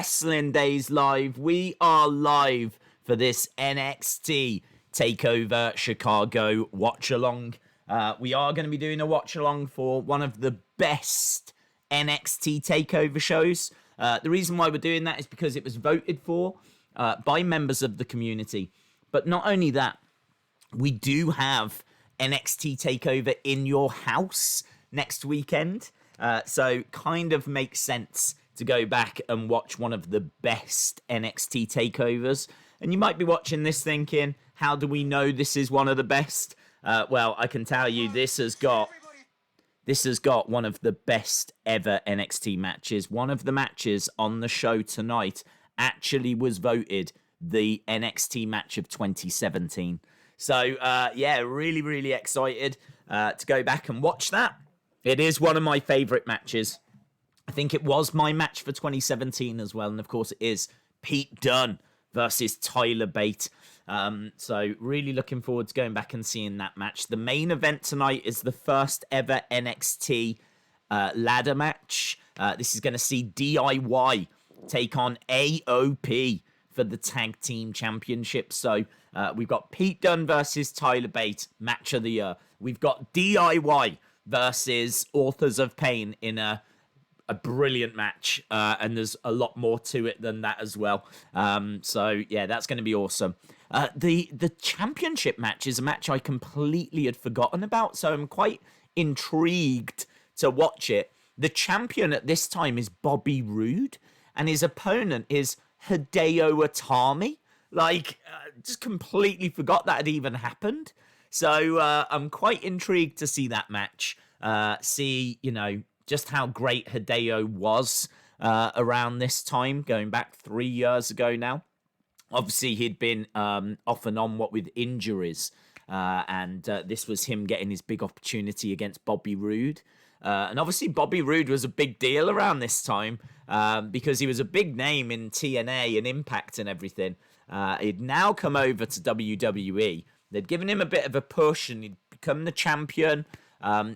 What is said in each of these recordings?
Wrestling Days Live. We are live for this NXT Takeover Chicago watch along. We are going to be doing a watch along for one of the best NXT Takeover shows. The reason why we're doing that is because it was voted for by members of the community. But not only that, we do have NXT Takeover in your house next weekend. So kind of makes sense to go back and watch one of the best NXT takeovers. And you might be watching this thinking, how do we know this is one of the best? Well, I can tell you this has got one of the best ever NXT matches. One of the matches on the show tonight actually was voted the NXT match of 2017. So, really, really excited to go back and watch that. It is one of my favourite matches. I think it was my match for 2017 as well. And of course, it is Pete Dunne versus Tyler Bate. So really looking forward to going back and seeing that match. The main event tonight is the first ever NXT ladder match. This is going to see DIY take on AOP for the Tag Team Championship. So we've got Pete Dunne versus Tyler Bate, match of the year. We've got DIY versus Authors of Pain in a brilliant match, and there's a lot more to it than that as well. So yeah, that's going to be awesome. The championship match is a match I completely had forgotten about, so I'm quite intrigued to watch it. The champion at this time is Bobby Roode, and his opponent is Hideo Itami. Just completely forgot that had even happened. So I'm quite intrigued to see that match. Just how great Hideo was around this time, going back 3 years ago now. Obviously, he'd been off and on with injuries, and this was him getting his big opportunity against Bobby Roode. And obviously, Bobby Roode was a big deal around this time because he was a big name in TNA and Impact and everything. He'd now come over to WWE. They'd given him a bit of a push, and he'd become the champion.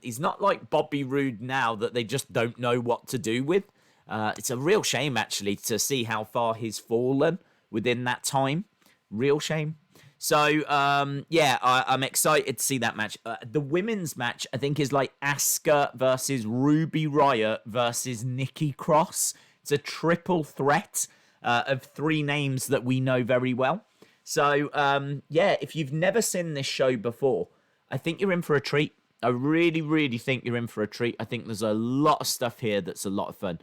He's not like Bobby Roode now that they just don't know what to do with. It's a real shame, actually, to see how far he's fallen within that time. Real shame. So, I'm excited to see that match. The women's match, I think, is like Asuka versus Ruby Riott versus Nikki Cross. It's a triple threat of three names that we know very well. So, if you've never seen this show before, I think you're in for a treat. I really, really think you're in for a treat. I think there's a lot of stuff here that's a lot of fun.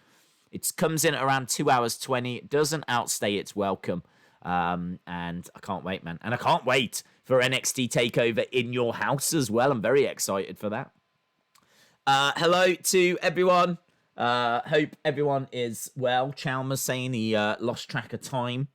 It comes in at around 2 hours 20. It doesn't outstay its welcome. And I can't wait, man. And I can't wait for NXT TakeOver in your house as well. I'm very excited for that. Hello to everyone. Hope everyone is well. Chalmers saying he lost track of time.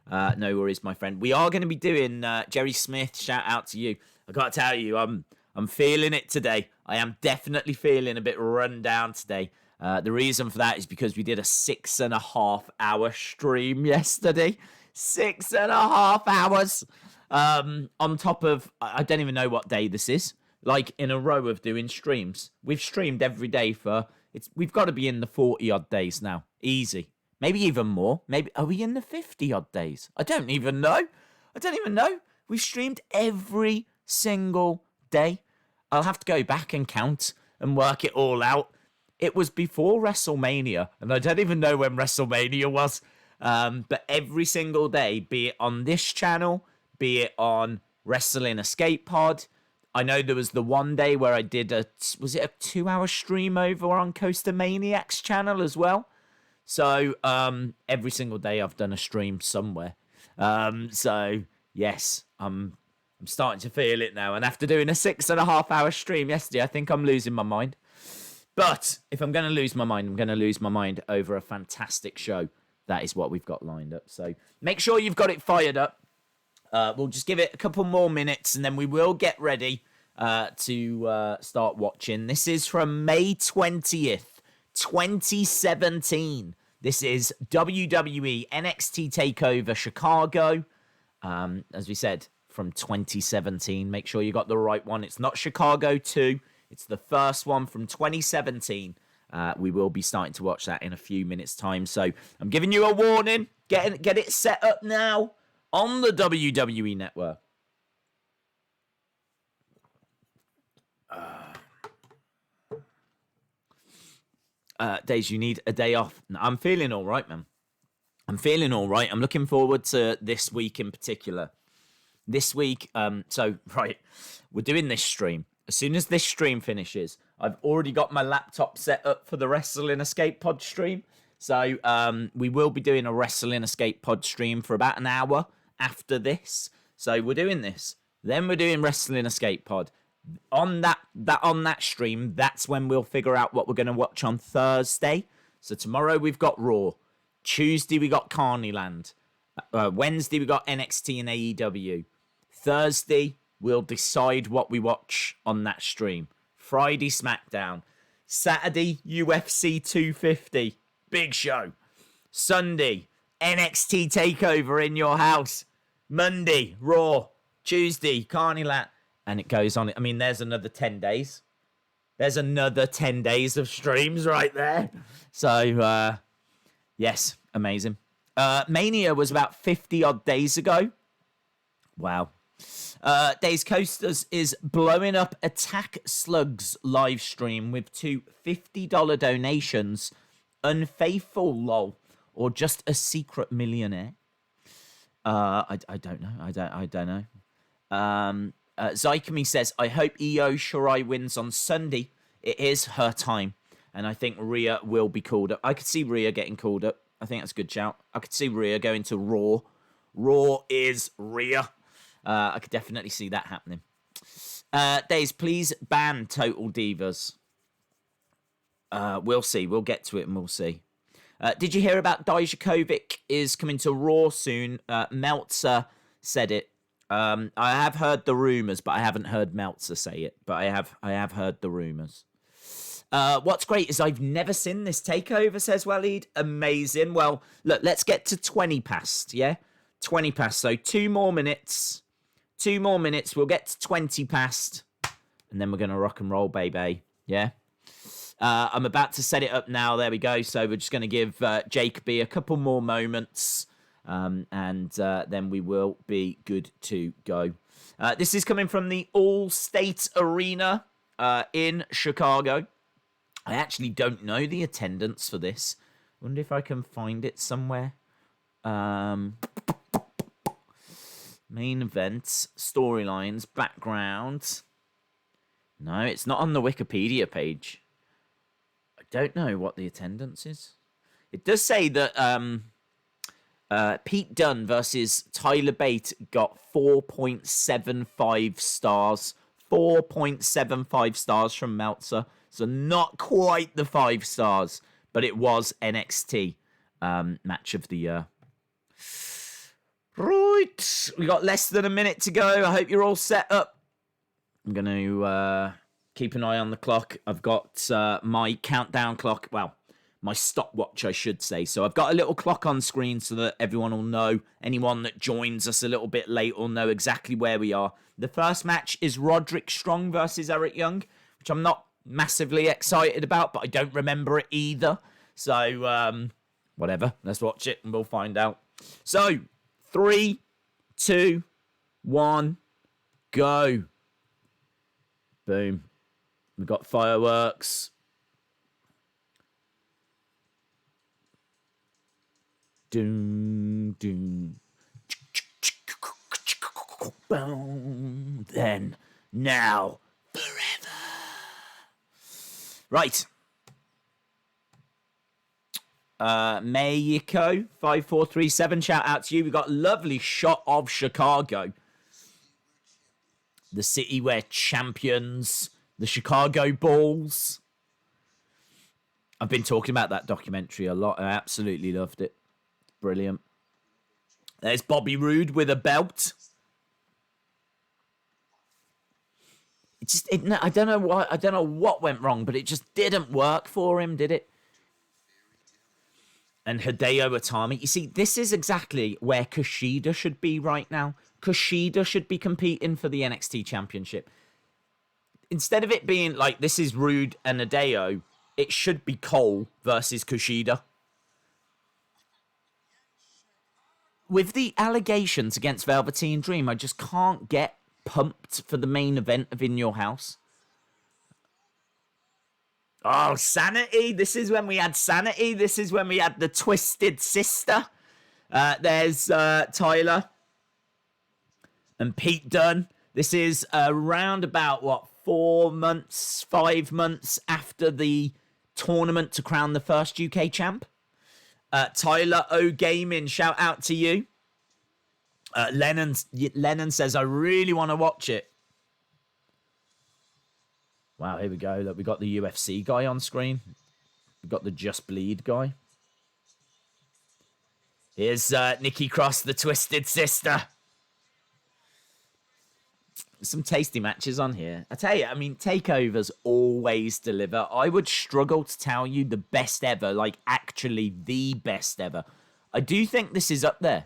No worries, my friend. We are going to be doing Jerry Smith. Shout out to you. I got to tell you, I'm feeling it today. I am definitely feeling a bit run down today. The reason for that is because we did a 6.5 hour stream yesterday. 6.5 hours. On top of, I don't even know what day this is. Like in a row of doing streams. We've streamed every day we've got to be in the 40 odd days now. Easy. Maybe even more. Maybe, are we in the 50 odd days? I don't even know. We've streamed every single day. I'll have to go back and count and work it all out. It was before WrestleMania, and I don't even know when WrestleMania was. But every single day, be it on this channel, be it on Wrestling Escape Pod. I know there was the one day where I did was it a 2 hour stream over on Coaster Maniacs channel as well? So every single day I've done a stream somewhere. So yes, I'm starting to feel it now. And after doing a 6.5 hour stream yesterday, I think I'm losing my mind. But if I'm going to lose my mind, I'm going to lose my mind over a fantastic show. That is what we've got lined up. So make sure you've got it fired up. We'll just give it a couple more minutes and then we will get ready to start watching. This is from May 20th, 2017. This is WWE NXT Takeover Chicago. As we said, from 2017. Make sure you got the right one. It's not Chicago 2. It's the first one from 2017. We will be starting to watch that in a few minutes' time. So I'm giving you a warning. Get it set up now on the WWE Network. Days, you need a day off. I'm feeling all right, man. I'm feeling all right. I'm looking forward to this week in particular. This week, right, we're doing this stream. As soon as this stream finishes, I've already got my laptop set up for the Wrestling Escape Pod stream. So we will be doing a Wrestling Escape Pod stream for about an hour after this. So we're doing this. Then we're doing Wrestling Escape Pod. On that stream, that's when we'll figure out what we're going to watch on Thursday. So tomorrow we've got Raw. Tuesday we got Carneyland. Wednesday we got NXT and AEW. Thursday we'll decide what we watch on that stream. Friday SmackDown. Saturday UFC 250. Big show. Sunday NXT Takeover in your house. Monday Raw. Tuesday Carneyland. And it goes on. I mean, there's another 10 days. There's another 10 days of streams right there. So, yes, amazing. Mania was about 50-odd days ago. Wow. Days Coasters is blowing up Attack Slugs live stream with 2 $50 donations. Unfaithful, lol. Or just a secret millionaire. I don't know. I don't know. Zycami says, I hope Io Shirai wins on Sunday. It is her time. And I think Riott will be called up. I could see Riott getting called up. I think that's a good shout. I could see Riott going to Raw. Raw is Riott. I could definitely see that happening. Days, please ban Total Divas. We'll see. We'll get to it and we'll see. Did you hear about Dijakovic is coming to Raw soon? Meltzer said it. I have heard the rumors, but I haven't heard Meltzer say it. But I have heard the rumors. What's great is I've never seen this takeover, says Waleed. Amazing. Well, look, let's get to 20 past, yeah? 20 past. So 2 more minutes. 2 more minutes. We'll get to 20 past. And then we're going to rock and roll, baby. Yeah? I'm about to set it up now. There we go. So we're just going to give Jake B a couple more moments. And then we will be good to go. This is coming from the Allstate Arena in Chicago. I actually don't know the attendance for this. Wonder if I can find it somewhere. Main events, storylines, background. No, it's not on the Wikipedia page. I don't know what the attendance is. It does say that Pete Dunne versus Tyler Bate got 4.75 stars. 4.75 stars from Meltzer. So not quite the 5 stars, but it was NXT match of the year. Right. We got less than a minute to go. I hope you're all set up. I'm going to keep an eye on the clock. I've got my countdown clock. Well, my stopwatch, I should say. So I've got a little clock on screen so that everyone will know. Anyone that joins us a little bit late will know exactly where we are. The first match is Roderick Strong versus Eric Young, which I'm not massively excited about, but I don't remember it either. So, whatever. Let's watch it and we'll find out. So, 3, 2, 1, go. Boom. We've got fireworks. Doom, doom. Boom. Then, now, forever. Right. Mayiko 5437. Shout out to you. We got a lovely shot of Chicago. The city where champions, the Chicago Bulls. I've been talking about that documentary a lot. I absolutely loved it. Brilliant. There's Bobby Roode with a belt. I don't know why. I don't know what went wrong, but it just didn't work for him, did it? And Hideo Itami. You see, this is exactly where Kushida should be right now. Kushida should be competing for the NXT Championship. Instead of it being like, this is Roode and Hideo, it should be Cole versus Kushida. With the allegations against Velveteen Dream, I just can't get pumped for the main event of In Your House. Oh, Sanity. This is when we had Sanity. This is when we had the Twisted Sister. There's Tyler and Pete Dunne. This is around about, 5 months after the tournament to crown the first UK champ. Tyler O Gaming, shout out to you. Lennon says, I really want to watch it. Wow, here we go. Look, we got the UFC guy on screen. We got the Just Bleed guy. Here's Nikki Cross, the Twisted Sister. Some tasty matches on here. I tell you, I mean, takeovers always deliver. I would struggle to tell you the best ever, like actually the best ever. I do think this is up there.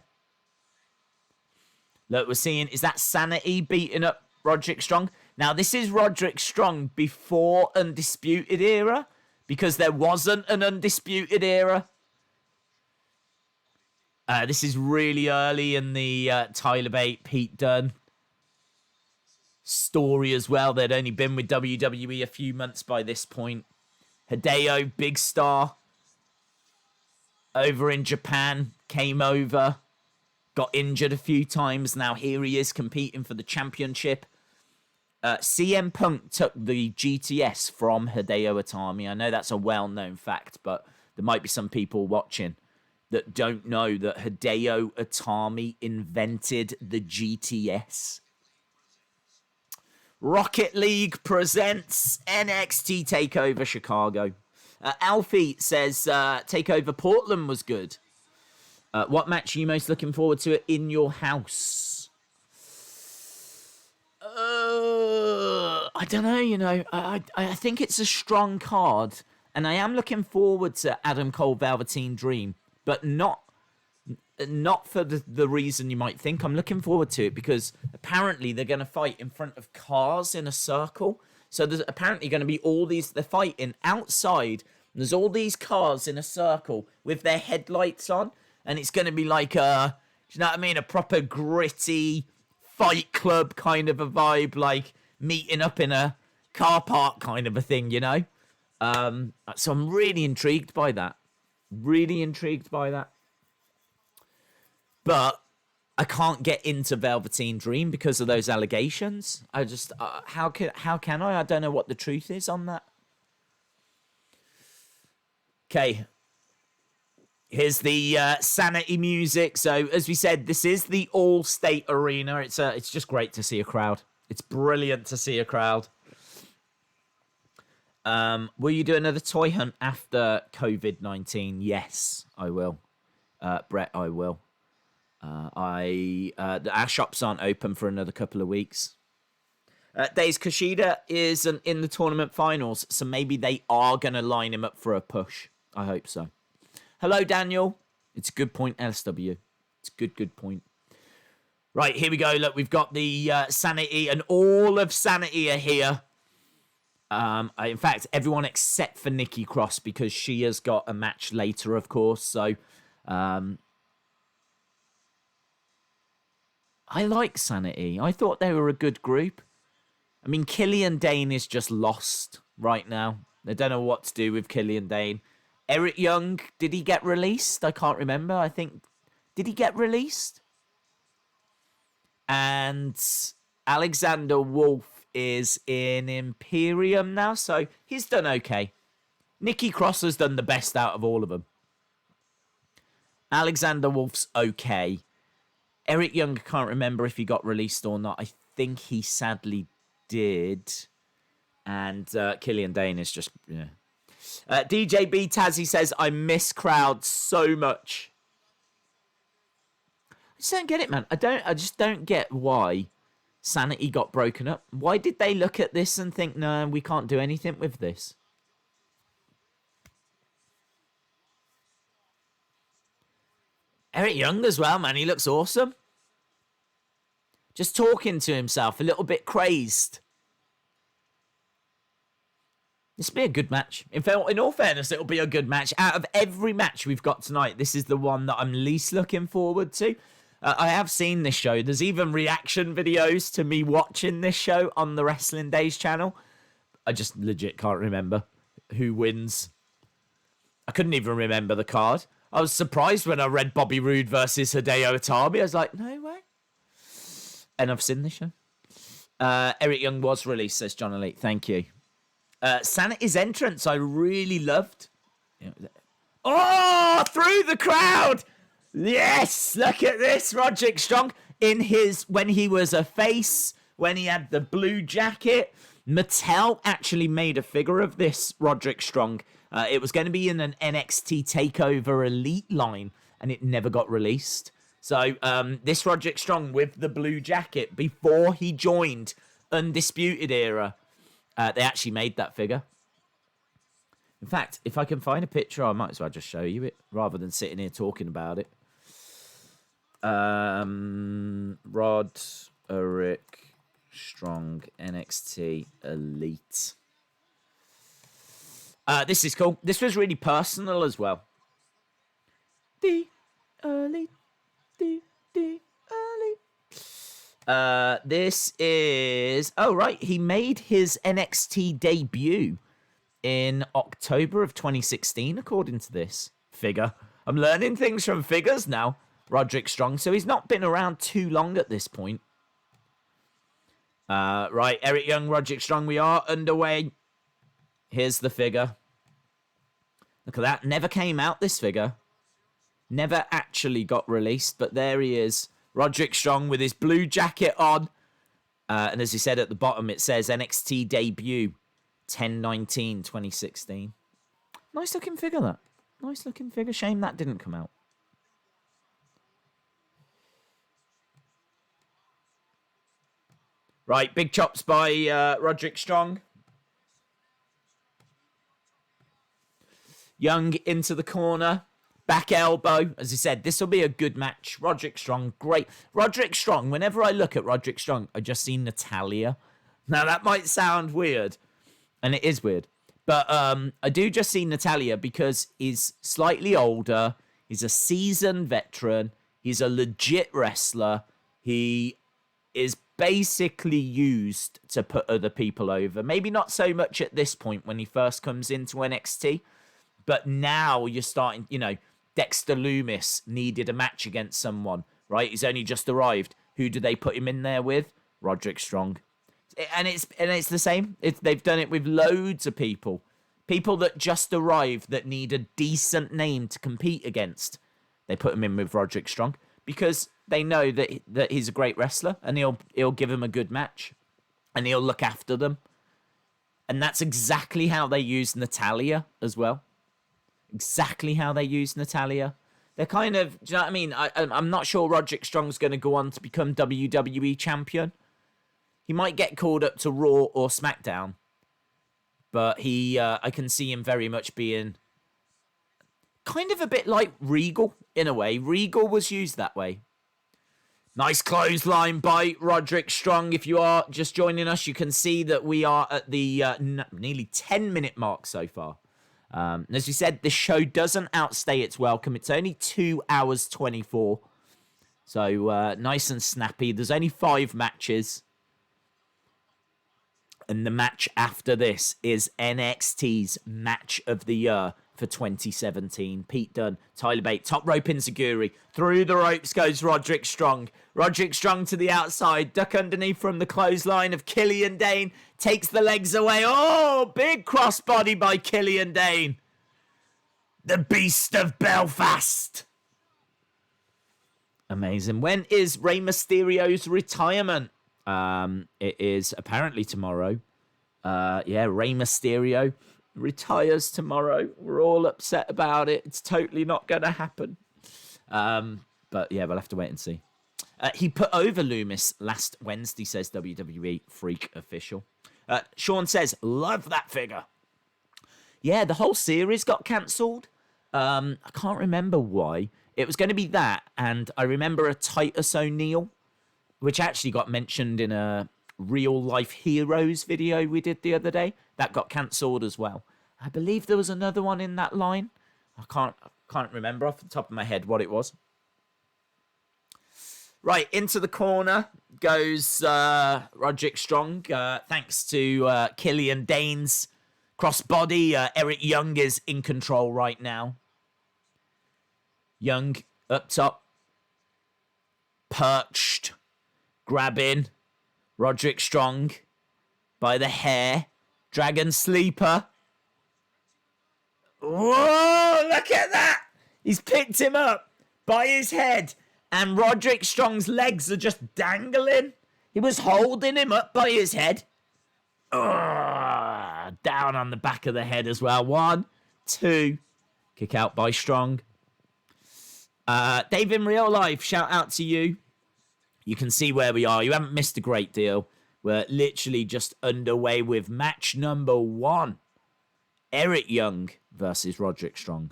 Look, we're seeing, is that Sanity beating up Roderick Strong? Now, this is Roderick Strong before Undisputed Era, because there wasn't an Undisputed Era. This is really early in the Tyler Bate, Pete Dunne story as well. They'd only been with WWE a few months by this point. Hideo, big star, over in Japan, came over, got injured a few times. Now here he is competing for the championship. CM Punk took the GTS from Hideo Itami. I know that's a well-known fact, but there might be some people watching that don't know that Hideo Itami invented the GTS. Rocket League presents NXT Takeover Chicago. Alfie says Takeover Portland was good. What match are you most looking forward to In Your House? I don't know, you know. I think it's a strong card. And I am looking forward to Adam Cole Velveteen Dream. But not for the reason you might think. I'm looking forward to it because apparently they're going to fight in front of cars in a circle. So there's apparently going to be all these... They're fighting outside. And there's all these cars in a circle with their headlights on. And it's going to be like a... Do you know what I mean? A proper gritty Fight Club kind of a vibe. Like meeting up in a car park kind of a thing, you know? So I'm really intrigued by that. Really intrigued by that. But I can't get into Velveteen Dream because of those allegations. I just... how can I? I don't know what the truth is on that. Okay. Here's the Sanity music. So, as we said, this is the Allstate Arena. It's just great to see a crowd. It's brilliant to see a crowd. Will you do another toy hunt after COVID-19? Yes, I will. Brett, I will. Our shops aren't open for another couple of weeks. Days Kushida isn't in the tournament finals, so maybe they are going to line him up for a push. I hope so. Hello, Daniel. It's a good point, LSW. It's a good point. Right, here we go. Look, we've got the Sanity, and all of Sanity are here. In fact, everyone except for Nikki Cross, because she has got a match later, of course. So, I like Sanity. I thought they were a good group. I mean, Killian Dane is just lost right now. They don't know what to do with Killian Dane. Eric Young, did he get released? I can't remember. I think, did he get released? And Alexander Wolf is in Imperium now, so he's done okay. Nikki Cross has done the best out of all of them. Alexander Wolf's okay. Eric Young, I can't remember if he got released or not. I think he sadly did. And Killian Dane is just... yeah. DJ B Tazzy says, I miss crowds so much. I just don't get it, man. I just don't get why Sanity got broken up. Why did they look at this and think, no, we can't do anything with this? Eric Young as well, man. He looks awesome. Just talking to himself, a little bit crazed. This will be a good match. In all fairness, it'll be a good match. Out of every match we've got tonight, this is the one that I'm least looking forward to. I have seen this show. There's even reaction videos to me watching this show on the Wrestling Days channel. I just legit can't remember who wins. I couldn't even remember the card. I was surprised when I read Bobby Roode versus Hideo Itami. I was like, no way. And I've seen this show. Eric Young was released, says John Elite. Thank you. Sanity's entrance, I really loved. Oh, through the crowd. Yes, look at this. Roderick Strong when he was a face, when he had the blue jacket. Mattel actually made a figure of this Roderick Strong. It was going to be in an NXT Takeover Elite line, and it never got released. So this Roderick Strong with the blue jacket, before he joined Undisputed Era, they actually made that figure. In fact, if I can find a picture, I might as well just show you it, rather than sitting here talking about it. Roderick Strong NXT Elite. This is cool. This was really personal as well. The Elite. The Elite. This is... Oh, right. He made his NXT debut in October of 2016, according to this figure. I'm learning things from figures now. Roderick Strong. So he's not been around too long at this point. Right. Eric Young, Roderick Strong. We are underway. Here's the figure. Look at that. Never came out, this figure. Never actually got released, but there he is. Roderick Strong with his blue jacket on. And as he said at the bottom, it says NXT debut 10/19/2016. Nice looking figure, that. Nice looking figure. Shame that didn't come out. Right, big chops by Roderick Strong. Young into the corner. Back elbow. As he said, this will be a good match. Roderick Strong, great. Roderick Strong, whenever I look at Roderick Strong, I just see Natalya. Now, that might sound weird. And it is weird. But I do just see Natalya because he's slightly older. He's a seasoned veteran. He's a legit wrestler. He is basically used to put other people over. Maybe not so much at this point when he first comes into NXT. But now you're starting, you know, Dexter Lumis needed a match against someone, right? He's only just arrived. Who do they put him in there with? Roderick Strong. And it's the same. They've done it with loads of people. People that just arrived that need a decent name to compete against. They put him in with Roderick Strong because they know that he's a great wrestler and he'll give him a good match and he'll look after them. And that's exactly how they use Natalya as well. Exactly how they use Natalya. They're kind of, do you know what I mean? I'm not sure Roderick Strong's going to go on to become WWE champion. He might get called up to Raw or SmackDown. But I can see him very much being kind of a bit like Regal in a way. Regal was used that way. Nice clothesline by Roderick Strong. If you are just joining us, you can see that we are at the nearly 10-minute mark so far. As we said, the show doesn't outstay its welcome. It's only 2 hours 24. So nice and snappy. There's only 5 matches. And the match after this is NXT's Match of the Year for 2017. Pete Dunne, Tyler Bate, top rope enziguri. Through the ropes goes Roderick Strong. Roderick Strong to the outside. Duck underneath from the clothesline of Killian Dane. Takes the legs away. Oh, big crossbody by Killian Dane. The Beast of Belfast. Amazing. When is Rey Mysterio's retirement? It is apparently tomorrow. Rey Mysterio retires tomorrow. We're all upset about it. It's totally not going to happen. But yeah, we'll have to wait and see. He put over Loomis last Wednesday, says WWE Freak Official. Sean says, love that figure. Yeah, the whole series got cancelled. I can't remember why. It was going to be that, and I remember a Titus O'Neil, which actually got mentioned in a Real Life Heroes video we did the other day. That got cancelled as well. I believe there was another one in that line. I can't remember off the top of my head what it was. Right, into the corner goes Roderick Strong. Thanks to Killian Dane's crossbody. Eric Young is in control right now. Young up top. Perched. Grabbing. Roderick Strong by the hair. Dragon Sleeper. Whoa, look at that. He's picked him up by his head. And Roderick Strong's legs are just dangling. He was holding him up by his head. Down on the back of the head as well. 1, 2. Kick out by Strong. Dave in real life, shout out to you. You can see where we are. You haven't missed a great deal. We're literally just underway with match number 1. Eric Young versus Roderick Strong.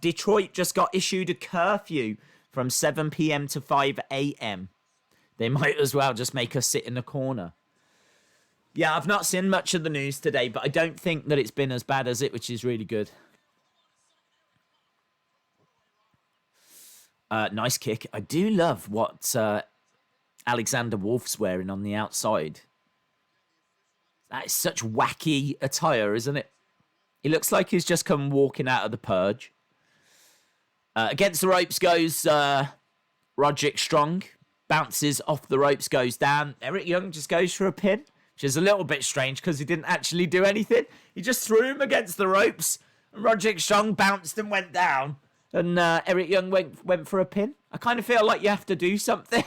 Detroit just got issued a curfew from 7 p.m. to 5 a.m. They might as well just make us sit in the corner. Yeah, I've not seen much of the news today, but I don't think that it's been as bad as it, which is really good. Nice kick. I do love what Alexander Wolf's wearing on the outside. That is such wacky attire, isn't it? He looks like he's just come walking out of the purge. Against the ropes goes Roderick Strong. Bounces off the ropes, goes down. Eric Young just goes for a pin, which is a little bit strange because he didn't actually do anything. He just threw him against the ropes. And Roderick Strong bounced and went down. And Eric Young went for a pin. I kind of feel like you have to do something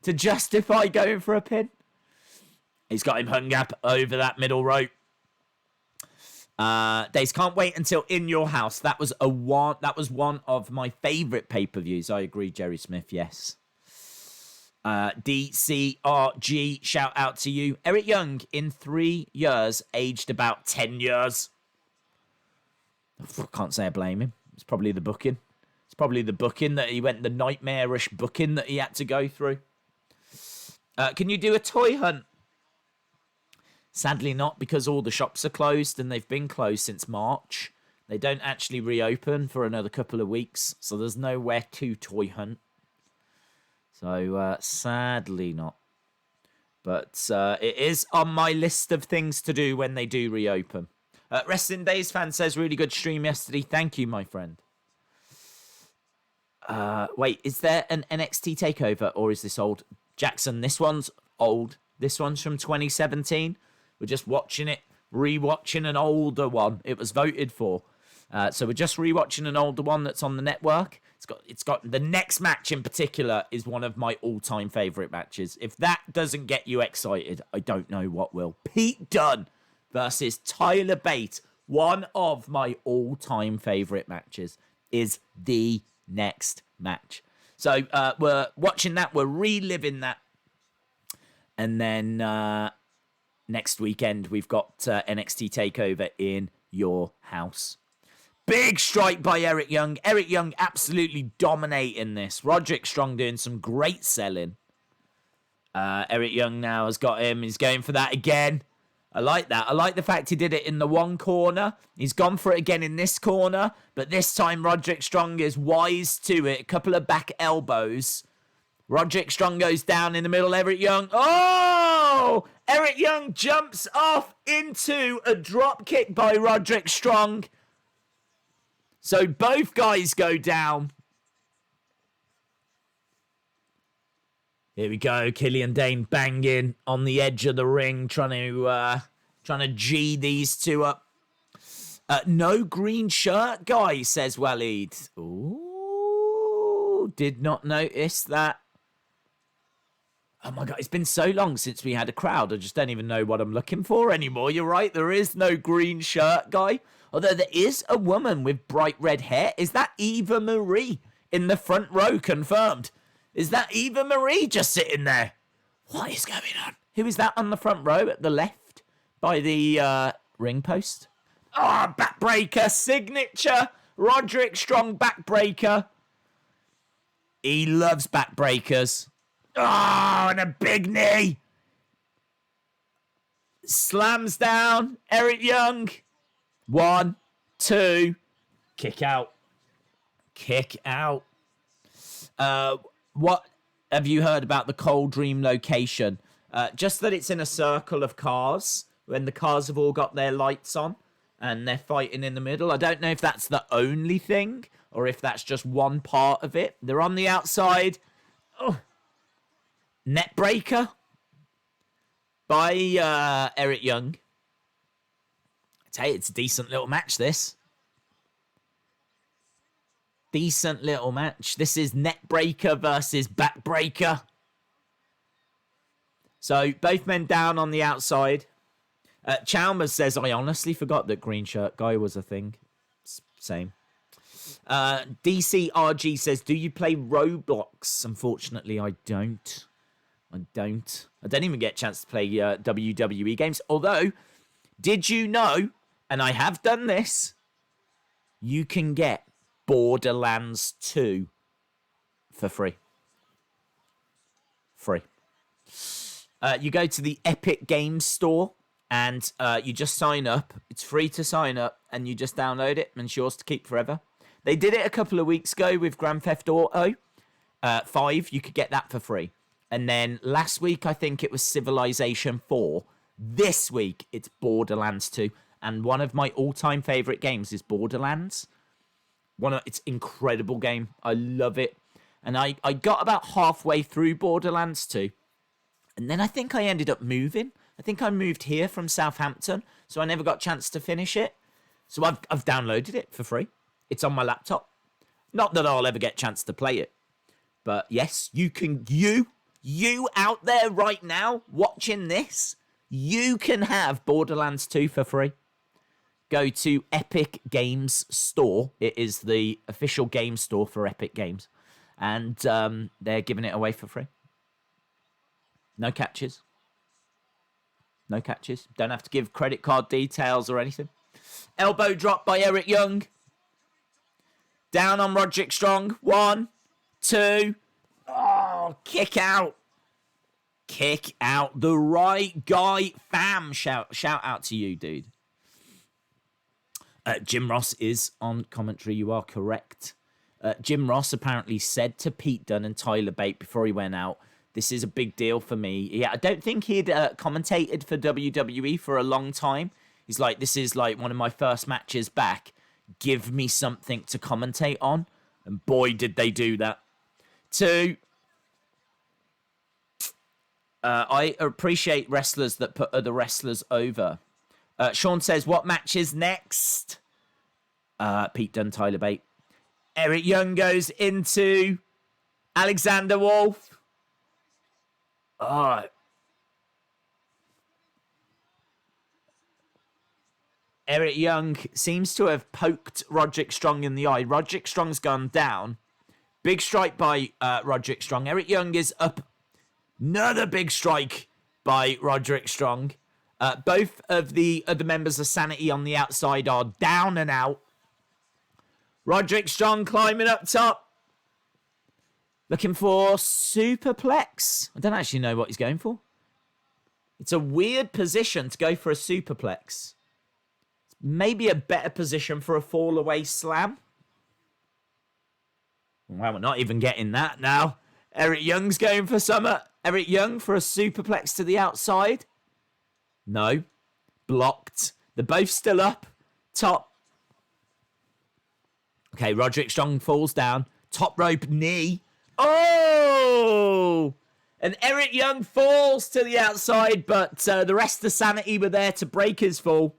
to justify going for a pin. He's got him hung up over that middle rope. Days can't wait until In Your House. That was one of my favourite pay-per-views. I agree, Jerry Smith. Yes. DCRG, shout out to you. Eric Young in 3 years, aged about 10 years. I can't say I blame him. It's probably the booking. It's probably the booking that he went, the nightmarish booking that he had to go through. Can you do a toy hunt? Sadly not, because all the shops are closed and they've been closed since March. They don't actually reopen for another couple of weeks, so there's nowhere to toy hunt. So, sadly not. But it is on my list of things to do when they do reopen. Wrestling Days fan says, really good stream yesterday. Thank you, my friend. Wait, is there an NXT takeover or is this old? Jackson, this one's old. This one's from 2017. We're just watching it, rewatching an older one. It was voted for. So we're just rewatching an older one that's on the network. It's got the next match in particular is one of my all-time favorite matches. If that doesn't get you excited, I don't know what will. Pete Dunne versus Tyler Bate, one of my all-time favorite matches, is the next match. So we're watching that, we're reliving that, and then next weekend we've got NXT Takeover in your house. Big strike by Eric Young. Eric Young absolutely dominating this. Roderick Strong doing some great selling. Eric Young now has got him. He's going for that again. I like that. I like the fact he did it in the one corner. He's gone for it again in this corner. But this time Roderick Strong is wise to it. A couple of back elbows. Roderick Strong goes down in the middle. Eric Young. Oh! Eric Young jumps off into a drop kick by Roderick Strong. So both guys go down. Here we go. Killian Dane banging on the edge of the ring, trying to G these two up. No green shirt guy, says Waleed. Ooh, did not notice that. Oh my God, it's been so long since we had a crowd. I just don't even know what I'm looking for anymore. You're right, there is no green shirt guy. Although there is a woman with bright red hair. Is that Eva Marie in the front row? Confirmed. Is that Eva Marie just sitting there? What is going on? Who is that on the front row at the left by the ring post? Oh, backbreaker signature. Roderick Strong backbreaker. He loves backbreakers. Oh, and a big knee. Slams down Eric Young. 1, 2. Kick out. Kick out. What have you heard about the Cold Dream location? Just that it's in a circle of cars when the cars have all got their lights on and they're fighting in the middle. I don't know if that's the only thing or if that's just one part of it. They're on the outside. Oh. Net breaker by Eric Young. I tell you, it's a decent little match, this. Decent little match. This is net breaker versus back breaker. So both men down on the outside. Chalmers says, I honestly forgot that green shirt guy was a thing. Same. DCRG says, do you play Roblox? Unfortunately, I don't. I don't even get a chance to play WWE games. Although, did you know, and I have done this, you can get Borderlands 2 for free. Free. You go to the Epic Games Store and you just sign up. It's free to sign up and you just download it and it's yours to keep forever. They did it a couple of weeks ago with Grand Theft Auto 5. You could get that for free. And then last week, I think it was Civilization 4. This week, it's Borderlands 2. And one of my all-time favourite games is Borderlands. It's an incredible game. I love it. And I got about halfway through Borderlands 2. And then I think I ended up moving. I think I moved here from Southampton. So I never got a chance to finish it. So I've downloaded it for free. It's on my laptop. Not that I'll ever get a chance to play it. But yes, you can... You out there right now watching this, you can have Borderlands 2 for free. Go to Epic Games Store. It is the official game store for Epic Games. And they're giving it away for free. No catches. No catches. Don't have to give credit card details or anything. Elbow drop by Eric Young. Down on Roderick Strong. 1, 2... Oh, kick out. Kick out. The right guy, fam. Shout out to you, dude. Jim Ross is on commentary. You are correct. Jim Ross apparently said to Pete Dunne and Tyler Bate before he went out, this is a big deal for me. Yeah, I don't think he'd commentated for WWE for a long time. He's like, this is like one of my first matches back. Give me something to commentate on. And boy, did they do that. 2. I appreciate wrestlers that put other wrestlers over. Sean says, what match is next? Pete Dunne, Tyler Bate. Eric Young goes into Alexander Wolf. Oh. Eric Young seems to have poked Roderick Strong in the eye. Roderick Strong's gone down. Big strike by Roderick Strong. Eric Young is up. Another big strike by Roderick Strong. Both of the other members of Sanity on the outside are down and out. Roderick Strong climbing up top. Looking for superplex. I don't actually know what he's going for. It's a weird position to go for a superplex. Maybe a better position for a fall away slam. Well, we're not even getting that now. Eric Young's going for summer. Eric Young for a superplex to the outside. No. Blocked. They're both still up. Top. Okay, Roderick Strong falls down. Top rope knee. Oh! And Eric Young falls to the outside, but the rest of Sanity were there to break his fall.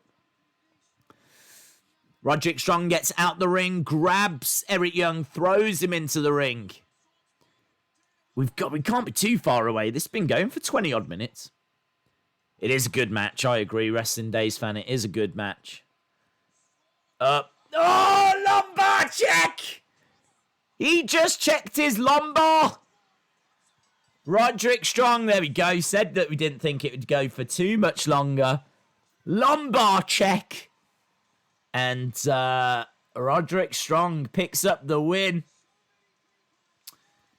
Roderick Strong gets out the ring, grabs Eric Young, throws him into the ring. We can't be too far away. This has been going for 20 odd minutes. It is a good match. I agree, Wrestling Days fan. It is a good match. Oh, lumbar check! He just checked his lumbar. Roderick Strong, there we go. Said that we didn't think it would go for too much longer. Lumbar check. And Roderick Strong picks up the win.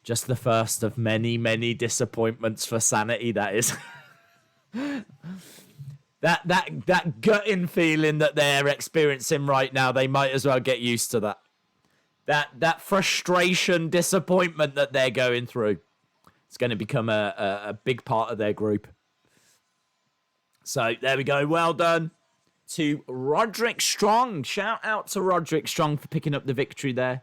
Just the first of many, many disappointments for Sanity, that is. That gutting feeling that they're experiencing right now, they might as well get used to that. That frustration, disappointment that they're going through. It's going to become a big part of their group. So there we go. Well done to Roderick Strong. Shout out to Roderick Strong for picking up the victory there.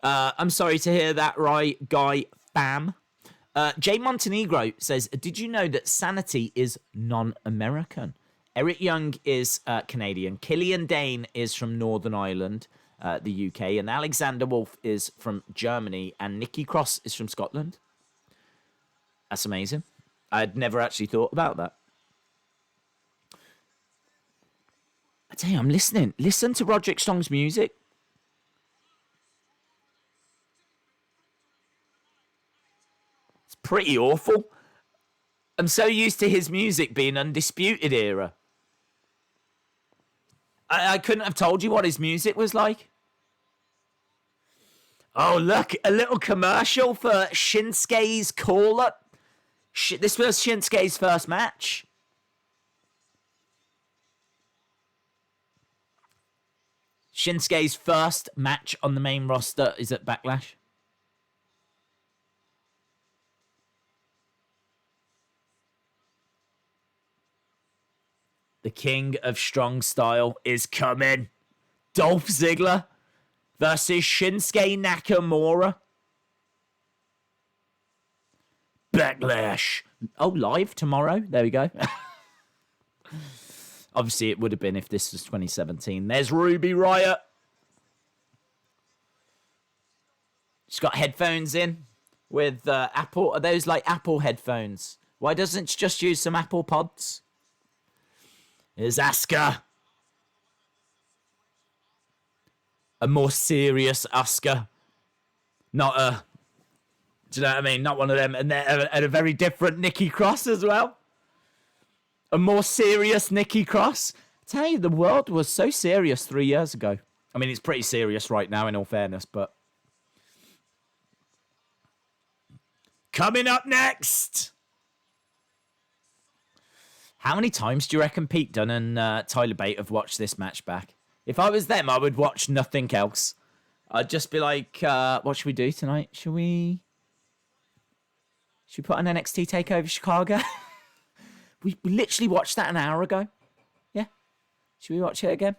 I'm sorry to hear that, right, Guy Fam. Jay Montenegro says, did you know that Sanity is non-American? Eric Young is Canadian. Killian Dane is from Northern Ireland, the UK. And Alexander Wolf is from Germany. And Nikki Cross is from Scotland. That's amazing. I'd never actually thought about that. I tell you, I'm listening. Listen to Roderick Strong's music. It's pretty awful. I'm so used to his music being Undisputed Era. I couldn't have told you what his music was like. Oh, look, a little commercial for Shinsuke's call-up. This was Shinsuke's first match. Shinsuke's first match on the main roster is at Backlash. The king of strong style is coming. Dolph Ziggler versus Shinsuke Nakamura. Backlash. Oh, live tomorrow. There we go. Obviously, it would have been if this was 2017. There's Ruby Riott. She's got headphones in with Apple. Are those like Apple headphones? Why doesn't she just use some Apple pods? Here's Asuka. A more serious Asuka. Not a... Do you know what I mean? Not one of them. And a very different Nikki Cross as well. A more serious Nikki Cross. I tell you, the world was so serious 3 years ago. I mean, it's pretty serious right now, in all fairness, but... Coming up next! How many times do you reckon Pete Dunne and Tyler Bate have watched this match back? If I was them, I would watch nothing else. I'd just be like, what should we do tonight? Should we put on NXT Takeover Chicago? we literally watched that an hour ago. Yeah. Should we watch it again?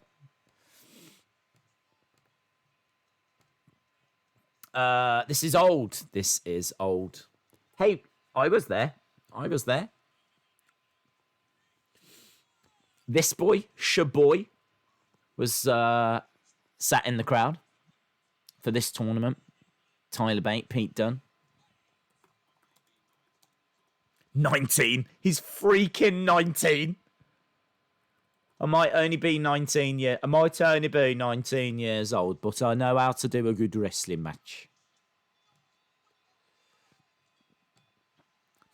This is old. This is old. Hey, I was there. This boy, Shaboy, was sat in the crowd for this tournament. Tyler Bate, Pete Dunne. 19. He's freaking 19. I might only be 19 years old, but I know how to do a good wrestling match.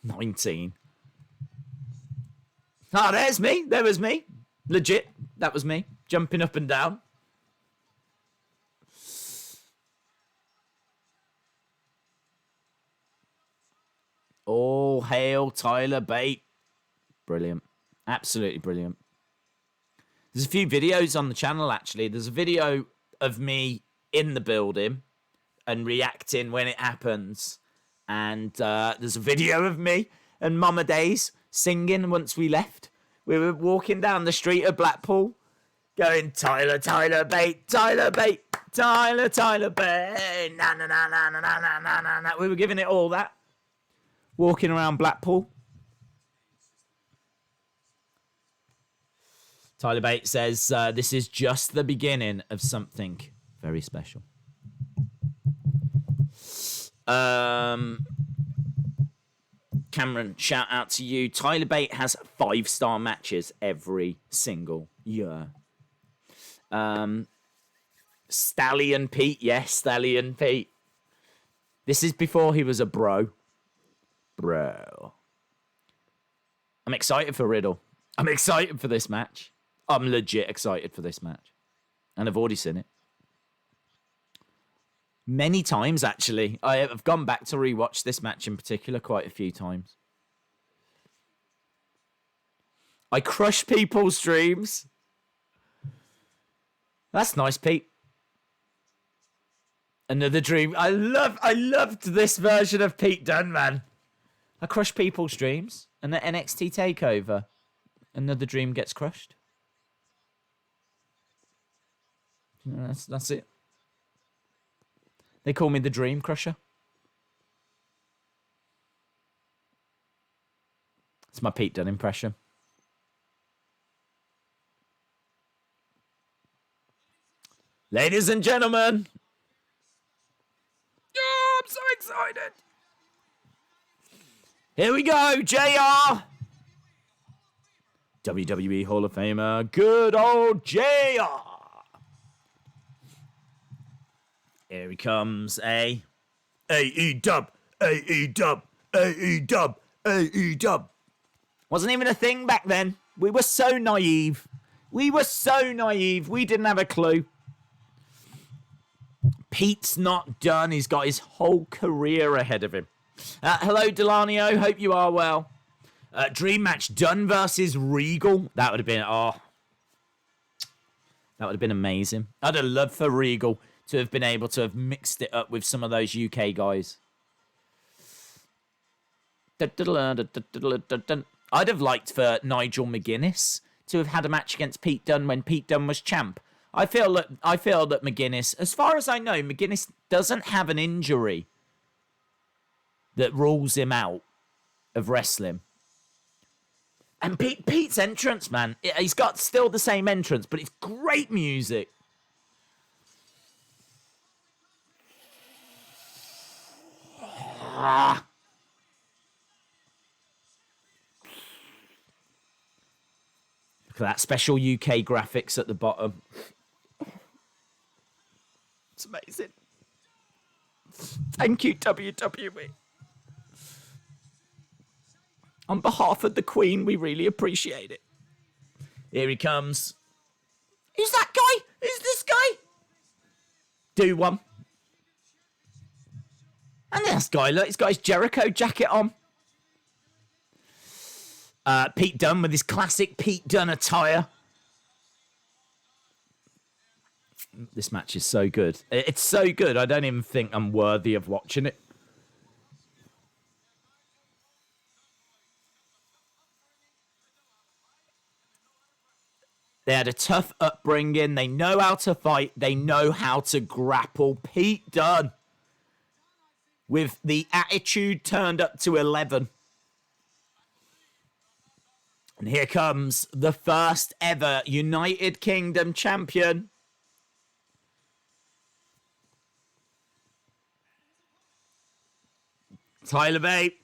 19. Ah, there's me. There was me. Legit. That was me. Jumping up and down. All hail Tyler Bate. Brilliant. Absolutely brilliant. There's a few videos on the channel, actually. There's a video of me in the building and reacting when it happens. And there's a video of me and Mama Days singing once we left. We were walking down the street of Blackpool going, Tyler Bate, Tyler Bate, Tyler Bate, na na na na na na na na na. We were giving it all that. Walking around Blackpool. Tyler Bate says, this is just the beginning of something very special. Cameron, shout out to you. Tyler Bate has 5-star matches every single year. Stallion Pete. Yes, Stallion Pete. This is before he was a bro. Bro. I'm excited for Riddle. I'm excited for this match. I'm legit excited for this match. And I've already seen it. Many times, actually. I have gone back to rewatch this match in particular quite a few times. I crush people's dreams. That's nice, Pete. Another dream. I loved this version of Pete Dunne, man. I crush people's dreams. And the NXT Takeover. Another dream gets crushed. That's it. They call me the Dream Crusher. It's my Pete Dunne impression. Ladies and gentlemen. Oh, I'm so excited. Here we go, JR. WWE Hall of Famer, good old JR. Here he comes, AE-dub, AE-dub, AE-dub, AE-dub. Wasn't even a thing back then. We were so naive. We didn't have a clue. Pete's not done. He's got his whole career ahead of him. Hello, Delanio. Hope you are well. Dream match, Dunne versus Regal. That would have been, that would have been amazing. I'd have loved for Regal to have been able to have mixed it up with some of those UK guys. I'd have liked for Nigel McGuinness to have had a match against Pete Dunne when Pete Dunne was champ. I feel that McGuinness, as far as I know, McGuinness doesn't have an injury that rules him out of wrestling. And Pete's entrance, man, he's got still the same entrance, but it's great music. Look at that special UK graphics at the bottom. It's amazing. Thank you, WWE. On behalf of the Queen, we really appreciate it. Here he comes. Who's that guy? Who's this guy? Do one. And this guy, look, he's got his Jericho jacket on. Pete Dunne with his classic Pete Dunne attire. This match is so good. It's so good, I don't even think I'm worthy of watching it. They had a tough upbringing. They know how to fight. They know how to grapple. Pete Dunne, with the attitude turned up to 11. And here comes the first ever United Kingdom champion. Tyler Bate.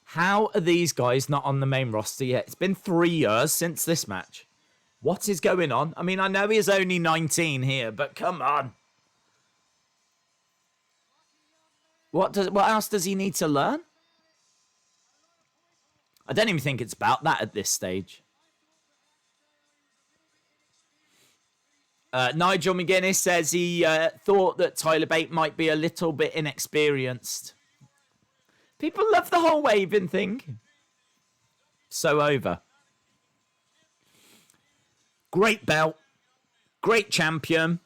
How are these guys not on the main roster yet? It's been 3 years since this match. What is going on? I mean, I know he is only 19 here, but come on. What else does he need to learn? I don't even think it's about that at this stage. Nigel McGuinness says he thought that Tyler Bate might be a little bit inexperienced. People love the whole waving thing. So over. Great belt. Great champion.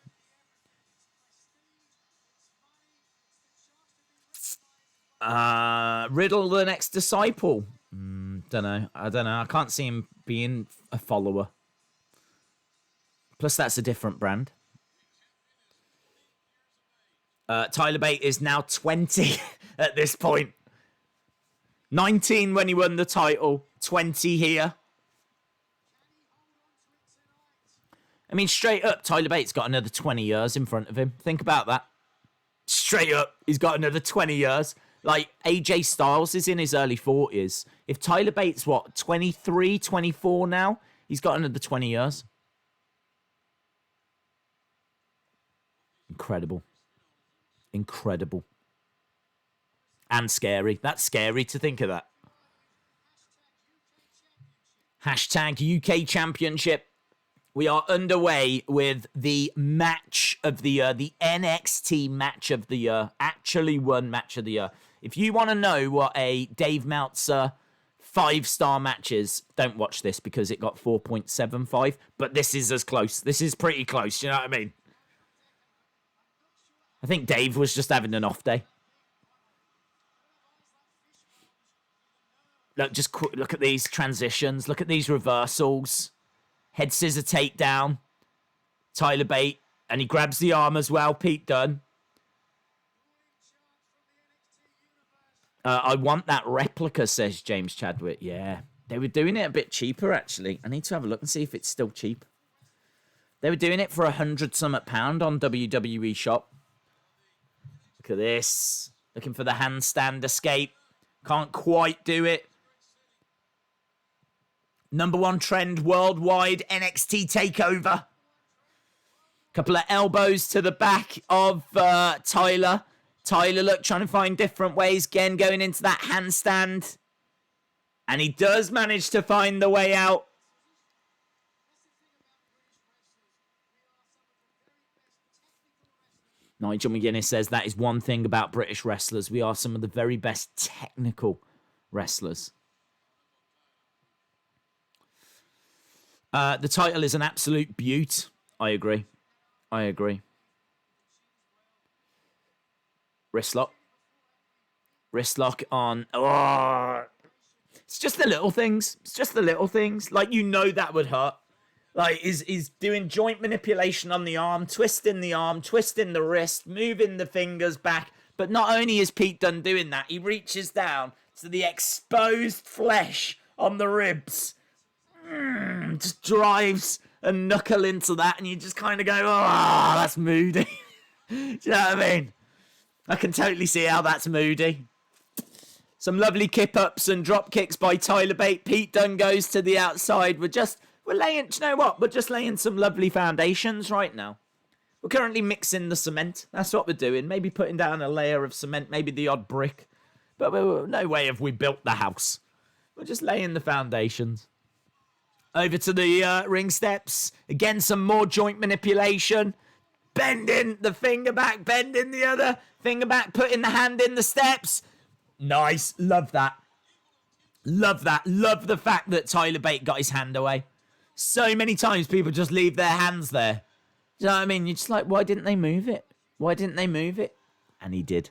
Riddle the next disciple. Don't know. I don't know. I can't see him being a follower. Plus, that's a different brand. Tyler Bate is now 20 at this point. 19 when he won the title. 20 here. I mean, straight up, Tyler Bate's got another 20 years in front of him. Think about that. Straight up, he's got another 20 years. Like, AJ Styles is in his early 40s. If Tyler Bate's, 23, 24 now? He's got another 20 years. Incredible. Incredible. And scary. That's scary to think of that. Hashtag UK Championship. We are underway with the match of the year. The NXT match of the year. Actually won match of the year. If you want to know what a Dave Meltzer 5-star matches. Don't watch this because it got 4.75, but this is as close. This is pretty close, you know what I mean? I think Dave was just having an off day. Look, just look at these transitions. Look at these reversals. Head scissor takedown. Tyler Bate. And he grabs the arm as well. Pete Dunne. I want that replica, says James Chadwick. Yeah. They were doing it a bit cheaper, actually. I need to have a look and see if it's still cheap. They were doing it for £100 on WWE Shop. Look at this. Looking for the handstand escape. Can't quite do it. #1 trend worldwide, NXT Takeover. Couple of elbows to the back of Tyler. Tyler, look, trying to find different ways. Again, going into that handstand. And he does manage to find the way out. Nigel McGuinness says that is one thing about British wrestlers. We are some of the very best technical wrestlers. The title is an absolute beaut. I agree. I agree. Wrist lock. Wrist lock on. Oh, it's just the little things. It's just the little things. Like, you know that would hurt. Like, he's doing joint manipulation on the arm, twisting the wrist, moving the fingers back. But not only is Pete Dunne doing that, he reaches down to the exposed flesh on the ribs. Just drives a knuckle into that, and you just kind of go, oh, that's moody. Do you know what I mean? I can totally see how that's moody. Some lovely kip-ups and drop kicks by Tyler Bate. Pete Dunne goes to the outside. We're laying, do you know what? We're just laying some lovely foundations right now. We're currently mixing the cement. That's what we're doing. Maybe putting down a layer of cement, maybe the odd brick. But no way have we built the house. We're just laying the foundations. Over to the ring steps. Again, some more joint manipulation. Bending the finger back, bending the other finger back, putting the hand in the steps. Nice. Love that. Love that. Love the fact that Tyler Bate got his hand away. So many times people just leave their hands there. Do you know what I mean? You're just like, why didn't they move it? Why didn't they move it? And he did.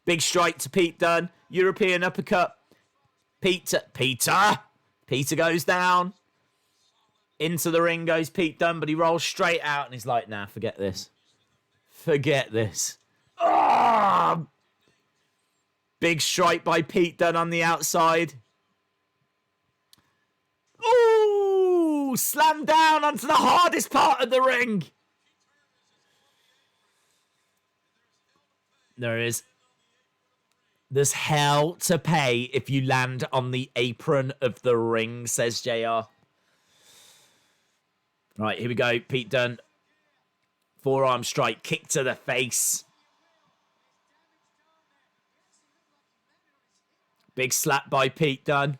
Big strike to Pete Dunne. European uppercut. Peter goes down. Into the ring goes Pete Dunne, but he rolls straight out and he's like, nah, forget this. Forget this. Oh! Big strike by Pete Dunne on the outside. Ooh! Slammed down onto the hardest part of the ring. There is. There's hell to pay if you land on the apron of the ring, says JR. Right, here we go. Pete Dunne. Forearm strike. Kick to the face. Big slap by Pete Dunne.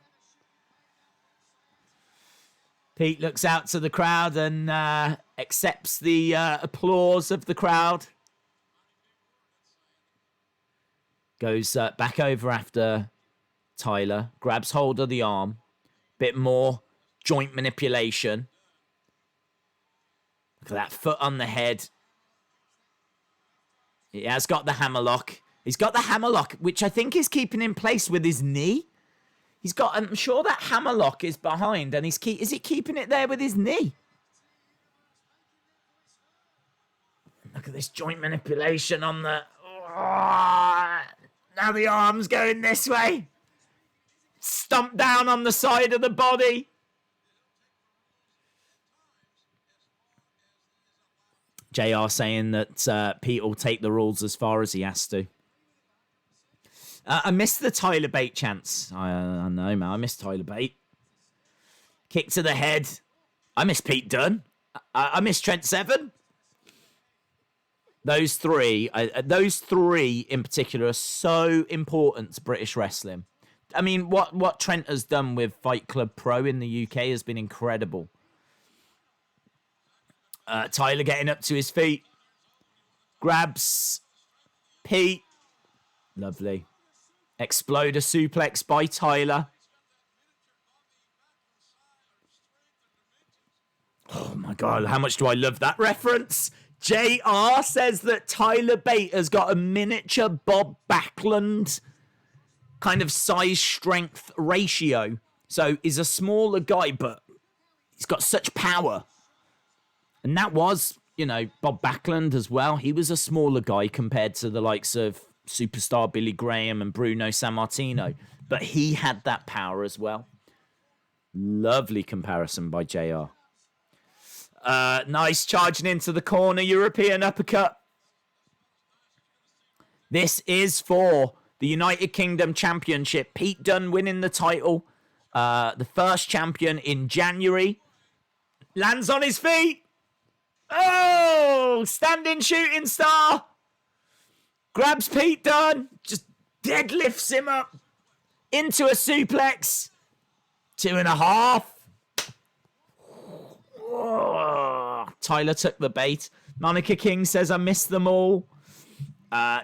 Pete looks out to the crowd and accepts the applause of the crowd. Goes back over after Tyler. Grabs hold of the arm. Bit more joint manipulation. Look at that foot on the head. He has got the hammerlock. He's got the hammerlock, which I think is keeping in place with his knee. He's got, I'm sure that hammerlock is behind, and is he keeping it there with his knee? Look at this joint manipulation on the... Oh, now the arm's going this way. Stomp down on the side of the body. JR saying that Pete will take the rules as far as he has to. I missed the Tyler Bate chance. I know, man. I missed Tyler Bate. Kick to the head. I miss Pete Dunne. I miss Trent Seven. Those three in particular are so important to British wrestling. I mean, what Trent has done with Fight Club Pro in the UK has been incredible. Tyler getting up to his feet. Grabs Pete. Lovely. Exploder suplex by Tyler. Oh my God, how much do I love that reference? JR says that Tyler Bate has got a miniature Bob Backlund kind of size-strength ratio. So he's a smaller guy, but he's got such power. And that was, you know, Bob Backlund as well. He was a smaller guy compared to the likes of superstar Billy Graham and Bruno Sammartino. But he had that power as well. Lovely comparison by JR. Nice charging into the corner, European uppercut. This is for the United Kingdom Championship. Pete Dunne winning the title. The first champion in January. Lands on his feet. Oh, standing shooting star. Grabs Pete Dunne. Just deadlifts him up into a suplex. 2.5. Oh, Tyler took the bait. Monica King says, I missed them all.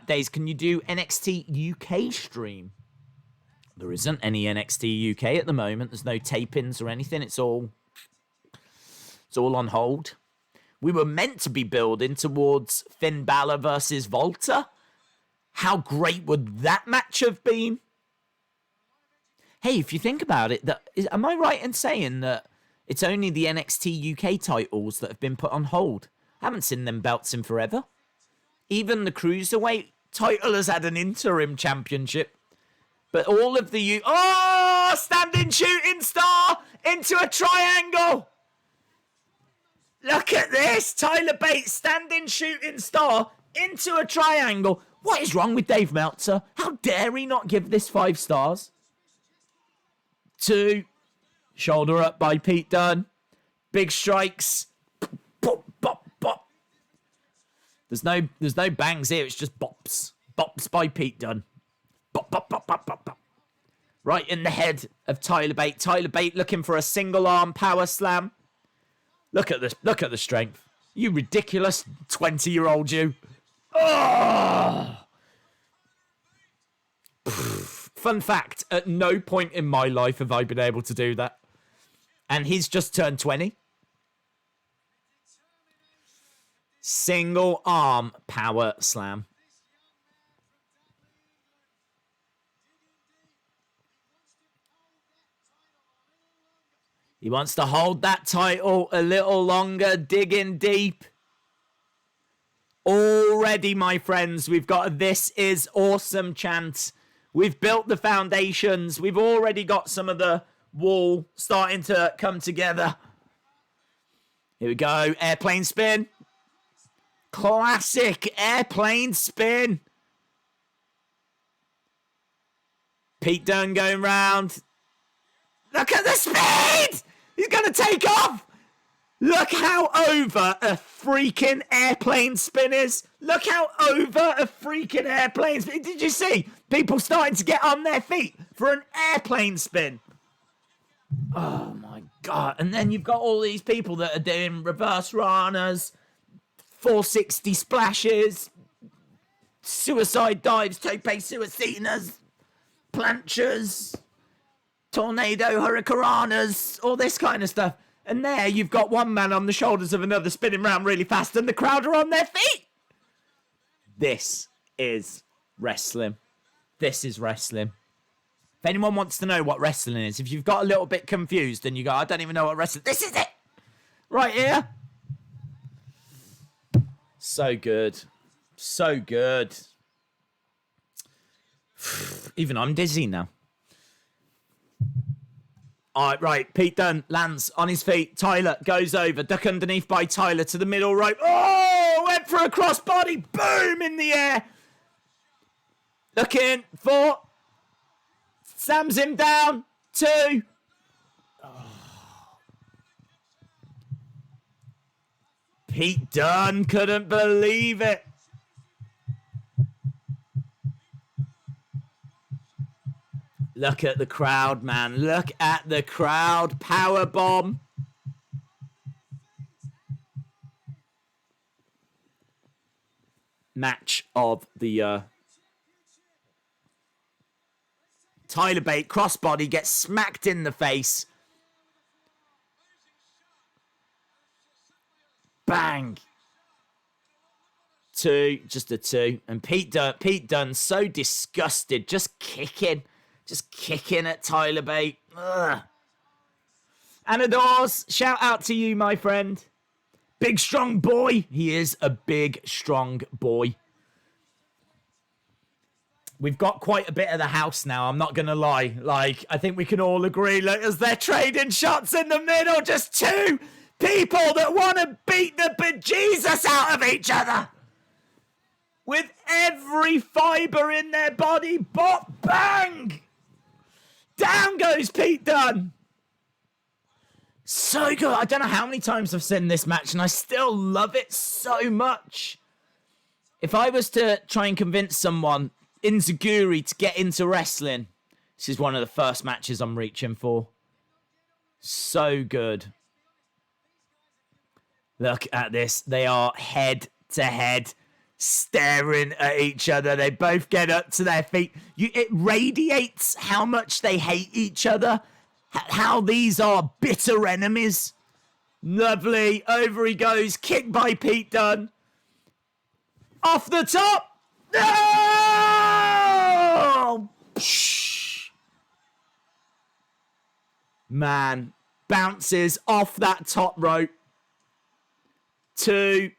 Days, can you do NXT UK stream? There isn't any NXT UK at the moment. There's no tape-ins or anything. It's all on hold. We were meant to be building towards Finn Balor versus Volta. How great would that match have been? Hey, if you think about it, am I right in saying that it's only the NXT UK titles that have been put on hold? I haven't seen them belts in forever. Even the Cruiserweight title has had an interim championship. But all of the... standing shooting star into a triangle. Look at this. Tyler Bate, standing shooting star into a triangle. What is wrong with Dave Meltzer? How dare he not give this 5 stars? 2. Shoulder up by Pete Dunne. Big strikes. Bop, bop, bop. There's no bangs here. It's just bops. Bops by Pete Dunne. Bop, bop, bop, bop, bop, bop. Right in the head of Tyler Bate. Tyler Bate looking for a single arm power slam. Look at this. Look at the strength. You ridiculous 20-year-old you. Oh! Fun fact, at no point in my life have I been able to do that. And he's just turned 20. Single arm power slam. He wants to hold that title a little longer, digging deep. Already, my friends, we've got a "This is awesome" chant. We've built the foundations. We've already got some of the wall starting to come together. Here we go. Airplane spin. Classic airplane spin. Pete Dunne going round. Look at the speed! He's going to take off! Look how over a freaking airplane spin is. Look how over a freaking airplane spin. Did you see? People starting to get on their feet for an airplane spin. Oh my God. And then you've got all these people that are doing reverse ranas, 460 splashes, suicide dives, tope suicinas, planchas, tornado hurricanranas, all this kind of stuff. And there you've got one man on the shoulders of another spinning around really fast and the crowd are on their feet. This is wrestling. This is wrestling. If anyone wants to know what wrestling is, if you've got a little bit confused and you go, I don't even know what wrestling... This is it! Right here. So good. So good. Even I'm dizzy now. All right, Pete Dunne lands on his feet. Tyler goes over. Duck underneath by Tyler to the middle rope. Oh, went for a crossbody. Boom, in the air. Looking for... Slams him down. 2. Oh. Pete Dunne couldn't believe it. Look at the crowd, man. Look at the crowd. Power bomb. Match of the year. Tyler Bate, crossbody, gets smacked in the face. Bang. 2, just a 2. And Pete Dunne, so disgusted, just kicking at Tyler Bate. Ugh. Anadors, shout out to you, my friend. Big, strong boy. He is a big, strong boy. We've got quite a bit of the house now, I'm not going to lie. Like, I think we can all agree, like, as they're trading shots in the middle, just 2 people that want to beat the bejesus out of each other. With every fibre in their body, bop, bang! Down goes Pete Dunne. So good. I don't know how many times I've seen this match, and I still love it so much. If I was to try and convince someone in Zaguri to get into wrestling, this is one of the first matches I'm reaching for. So good. Look at this. They are head to head, staring at each other. They both get up to their feet. It radiates how much they hate each other, how these are bitter enemies. Lovely. Over he goes. Kick by Pete Dunne. Off the top. No! Man, bounces off that top rope. 2.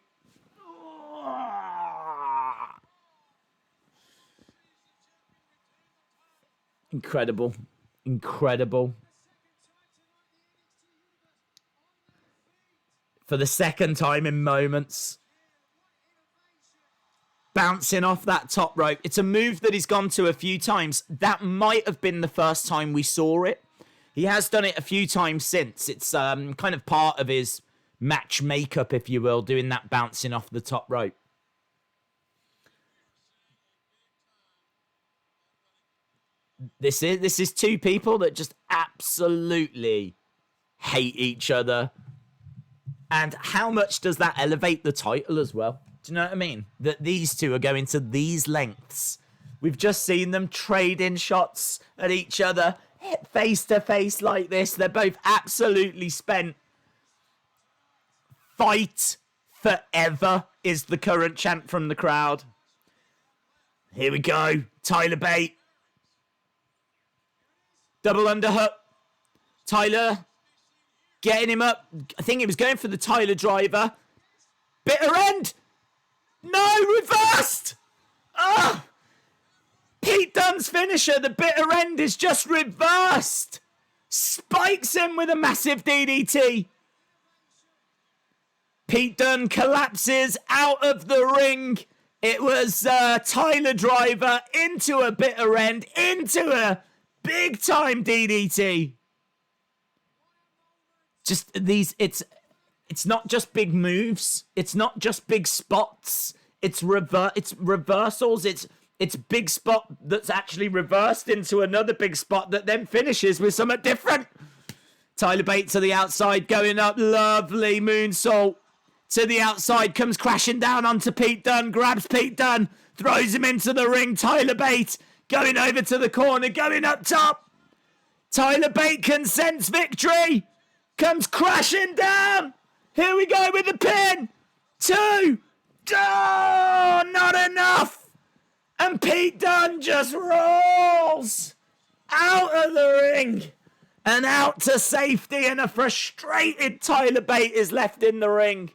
Incredible. Incredible. For the second time in moments. Bouncing off that top rope. It's a move that he's gone to a few times. That might have been the first time we saw it. He has done it a few times since. It's kind of part of his match makeup, if you will, doing that bouncing off the top rope. This is 2 people that just absolutely hate each other. And how much does that elevate the title as well? Do you know what I mean? That these 2 are going to these lengths. We've just seen them trading shots at each other, face to face like this. They're both absolutely spent. Fight forever is the current chant from the crowd. Here we go. Tyler Bate. Double underhook. Tyler getting him up. I think he was going for the Tyler driver. Bitter end. No, reversed. Ah. Pete Dunne's finisher, the bitter end, is just reversed. Spikes him with a massive DDT. Pete Dunne collapses out of the ring. It was Tyler driver into a bitter end, into a big time DDT. Just these, it's not just big moves. It's not just big spots. It's reversals. It's big spot that's actually reversed into another big spot that then finishes with something different. Tyler Bate to the outside, going up. Lovely moonsault. To the outside, comes crashing down onto Pete Dunne, grabs Pete Dunne, throws him into the ring. Tyler Bate going over to the corner, going up top. Tyler Bate consents victory, comes crashing down. Here we go with the pin. 2. Oh, not enough. And Pete Dunne just rolls out of the ring and out to safety, and a frustrated Tyler Bate is left in the ring.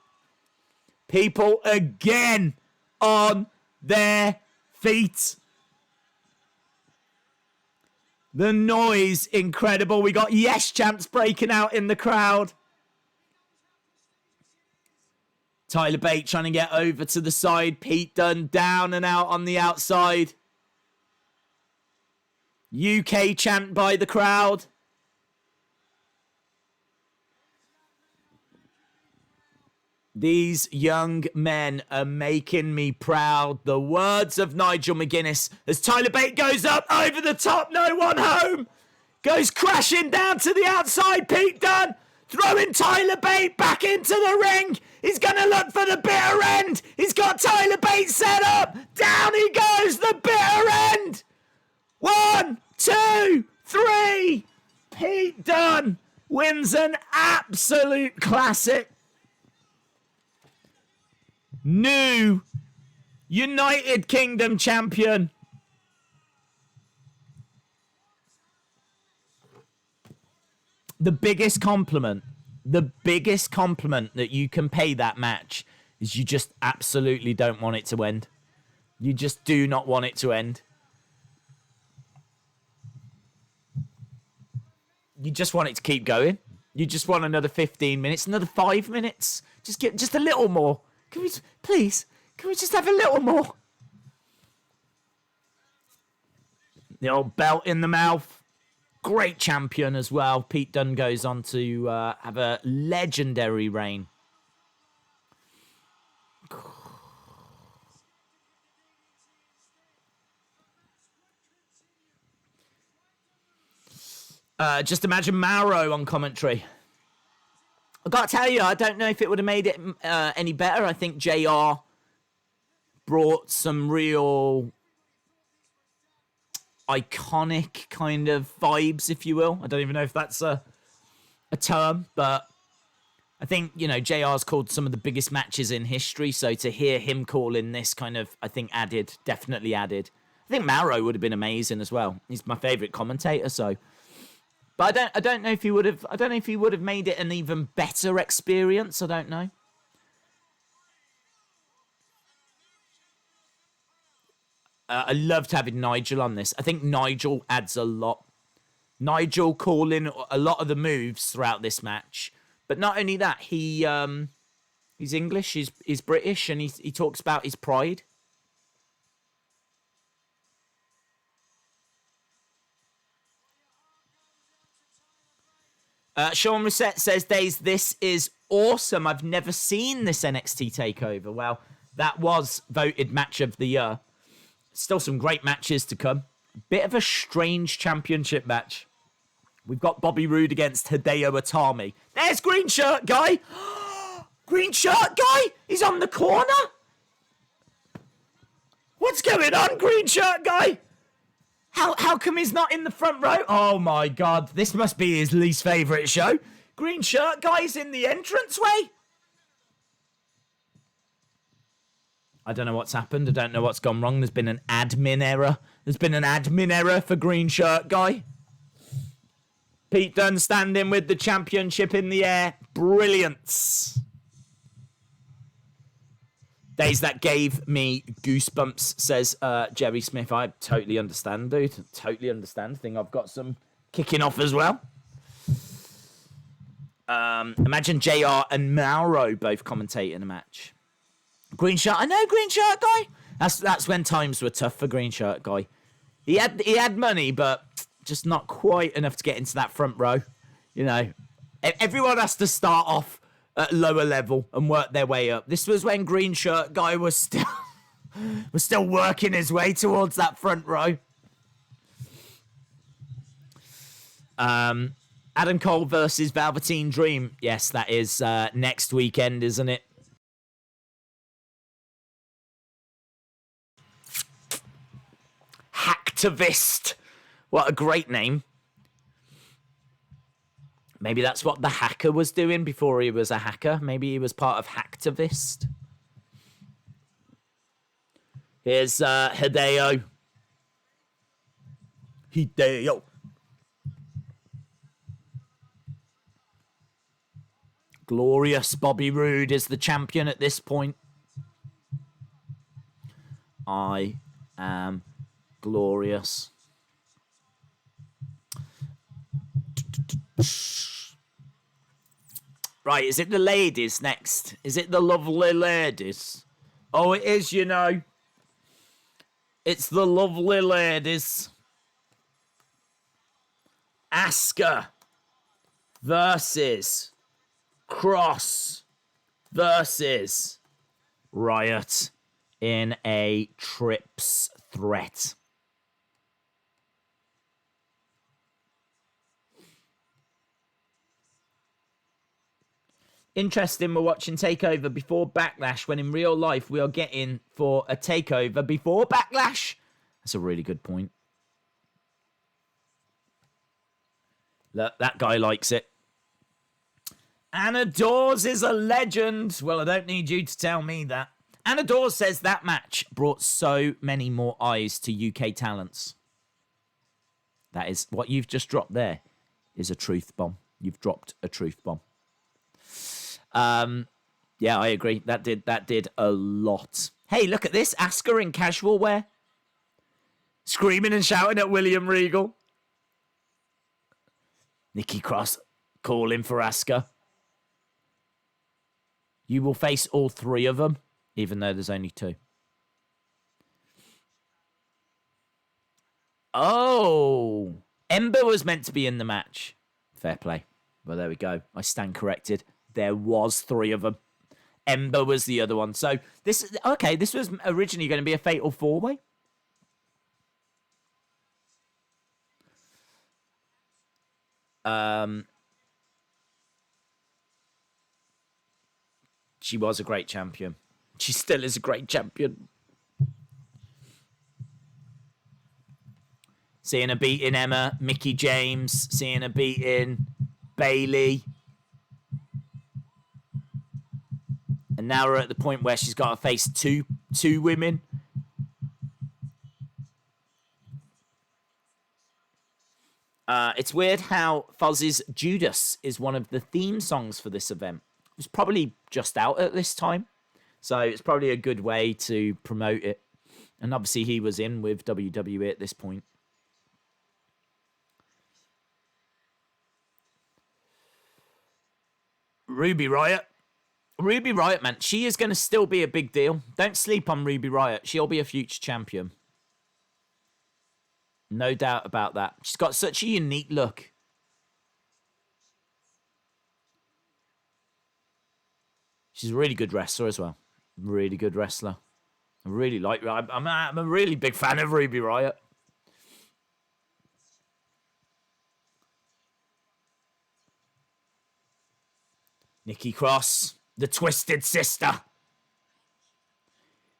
People again on their feet. The noise, incredible. We got yes chants breaking out in the crowd. Tyler Bate trying to get over to the side. Pete Dunne down and out on the outside. UK chant by the crowd. These young men are making me proud. The words of Nigel McGuinness as Tyler Bate goes up over the top. No one home. Goes crashing down to the outside. Pete Dunne throwing Tyler Bate back into the ring. He's going to look for the bitter end. He's got Tyler Bate set up. Down he goes. The bitter end. 1, 2, 3. Pete Dunne wins an absolute classic. New United Kingdom champion. The biggest compliment that you can pay that match is you just absolutely don't want it to end. You just do not want it to end. You just want it to keep going. You just want another 15 minutes, another 5 minutes. Just get just a little more. Can we just have a little more? The old belt in the mouth. Great champion as well. Pete Dunne goes on to have a legendary reign. Just imagine Mauro on commentary. I got to tell you, I don't know if it would have made it any better. I think JR brought some real iconic kind of vibes, if you will. I don't even know if that's a term, but I think, you know, JR's called some of the biggest matches in history, so to hear him call in this kind of, I think, definitely added. I think Mauro would have been amazing as well. He's my favourite commentator, so... But I don't know if he would have made it an even better experience. I don't know. I loved having Nigel on this. I think Nigel adds a lot. Nigel calling a lot of the moves throughout this match. But not only that, he's English, he's British, and he talks about his pride. Sean Reset says, Days, this is awesome. I've never seen this NXT Takeover. Well, that was voted match of the year. Still some great matches to come. Bit of a strange championship match. We've got Bobby Roode against Hideo Itami. There's Green Shirt Guy. Green Shirt Guy? He's on the corner? What's going on, Green Shirt Guy? How come he's not in the front row? Oh my God, this must be his least favourite show. Green Shirt Guy's in the entranceway. I don't know what's happened. I don't know what's gone wrong. There's been an admin error. There's been an admin error for Green Shirt Guy. Pete Dunne standing with the championship in the air. Brilliance. Days that gave me goosebumps, says Jerry Smith. I totally understand, dude. Totally understand. Think I've got some kicking off as well. Imagine JR and Mauro both commentating a match. Green Shirt. I know Green Shirt Guy. That's when times were tough for Green Shirt Guy. He had money, but just not quite enough to get into that front row. You know, everyone has to start off at lower level and work their way up. This was when Green Shirt Guy was still working his way towards that front row. Adam Cole versus Velveteen Dream. Yes, that is next weekend, isn't it? Hacktivist. What a great name. Maybe that's what the hacker was doing before he was a hacker. Maybe he was part of Hacktivist. Here's Hideo. Hideo. Glorious Bobby Roode is the champion at this point. I am glorious. Right, is it the ladies next? Is it the lovely ladies? Oh, it is, you know. It's the lovely ladies. Asuka versus Cross versus Riott in a trips threat. Interesting, we're watching TakeOver before Backlash, when in real life we are getting for a TakeOver before Backlash. That's a really good point. Look, that guy likes it. Anna Dawes is a legend. Well, I don't need you to tell me that. Anna Dawes says that match brought so many more eyes to UK talents. That is what you've just dropped there is a truth bomb. You've dropped a truth bomb. Yeah, I agree. That did a lot. Hey, look at this. Asuka in casual wear. Screaming and shouting at William Regal. Nikki Cross calling for Asuka. You will face all three of them, even though there's only two. Oh, Ember was meant to be in the match. Fair play. Well, there we go. I stand corrected. There was three of them. Ember was the other one. So this was originally going to be a fatal four-way. She was a great champion. She still is a great champion. Seeing her beating Emma, Mickie James, seeing her beating Bayley. And now we're at the point where she's got to face two women. It's weird how Fozz's Judas is one of the theme songs for this event. It was probably just out at this time. So it's probably a good way to promote it. And obviously he was in with WWE at this point. Ruby Riott. Ruby Riott, man. She is going to still be a big deal. Don't sleep on Ruby Riott. She'll be a future champion. No doubt about that. She's got such a unique look. She's a really good wrestler as well. Really good wrestler. I really like her. I'm a really big fan of Ruby Riott. Nikki Cross, the Twisted Sister.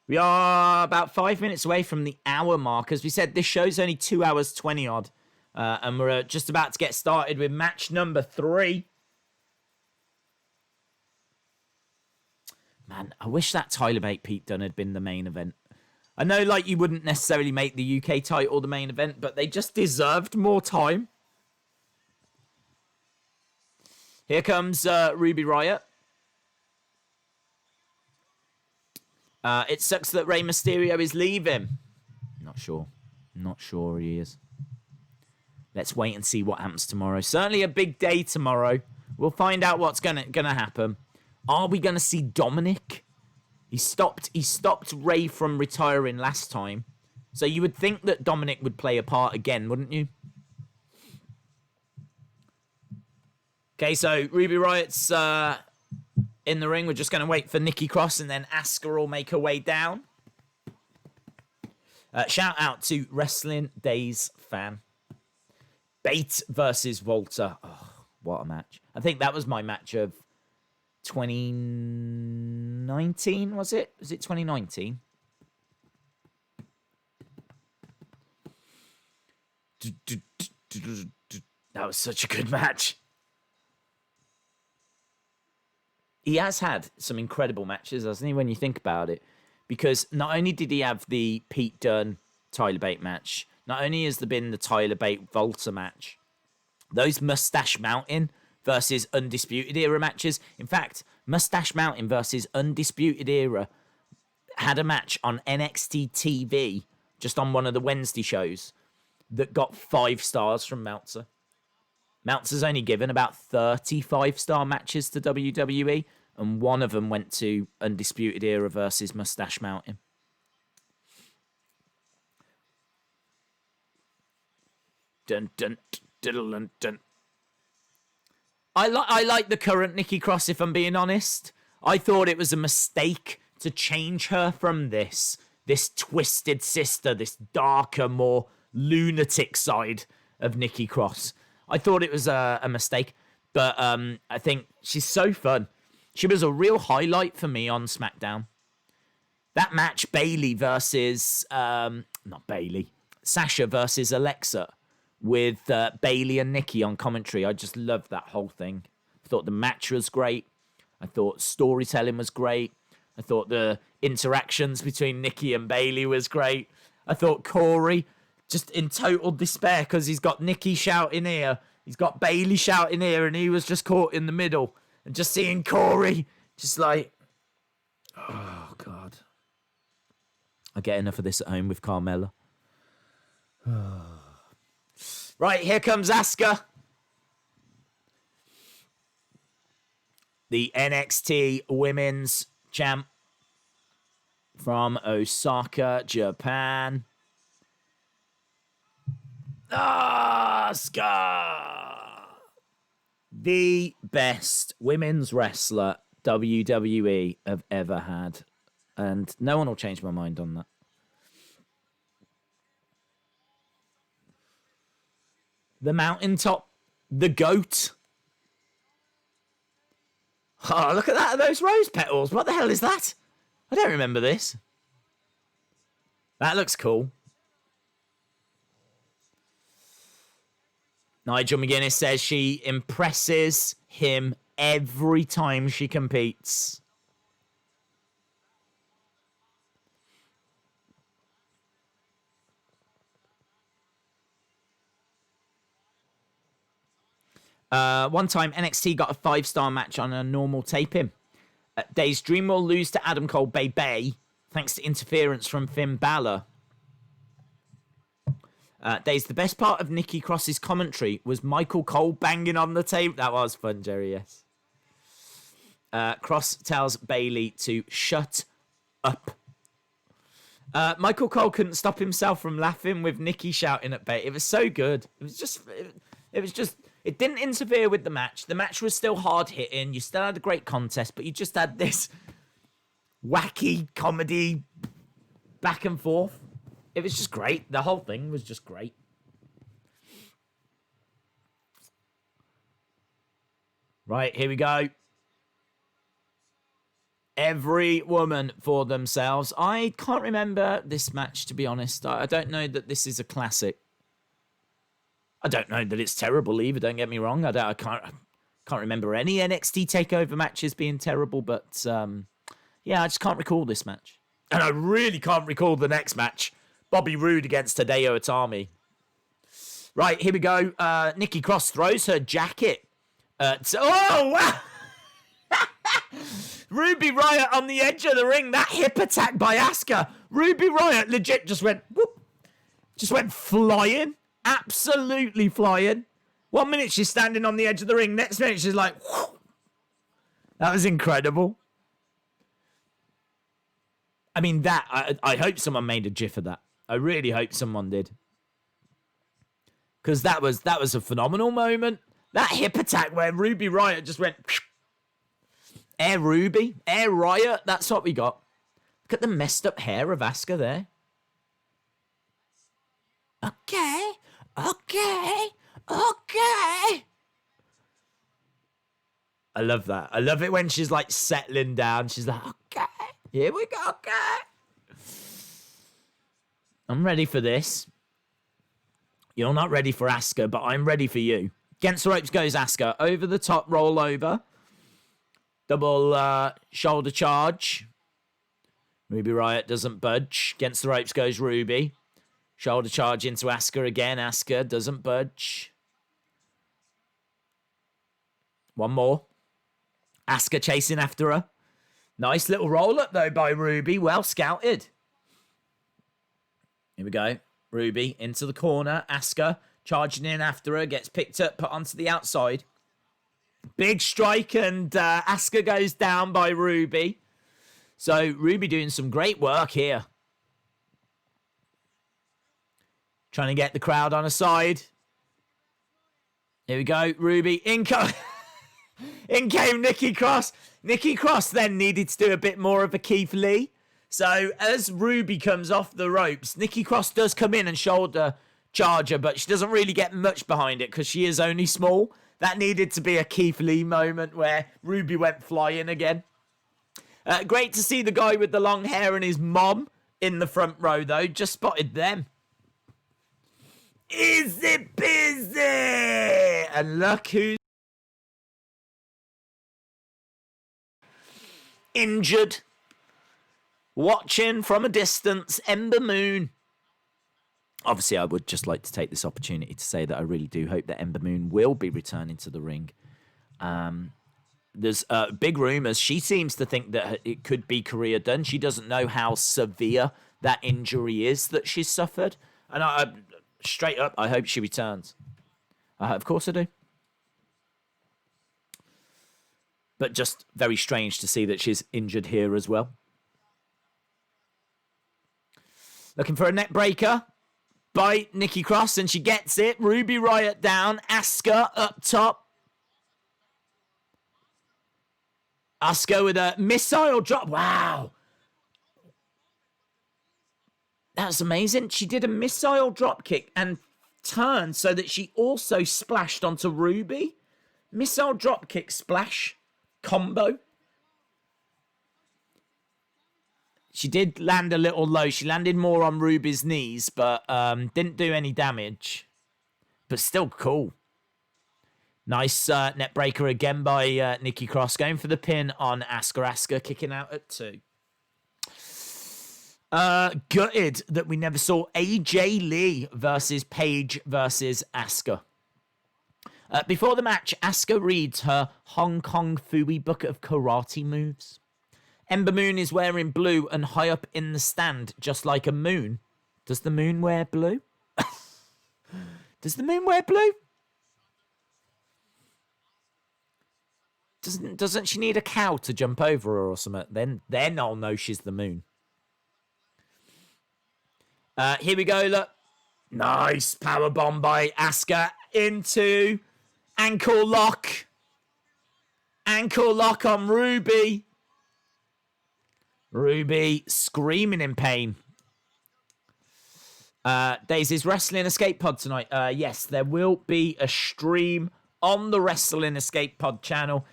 We are about 5 minutes away from the hour mark. As we said, this show's only 2 hours 20 odd. And we're just about to get started with match number 3. Man, I wish that Tyler Bate Pete Dunne had been the main event. I know, like, you wouldn't necessarily make the UK title the main event, but they just deserved more time. Here comes Ruby Riott. It sucks that Rey Mysterio is leaving. Not sure. Not sure he is. Let's wait and see what happens tomorrow. Certainly a big day tomorrow. We'll find out what's gonna happen. Are we gonna see Dominic? He stopped Rey from retiring last time. So you would think that Dominic would play a part again, wouldn't you? Okay, so Ruby Riott's in the ring. We're just going to wait for Nikki Cross, and then Asuka will make her way down. Shout out to Wrestling Days fan. Bate versus Walter. Oh, what a match. I think that was my match of 2019, was it? Was it 2019? That was such a good match. He has had some incredible matches, hasn't he, when you think about it? Because not only did he have the Pete Dunne Tyler Bate match, not only has there been the Tyler Bate Volta match, those Mustache Mountain versus Undisputed Era matches. In fact, Mustache Mountain versus Undisputed Era had a match on NXT TV, just on one of the Wednesday shows, that got 5 stars from Meltzer. Meltzer's only given about 30 5-star matches to WWE, and one of them went to Undisputed Era versus Mustache Mountain. Dun dun dun dun dun. I like the current Nikki Cross, if I'm being honest. I thought it was a mistake to change her from this twisted sister, this darker, more lunatic side of Nikki Cross. I thought it was a mistake, but I think she's so fun. She was a real highlight for me on SmackDown. That match, Bayley versus... not Bayley. Sasha versus Alexa with Bailey and Nikki on commentary. I just loved that whole thing. I thought the match was great. I thought storytelling was great. I thought the interactions between Nikki and Bailey was great. I thought Corey just in total despair because he's got Nikki shouting here, he's got Bailey shouting here, and he was just caught in the middle. And just seeing Corey just like, oh, God. I get enough of this at home with Carmella. Right, here comes Asuka. The NXT Women's Champ from Osaka, Japan. Asuka! The best women's wrestler WWE have ever had. And no one will change my mind on that. The mountaintop, the goat. Oh, look at that, those rose petals. What the hell is that? I don't remember this. That looks cool. Nigel McGuinness says she impresses him every time she competes. One time, NXT got a 5-star match on a normal taping. Days Dream will lose to Adam Cole Bay thanks to interference from Finn Balor. Days, the best part of Nikki Cross's commentary was Michael Cole banging on the table. That was fun, Jerry, yes. Cross tells Bailey to shut up. Michael Cole couldn't stop himself from laughing with Nikki shouting at Bate. It was so good. It was just... It didn't interfere with the match. The match was still hard-hitting. You still had a great contest, but you just had this wacky comedy back and forth. It was just great. The whole thing was just great. Right, here we go. Every woman for themselves. I can't remember this match, to be honest. I don't know that this is a classic. I don't know that it's terrible either, don't get me wrong. I can't remember any NXT Takeover matches being terrible, but yeah, I just can't recall this match. And I really can't recall the next match. Bobby Roode against Hideo Itami. Right, here we go. Nikki Cross throws her jacket. Oh, wow! Ruby Riott on the edge of the ring. That hip attack by Asuka. Ruby Riott legit just went, whoop. Just went flying. Absolutely flying. 1 minute she's standing on the edge of the ring. Next minute she's like, whoop. That was incredible. I mean, I hope someone made a gif of that. I really hope someone did. Because that was a phenomenal moment. That hip attack where Ruby Riott just went... Air Ruby, Air Riott, that's what we got. Look at the messed up hair of Asuka there. Okay. I love that. I love it when she's like settling down. She's like, okay, here we go, okay. I'm ready for this. You're not ready for Asuka, but I'm ready for you. Against the ropes goes Asuka. Over the top, roll over. Double shoulder charge. Ruby Riott doesn't budge. Against the ropes goes Ruby. Shoulder charge into Asuka again. Asuka doesn't budge. One more. Asuka chasing after her. Nice little roll-up, though, by Ruby. Well scouted. Here we go. Ruby into the corner. Asuka charging in after her. Gets picked up, put onto the outside. Big strike, and Asuka goes down by Ruby. So, Ruby doing some great work here. Trying to get the crowd on her side. Here we go. Ruby. In came Nikki Cross. Nikki Cross then needed to do a bit more of a Keith Lee. So as Ruby comes off the ropes, Nikki Cross does come in and shoulder charge her, but she doesn't really get much behind it because she is only small. That needed to be a Keith Lee moment where Ruby went flying again. Great to see the guy with the long hair and his mom in the front row, though. Just spotted them. Easy peasy! And look who's injured. Watching from a distance, Ember Moon. Obviously, I would just like to take this opportunity to say that I really do hope that Ember Moon will be returning to the ring. There's big rumours. She seems to think that it could be career done. She doesn't know how severe that injury is that she's suffered. And I straight up, I hope she returns. Of course I do. But just very strange to see that she's injured here as well. Looking for a net breaker by Nikki Cross, and she gets it. Ruby Riott down. Asuka up top. Asuka with a missile drop. Wow. That was amazing. She did a missile drop kick and turned so that she also splashed onto Ruby. Missile drop kick splash combo. She did land a little low. She landed more on Ruby's knees, but didn't do any damage. But still cool. Nice net breaker again by Nikki Cross. Going for the pin on Asuka. Asuka kicking out at 2. Gutted that we never saw AJ Lee versus Paige versus Asuka. Before the match, Asuka reads her Hong Kong Fooey book of karate moves. Ember Moon is wearing blue and high up in the stand, just like a moon. Does the moon wear blue? Does the moon wear blue? Doesn't she need a cow to jump over her or something? Then I'll know she's the moon. Here we go, look. Nice powerbomb by Asuka into ankle lock. Ankle lock on Ruby. Ruby screaming in pain. Daisy's Wrestling Escape Pod tonight. Yes, there will be a stream on the Wrestling Escape Pod channel.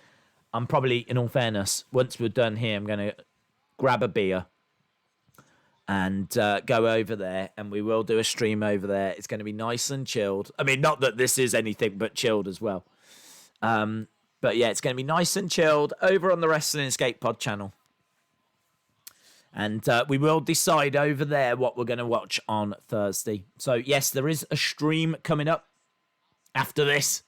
I'm probably, in all fairness, once we're done here, I'm going to grab a beer and go over there, and we will do a stream over there. It's going to be nice and chilled. I mean, not that this is anything but chilled as well. But yeah, it's going to be nice and chilled over on the Wrestling Escape Pod channel. And we will decide over there what we're going to watch on Thursday. So, yes, there is a stream coming up after this.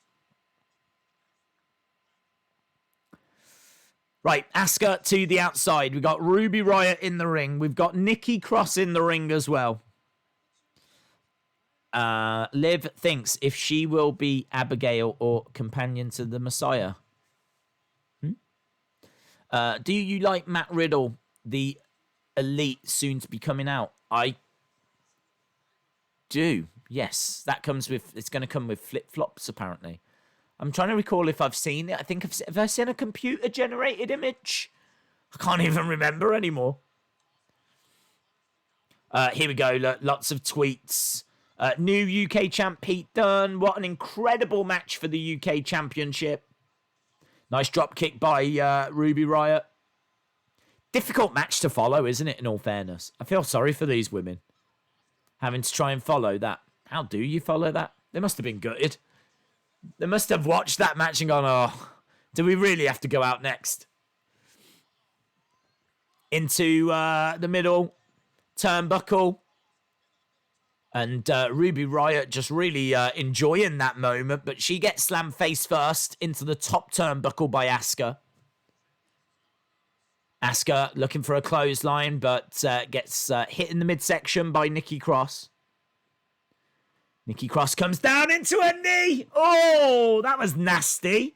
Right, Asuka to the outside. We've got Ruby Riott in the ring. We've got Nikki Cross in the ring as well. Liv thinks if she will be Abigail or companion to the Messiah. Do you like Matt Riddle, the Elite, soon to be coming out? I do. Yes, that comes with. It's going to come with flip flops. Apparently, I'm trying to recall if I've seen it. I think have I seen a computer generated image? I can't even remember anymore. Here we go. Lots of tweets. New UK champ Pete Dunne. What an incredible match for the UK Championship. Nice drop kick by Ruby Riott. Difficult match to follow, isn't it, in all fairness? I feel sorry for these women having to try and follow that. How do you follow that? They must have been gutted. They must have watched that match and gone, oh, do we really have to go out next? Into the middle turnbuckle. And Ruby Riott just really enjoying that moment, but she gets slammed face first into the top turnbuckle by Asuka. Asuka looking for a clothesline, but gets hit in the midsection by Nikki Cross. Nikki Cross comes down into a knee. Oh, that was nasty.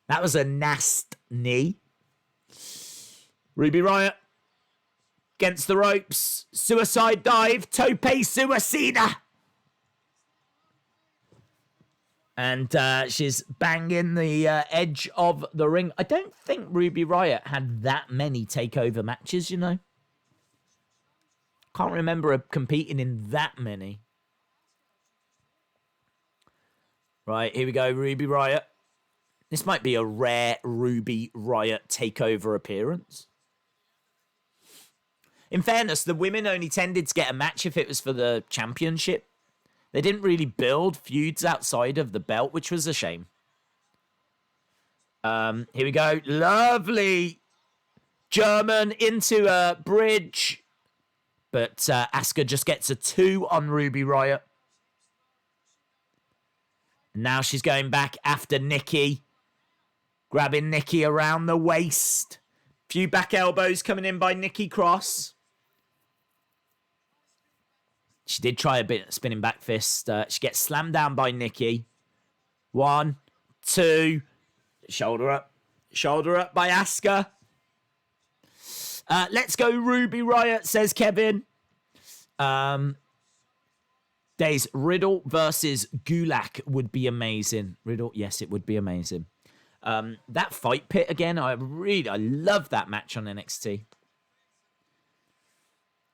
That was a nasty knee. Ruby Riott against the ropes. Suicide dive. Tope suicida. And she's banging the edge of the ring. I don't think Ruby Riott had that many takeover matches, you know. Can't remember her competing in that many. Right, here we go, Ruby Riott. This might be a rare Ruby Riott takeover appearance. In fairness, the women only tended to get a match if it was for the championship. They didn't really build feuds outside of the belt, which was a shame. Here we go. Lovely German into a bridge. But Asuka just gets a 2 on Ruby Riott. Now she's going back after Nikki. Grabbing Nikki around the waist. Few back elbows coming in by Nikki Cross. She did try a bit of spinning back fist. She gets slammed down by Nikki. 1, 2. Shoulder up. Shoulder up by Asuka. Let's go Ruby Riott, says Kevin. Days Riddle versus Gulak would be amazing. Riddle, yes, it would be amazing. That fight pit again, I love that match on NXT.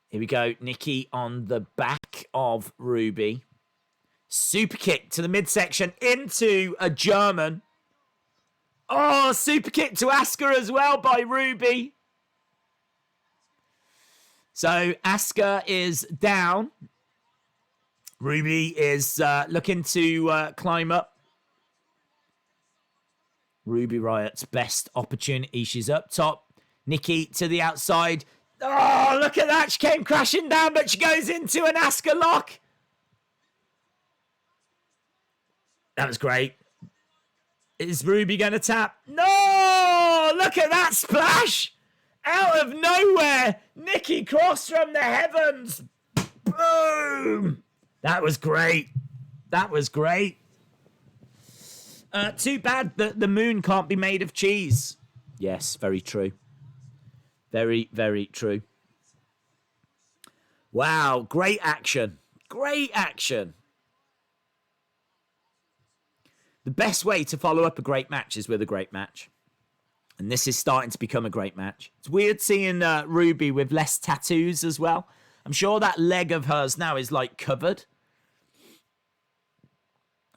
Here we go. Nikki on the back of Ruby. Super kick to the midsection into a German. Oh, super kick to Asuka as well by Ruby. So Asuka is down. Ruby is looking to climb up. Ruby Riott's best opportunity. She's up top. Nikki to the outside. Oh, look at that. She came crashing down, but she goes into an Asuka lock. That was great. Is Ruby going to tap? No! Look at that splash! Out of nowhere! Nikki Cross from the heavens! Boom! That was great. That was great. Too bad that the moon can't be made of cheese. Yes, very true. Very, very true. Wow, great action. Great action. The best way to follow up a great match is with a great match. And this is starting to become a great match. It's weird seeing Ruby with less tattoos as well. I'm sure that leg of hers now is like covered.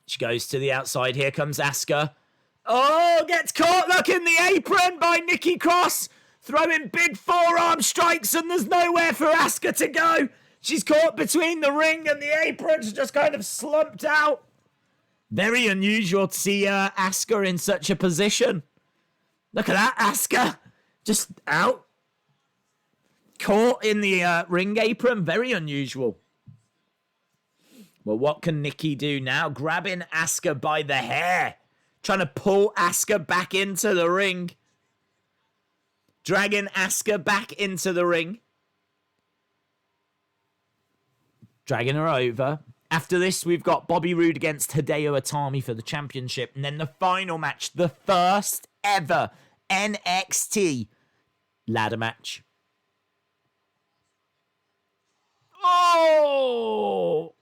She goes to the outside. Here comes Asuka. Oh, gets caught. Look in the apron by Nikki Cross. Throwing big forearm strikes and there's nowhere for Asuka to go. She's caught between the ring and the apron. She's just kind of slumped out. Very unusual to see Asuka in such a position. Look at that, Asuka. Just out. Caught in the ring apron. Very unusual. Well, what can Nikki do now? Grabbing Asuka by the hair. Trying to pull Asuka back into the ring. Dragging Asuka back into the ring. Dragging her over. After this, we've got Bobby Roode against Hideo Itami for the championship. And then the final match, the first ever NXT ladder match. Oh!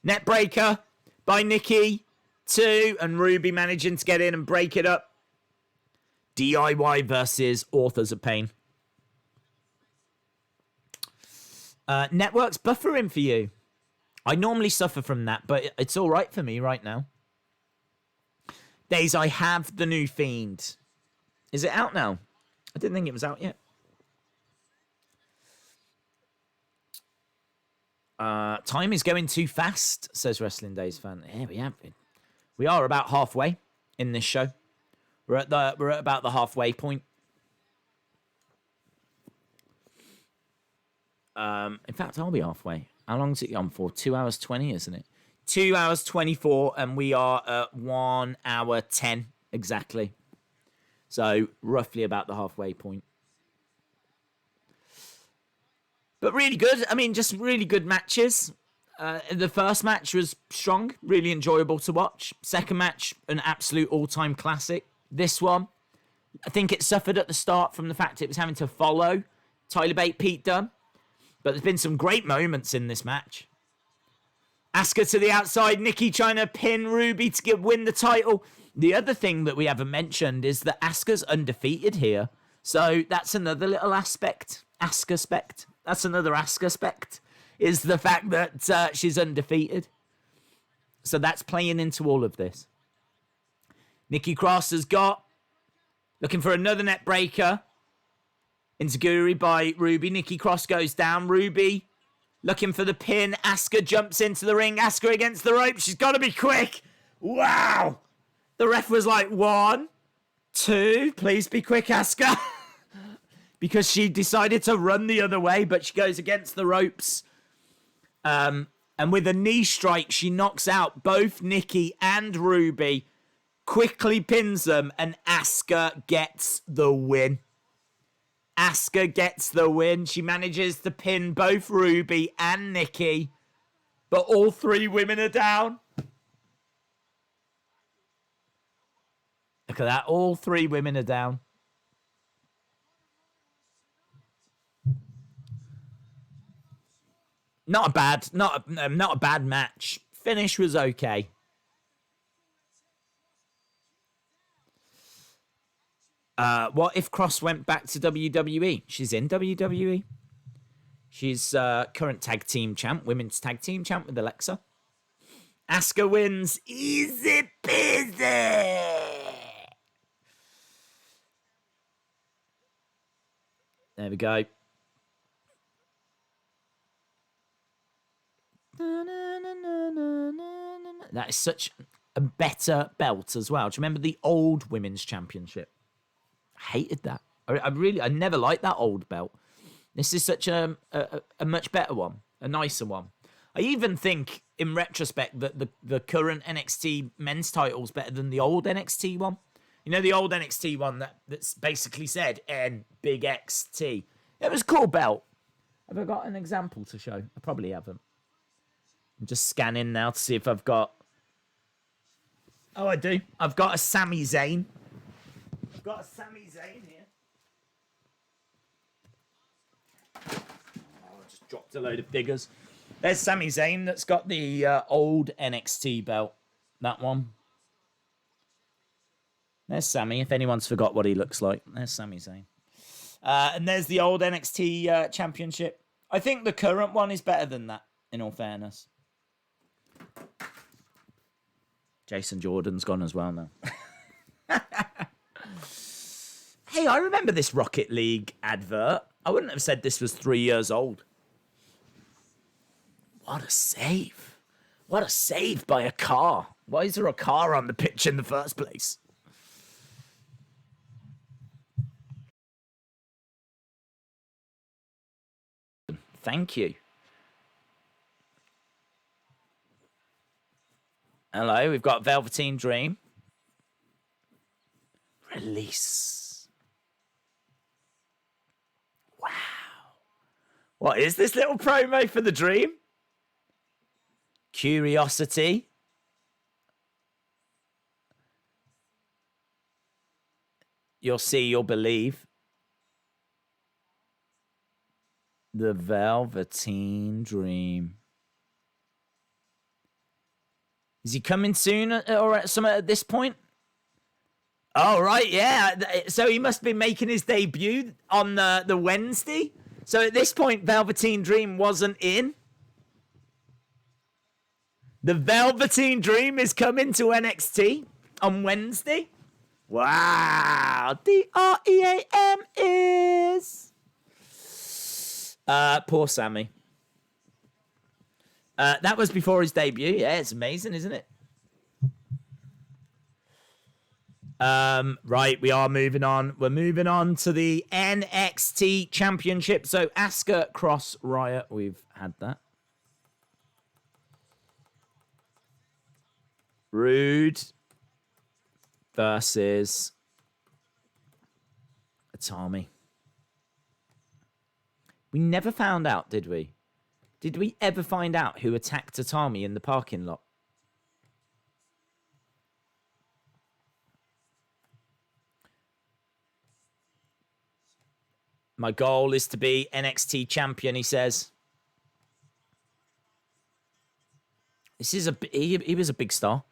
Netbreaker by Nikki. 2. And Ruby managing to get in and break it up. DIY versus Authors of Pain. Network's buffering for you. I normally suffer from that, but it's all right for me right now. Days, I have the new Fiend. Is it out now? I didn't think it was out yet. Time is going too fast, says Wrestling Days fan. Yeah, we have been. We are about halfway in this show. We're at about the halfway point. In fact, I'll be halfway. How long is it on for? 2 hours 20, isn't it? 2 hours 24, and we are at 1 hour 10 exactly. So roughly about the halfway point. But really good. I mean, just really good matches. The first match was strong, really enjoyable to watch. Second match, an absolute all-time classic. This one, I think it suffered at the start from the fact it was having to follow Tyler Bate, Pete Dunne. But there's been some great moments in this match. Asuka to the outside. Nikki trying to pin Ruby to win the title. The other thing that we haven't mentioned is that Asuka's undefeated here. So that's another little aspect. Asuka-spect. That's another Asuka-spect. Is the fact that she's undefeated. So that's playing into all of this. Nikki Cross has got. Looking for another net breaker. Enziguri by Ruby. Nikki Cross goes down. Ruby Looking for the pin. Asuka jumps into the ring. Asuka against the rope. She's got to be quick. Wow. The ref was like, 1, 2. Please be quick, Asuka. Because she decided to run the other way, but she goes against the ropes. And with a knee strike, she knocks out both Nikki and Ruby. Quickly pins them, and Asuka gets the win. Asuka gets the win. She manages to pin both Ruby and Nikki, but all 3 women are down. Look at that. All 3 women are down. Not a bad match. Finish was okay. What if Cross went back to WWE? She's in WWE. She's current tag team champ, women's tag team champ with Alexa. Asuka wins. Easy peasy. There we go. That is such a better belt as well. Do you remember the old women's championship? I hated that. I never liked that old belt. This is such a much better one, a nicer one. I even think, in retrospect, that the current NXT men's title is better than the old NXT one. You know, the old NXT one that's basically said N big XT. It was a cool belt. Have I got an example to show? I probably haven't. I'm just scanning now to see if I've got... Oh, I do. I've got a Sami Zayn. I've got a Sami Zayn here. Oh, I just dropped a load of figures. There's Sami Zayn that's got the old NXT belt. That one. There's Sami, if anyone's forgot what he looks like. There's Sami Zayn. And there's the old NXT Championship. I think the current one is better than that, in all fairness. Jason Jordan's gone as well now. Hey, I remember this Rocket League advert. I wouldn't have said this was 3 years old. What a save. What a save by a car. Why is there a car on the pitch in the first place? Thank you. Hello, we've got Velveteen Dream. Release. Wow. What is this little promo for the Dream? Curiosity. You'll see, you'll believe. The Velveteen Dream. Is he coming soon or at some at this point? Oh, right, yeah. So he must be making his debut on the Wednesday. So at this point, Velveteen Dream wasn't in. The Velveteen Dream is coming to NXT on Wednesday. Wow. D-R-E-A-M is... poor Sammy. That was before his debut. Yeah, it's amazing, isn't it? Right, we are moving on. We're moving on to the NXT Championship. So Asuka, Cross, Riott. We've had that. Roode versus Itami. We never found out, did we? Did we ever find out who attacked Itami in the parking lot? My goal is to be NXT champion, he says. This is he was a big star.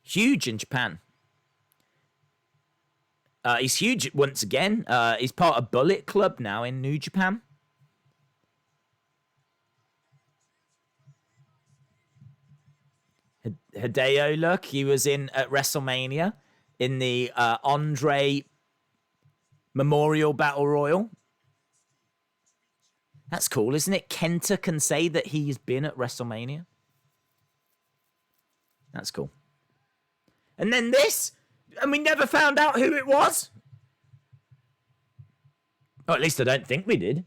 Huge in Japan. He's huge once again. He's part of Bullet Club now in New Japan. Hideo, look, he was in at WrestleMania in the Andre Memorial Battle Royal. That's cool, isn't it? Kenta can say that he's been at WrestleMania. That's cool. And then this, and we never found out who it was. Or at least I don't think we did.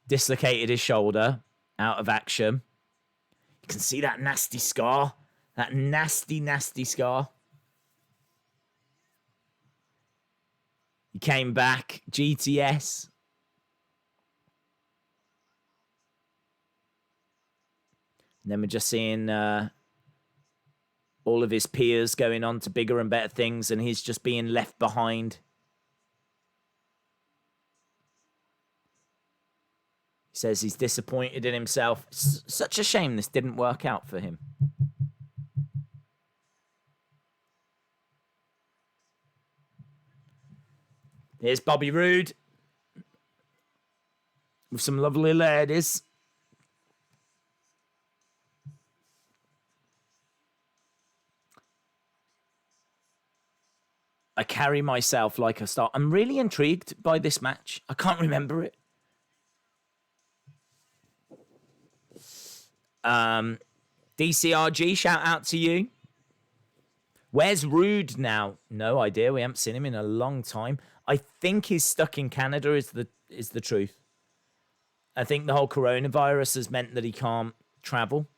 Dislocated his shoulder, out of action. You can see that nasty scar. That nasty, nasty scar. He came back, GTS. And then we're just seeing all of his peers going on to bigger and better things, and he's just being left behind. He says he's disappointed in himself. It's such a shame this didn't work out for him. Here's Bobby Roode with some lovely ladies. I carry myself like a star. I'm really intrigued by this match. I can't remember it. DCRG, shout out to you. Where's Roode now? No idea. We haven't seen him in a long time. I think he's stuck in Canada is the truth. I think the whole coronavirus has meant that he can't travel.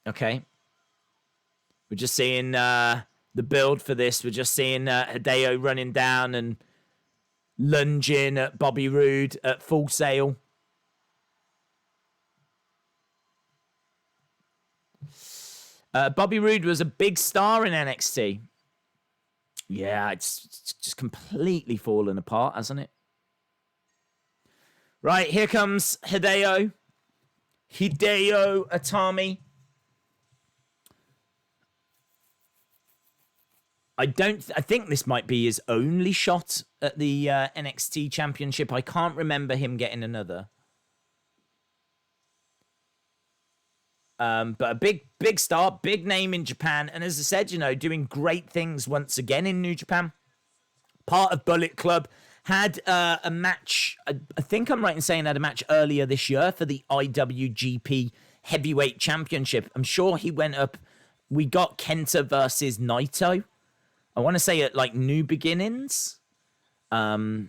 Okay. We're just seeing the build for this. We're just seeing Hideo running down and lunging at Bobby Roode at Full Sail. Bobby Roode was a big star in NXT. Yeah, it's just completely fallen apart, hasn't it? Right, here comes Hideo. Hideo Itami. I think this might be his only shot at the NXT Championship. I can't remember him getting another. But a big star, big name in Japan. And as I said, you know, doing great things once again in New Japan. Part of Bullet Club. Had a match, I think I'm right in saying had a match earlier this year for the IWGP Heavyweight Championship. I'm sure he went up. We got Kenta versus Naito. I want to say at like New Beginnings. So,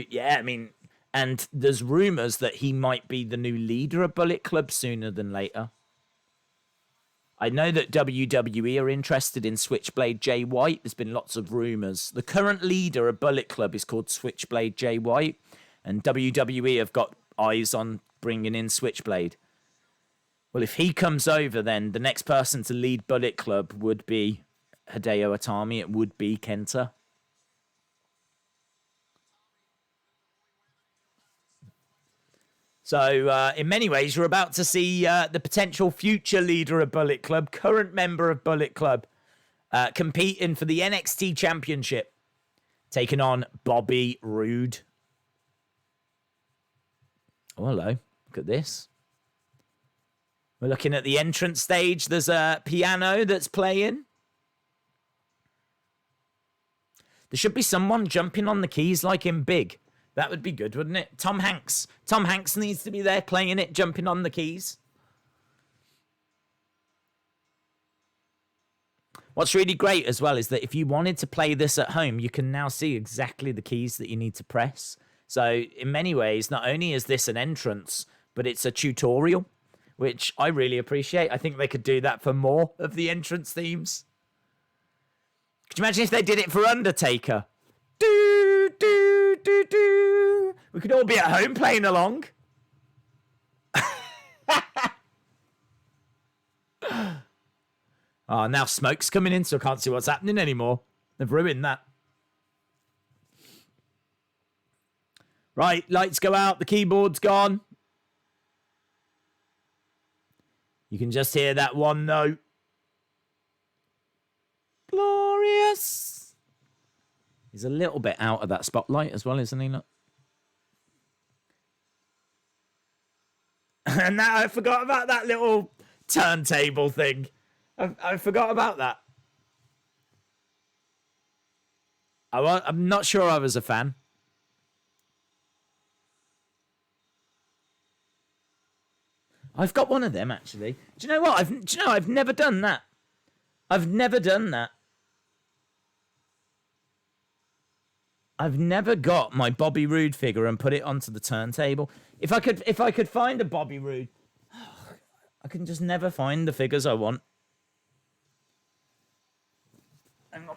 yeah, I mean, and there's rumors that he might be the new leader of Bullet Club sooner than later. I know that WWE are interested in Switchblade Jay White. There's been lots of rumors. The current leader of Bullet Club is called Switchblade Jay White, and WWE have got eyes on bringing in Switchblade. Well, if he comes over, then the next person to lead Bullet Club would be Hideo Itami. It would be Kenta. So, in many ways, you're about to see the potential future leader of Bullet Club, current member of Bullet Club, competing for the NXT Championship, taking on Bobby Roode. Oh, hello. Look at this. We're looking at the entrance stage. There's a piano that's playing. There should be someone jumping on the keys like in Big. That would be good, wouldn't it? Tom Hanks. Tom Hanks needs to be there playing it, jumping on the keys. What's really great as well is that if you wanted to play this at home, you can now see exactly the keys that you need to press. So in many ways, not only is this an entrance, but it's a tutorial, which I really appreciate. I think they could do that for more of the entrance themes. Could you imagine if they did it for Undertaker? Do, do, do, do. We could all be at home playing along. Oh, now smoke's coming in, so I can't see what's happening anymore. They've ruined that. Right, lights go out. The keyboard's gone. You can just hear that one note. Glorious. He's a little bit out of that spotlight as well, isn't he? Look. And now I forgot about that little turntable thing. I forgot about that. I'm not sure I was a fan. I've got one of them, actually. Do you know what? I've never done that. I've never done that. I've never got my Bobby Roode figure and put it onto the turntable. If I could find a Bobby Roode, I can just never find the figures I want. Hang on.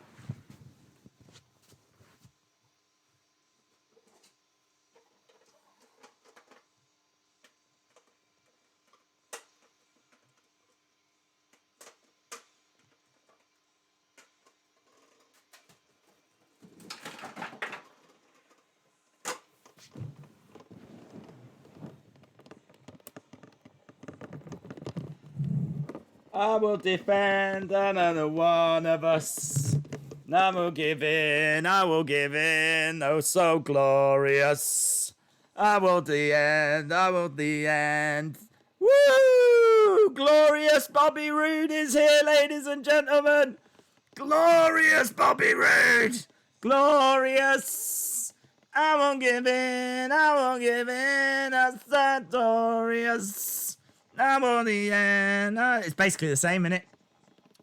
I will defend another one of us. I will give in, oh so glorious. I will the end. Woo! Glorious Bobby Roode is here, ladies and gentlemen. Glorious Bobby Roode. Glorious. I won't give in, I'm so glorious. I'm on the end. It's basically the same, innit?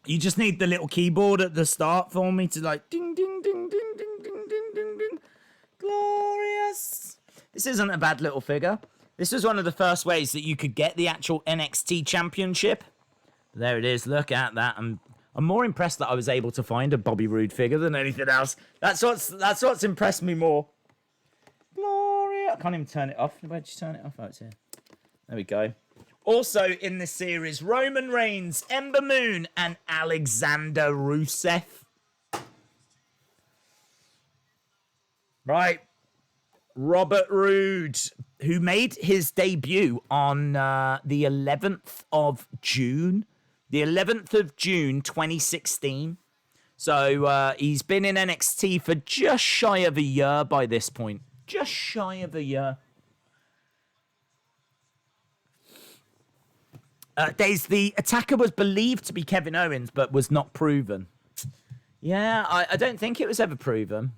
You just need the little keyboard at the start for me to like ding, ding, ding, ding, ding, ding, ding, ding, ding. Glorious. This isn't a bad little figure. This was one of the first ways that you could get the actual NXT Championship. There it is. Look at that. I'm more impressed that I was able to find a Bobby Roode figure than anything else. That's what's impressed me more. Glorious. I can't even turn it off. Where'd you turn it off? Oh, it's here. There we go. Also in this series, Roman Reigns, Ember Moon, and Alexander Rusev. Right. Robert Roode, who made his debut on the 11th of June. The 11th of June, 2016. So he's been in NXT for just shy of a year by this point. Just shy of a year. The attacker was believed to be Kevin Owens, but was not proven. Yeah, I don't think it was ever proven.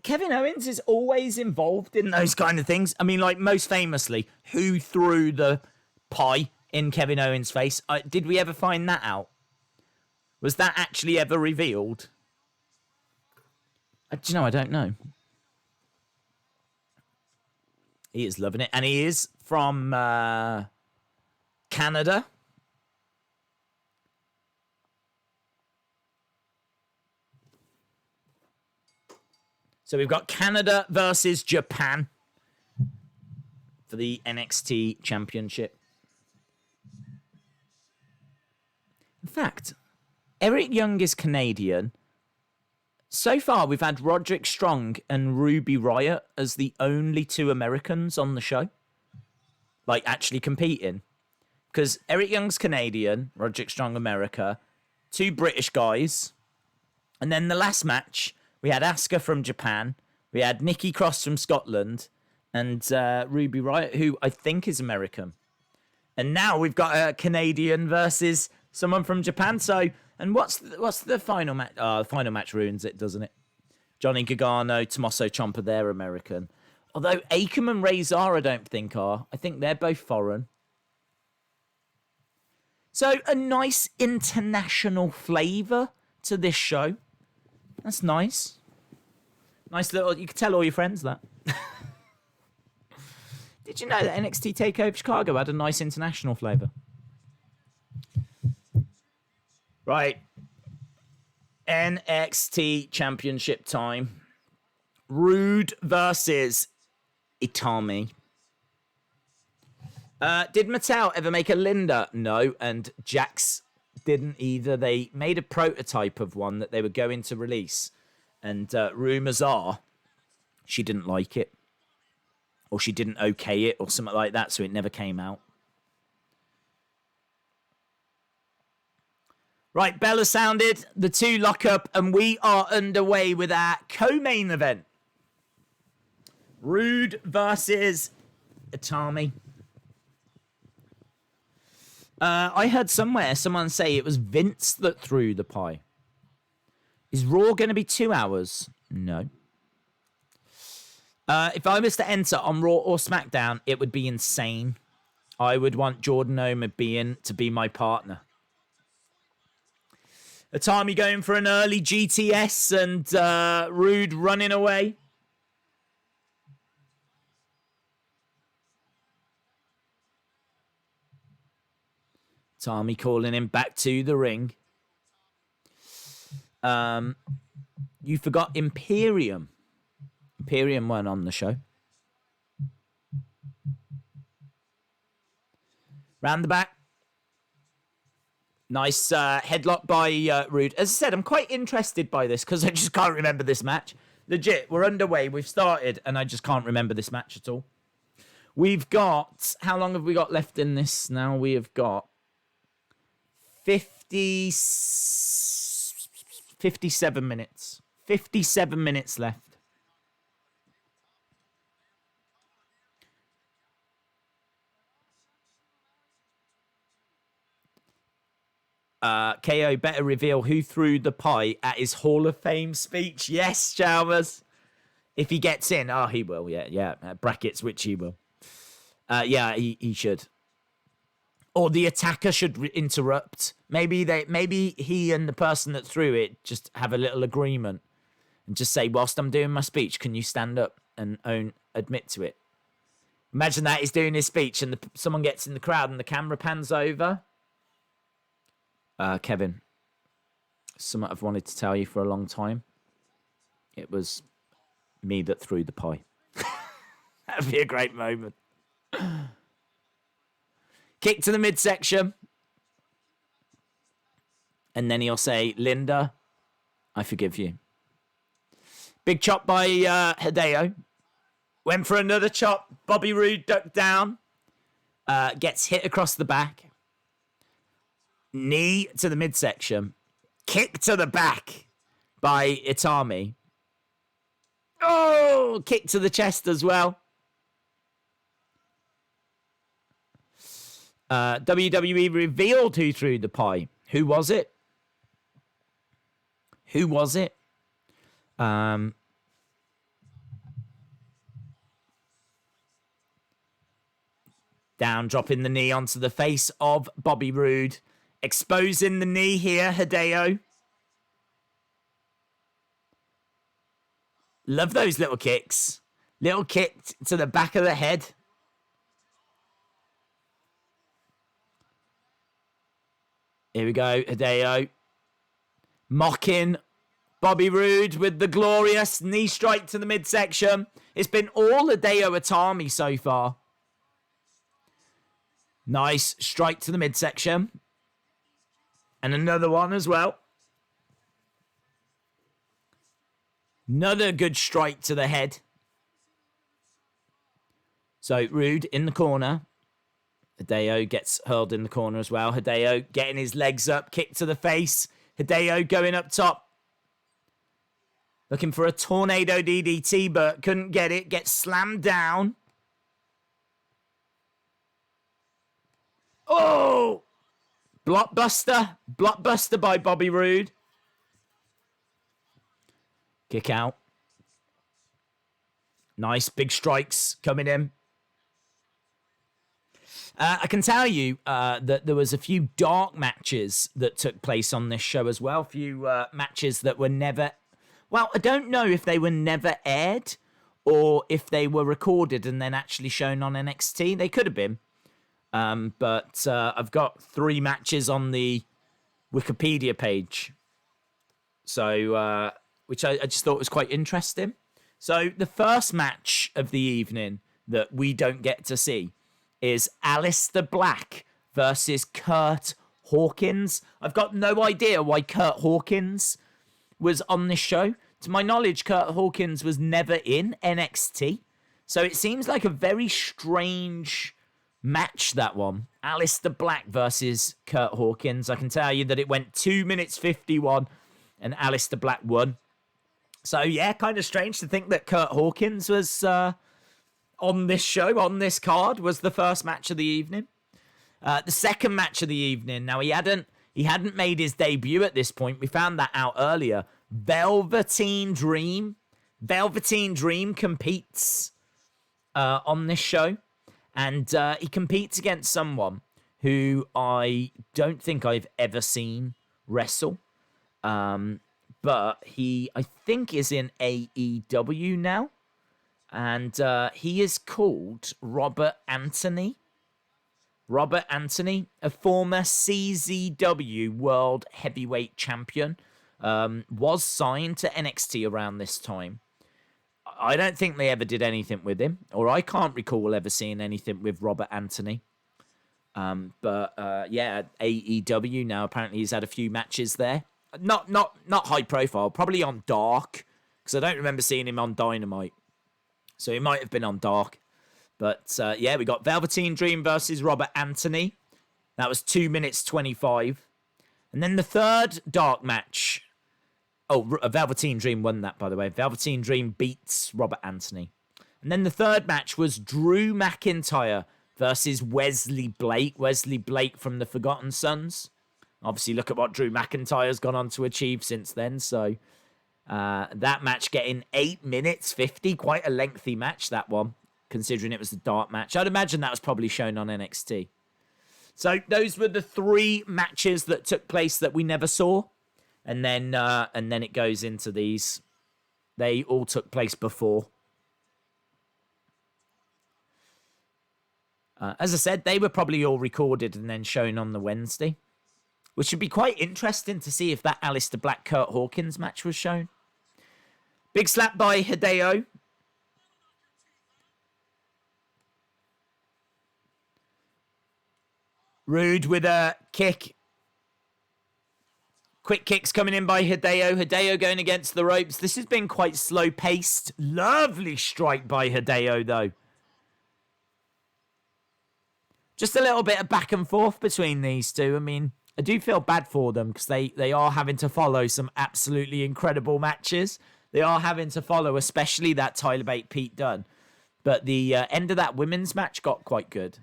Kevin Owens is always involved in those kind of things. I mean, like, most famously, who threw the pie in Kevin Owens' face? Did we ever find that out? Was that actually ever revealed? Do you know, I don't know. He is loving it. And he is from Canada. So we've got Canada versus Japan for the NXT Championship. In fact, Eric Young is Canadian. So far, we've had Roderick Strong and Ruby Riott as the only two Americans on the show. Like, actually competing. Because Eric Young's Canadian, Roderick Strong America, two British guys. And then the last match, we had Asuka from Japan. We had Nikki Cross from Scotland. And Ruby Riott, who I think is American. And now we've got a Canadian versus someone from Japan. So... And what's the final match? The final match ruins it, doesn't it? Johnny Gargano, Tommaso Ciampa, they're American. Although Akam and Razor, I don't think are. I think they're both foreign. So a nice international flavour to this show. That's nice. Nice little... You can tell all your friends that. Did you know that NXT TakeOver Chicago had a nice international flavour? Right. NXT Championship time. Roode versus Itami. Did Mattel ever make a Linda? No, and Jax didn't either. They made a prototype of one that they were going to release. And rumours are she didn't like it. Or she didn't okay it or something like that, so it never came out. Right, Bella sounded, the two lock up, and we are underway with our co-main event. Roode versus Itami. I heard somewhere someone say it was Vince that threw the pie. Is Raw going to be 2 hours? No. If I was to enter on Raw or SmackDown, it would be insane. I would want Jordan Oma to be my partner. Itami going for an early GTS and Roode running away. Itami calling him back to the ring. You forgot Imperium. Imperium weren't on the show. Round the back. Nice headlock by Roode. As I said, I'm quite interested by this because I just can't remember this match. Legit, we're underway. We've started, and I just can't remember this match at all. We've got... How long have we got left in this now? We have got 57 minutes. 57 minutes left. KO better reveal who threw the pie at his Hall of Fame speech. Yes, Chalmers. If he gets in. Oh, he will. Yeah. Brackets, which he will. Yeah, he should. Or the attacker should interrupt. Maybe he and the person that threw it just have a little agreement and just say, whilst I'm doing my speech, can you stand up and admit to it? Imagine that he's doing his speech and someone gets in the crowd and the camera pans over. Kevin, something I've wanted to tell you for a long time. It was me that threw the pie. That'd be a great moment. Kick to the midsection. And then he'll say, Linda, I forgive you. Big chop by Hideo. Went for another chop. Bobby Roode ducked down. Gets hit across the back. Knee to the midsection. Kick to the back by Itami. Oh, kick to the chest as well. WWE revealed who threw the pie. Who was it? Down, dropping the knee onto the face of Bobby Roode. Exposing the knee here, Hideo. Love those little kicks. Little kick to the back of the head. Here we go, Hideo. Mocking Bobby Roode with the glorious knee strike to the midsection. It's been all Hideo Itami so far. Nice strike to the midsection. And another one as well. Another good strike to the head. So Roode in the corner. Hideo gets hurled in the corner as well. Hideo getting his legs up. Kick to the face. Hideo going up top. Looking for a tornado DDT, but couldn't get it. Gets slammed down. Oh! Blockbuster. Blockbuster by Bobby Roode. Kick out. Nice big strikes coming in. I can tell you that there was a few dark matches that took place on this show as well. A few matches that were never... Well, I don't know if they were never aired or if they were recorded and then actually shown on NXT. They could have been. But I've got 3 matches on the Wikipedia page. So, which I just thought was quite interesting. So the first match of the evening that we don't get to see is Aleister Black versus Kurt Hawkins. I've got no idea why Kurt Hawkins was on this show. To my knowledge, Kurt Hawkins was never in NXT. So it seems like a very strange match, that one. Aleister Black versus Kurt Hawkins. I can tell you that it went 2 minutes 51 and Aleister Black won. So, yeah, kind of strange to think that Kurt Hawkins was on this show, on this card, was the first match of the evening. The second match of the evening. Now, he hadn't made his debut at this point. We found that out earlier. Velveteen Dream. Velveteen Dream competes on this show. And he competes against someone who I don't think I've ever seen wrestle. But he, I think, is in AEW now. And he is called Robert Anthony. Robert Anthony, a former CZW World Heavyweight Champion, was signed to NXT around this time. I don't think they ever did anything with him, or I can't recall ever seeing anything with Robert Anthony. But AEW now, apparently he's had a few matches there. Not high profile, probably on Dark, because I don't remember seeing him on Dynamite. So he might have been on Dark. But we got Velveteen Dream versus Robert Anthony. That was 2 minutes 25. And then the third Dark match. Oh, Velveteen Dream won that, by the way. Velveteen Dream beats Robert Anthony. And then the third match was Drew McIntyre versus Wesley Blake. Wesley Blake from the Forgotten Sons. Obviously, look at what Drew McIntyre's gone on to achieve since then. So that match getting 8 minutes 50. Quite a lengthy match, that one, considering it was the Dark match. I'd imagine that was probably shown on NXT. So those were the three matches that took place that we never saw. And then it goes into these. They all took place before. As I said, they were probably all recorded and then shown on the Wednesday. Which would be quite interesting to see if that Aleister Black Kurt Hawkins match was shown. Big slap by Hideo. Roode with a kick. Quick kicks coming in by Hideo. Hideo going against the ropes. This has been quite slow-paced. Lovely strike by Hideo, though. Just a little bit of back and forth between these two. I mean, I do feel bad for them because they are having to follow some absolutely incredible matches. They are having to follow, especially that Tyler Bate Pete Dunne. But the end of that women's match got quite good.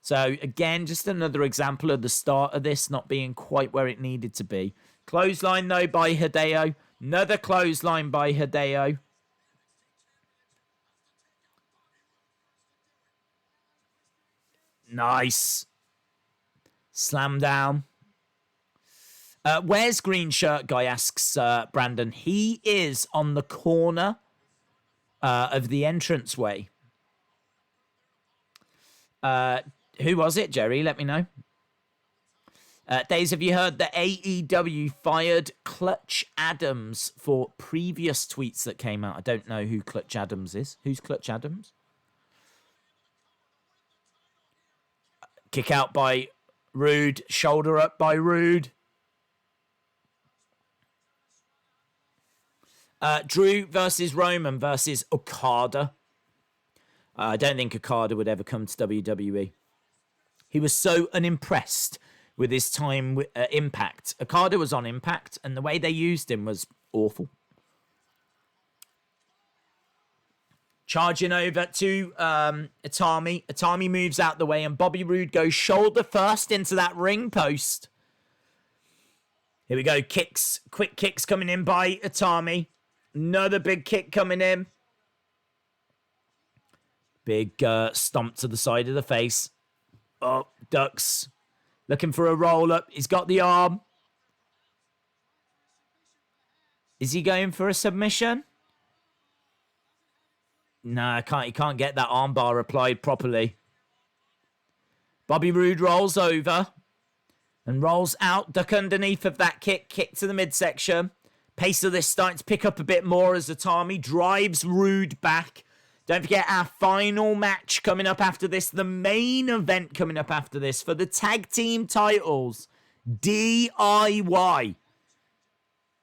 So, again, just another example of the start of this not being quite where it needed to be. Clothesline, though, by Hideo. Another clothesline by Hideo. Nice. Slam down. Where's green shirt guy, asks Brandon. He is on the corner of the entranceway. Who was it, Jerry? Let me know. Days, have you heard that AEW fired Clutch Adams for previous tweets that came out? I don't know who Clutch Adams is. Who's Clutch Adams? Kick out by Roode. Shoulder up by Roode. Drew versus Roman versus Okada. I don't think Okada would ever come to WWE. He was so unimpressed with his time with Impact. Okada was on Impact, and the way they used him was awful. Charging over to Itami. Itami moves out the way, and Bobby Roode goes shoulder first into that ring post. Here we go. Kicks. Quick kicks coming in by Itami. Another big kick coming in. Big stomp to the side of the face. Oh, ducks. Looking for a roll-up. He's got the arm. Is he going for a submission? No, he can't get that armbar applied properly. Bobby Roode rolls over and rolls out. Duck underneath of that kick. Kick to the midsection. Pace of this starting to pick up a bit more as Itami drives Roode back. Don't forget our final match coming up after this. The main event coming up after this for the tag team titles. DIY.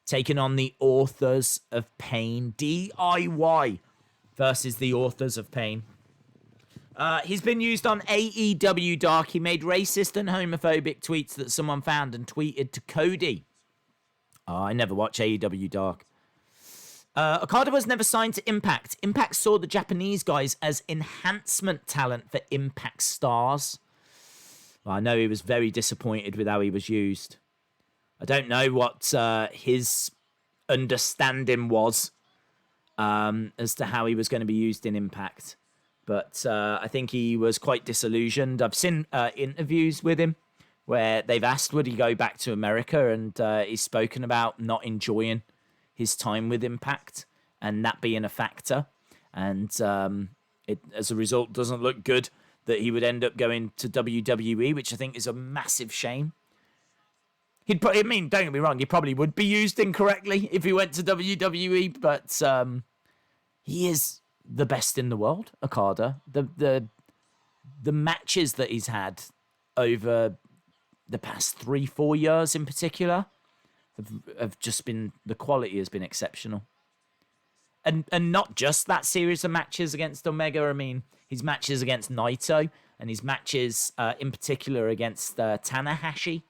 Taking on the Authors of Pain. DIY versus the Authors of Pain. He's been used on AEW Dark. He made racist and homophobic tweets that someone found and tweeted to Cody. Oh, I never watch AEW Dark. Okada was never signed to Impact. Impact saw the Japanese guys as enhancement talent for Impact stars. Well, I know he was very disappointed with how he was used. I don't know what his understanding was as to how he was going to be used in Impact. But I think he was quite disillusioned. I've seen interviews with him where they've asked would he go back to America, and he's spoken about not enjoying his time with Impact and that being a factor. And it, as a result, doesn't look good that he would end up going to WWE, which I think is a massive shame. He'd probably, I mean, don't get me wrong, he probably would be used incorrectly if he went to WWE, but he is the best in the world, Okada. The matches that he's had over the past 3-4 years in particular have just been, the quality has been exceptional. And not just that series of matches against Omega. I mean, his matches against Naito and his matches in particular against Tanahashi.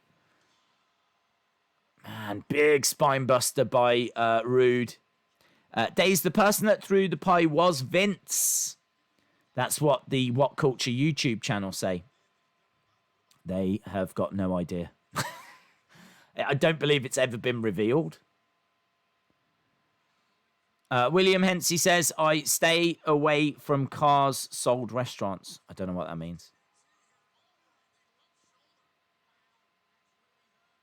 Man, big spine buster by Roode. Days, the person that threw the pie was Vince. That's what the What Culture YouTube channel say. They have got no idea. I don't believe it's ever been revealed. William Hensey says, I stay away from cars sold restaurants. I don't know what that means.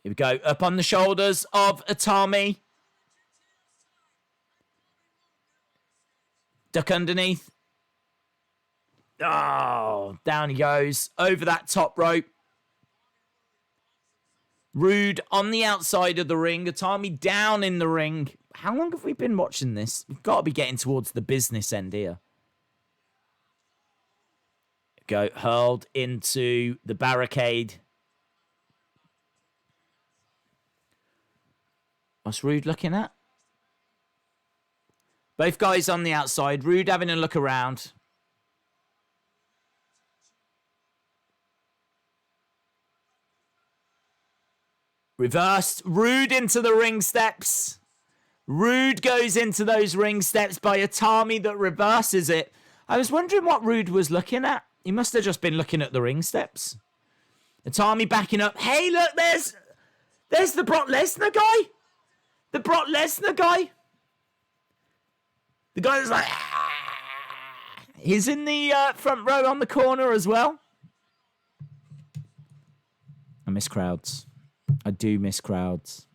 Here we go. Up on the shoulders of Itami. Duck underneath. Oh, down he goes. Over that top rope. Roode on the outside of the ring. Itami down in the ring. How long have we been watching this? We've got to be getting towards the business end here. Go hurled into the barricade. What's Roode looking at? Both guys on the outside. Roode having a look around. Reversed. Roode into the ring steps. Roode goes into those ring steps by Itami that reverses it. I was wondering what Roode was looking at. He must have just been looking at the ring steps. Itami backing up. Hey, look, there's the Brock Lesnar guy. The Brock Lesnar guy. The guy that's like, he's in the front row on the corner as well. I miss crowds. I do miss crowds.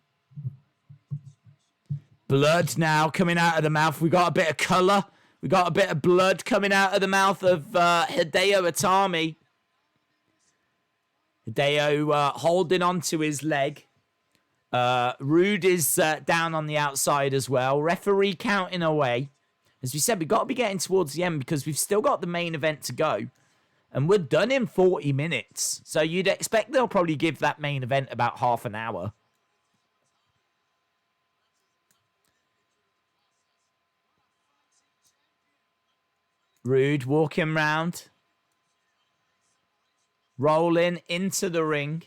Blood now coming out of the mouth. We got a bit of colour. We got a bit of blood coming out of the mouth of Hideo Itami. Hideo holding onto his leg. Roode is down on the outside as well. Referee counting away. As we said, we've got to be getting towards the end because we've still got the main event to go. And we're done in 40 minutes. So you'd expect they'll probably give that main event about half an hour. Roode walking round. Rolling into the ring.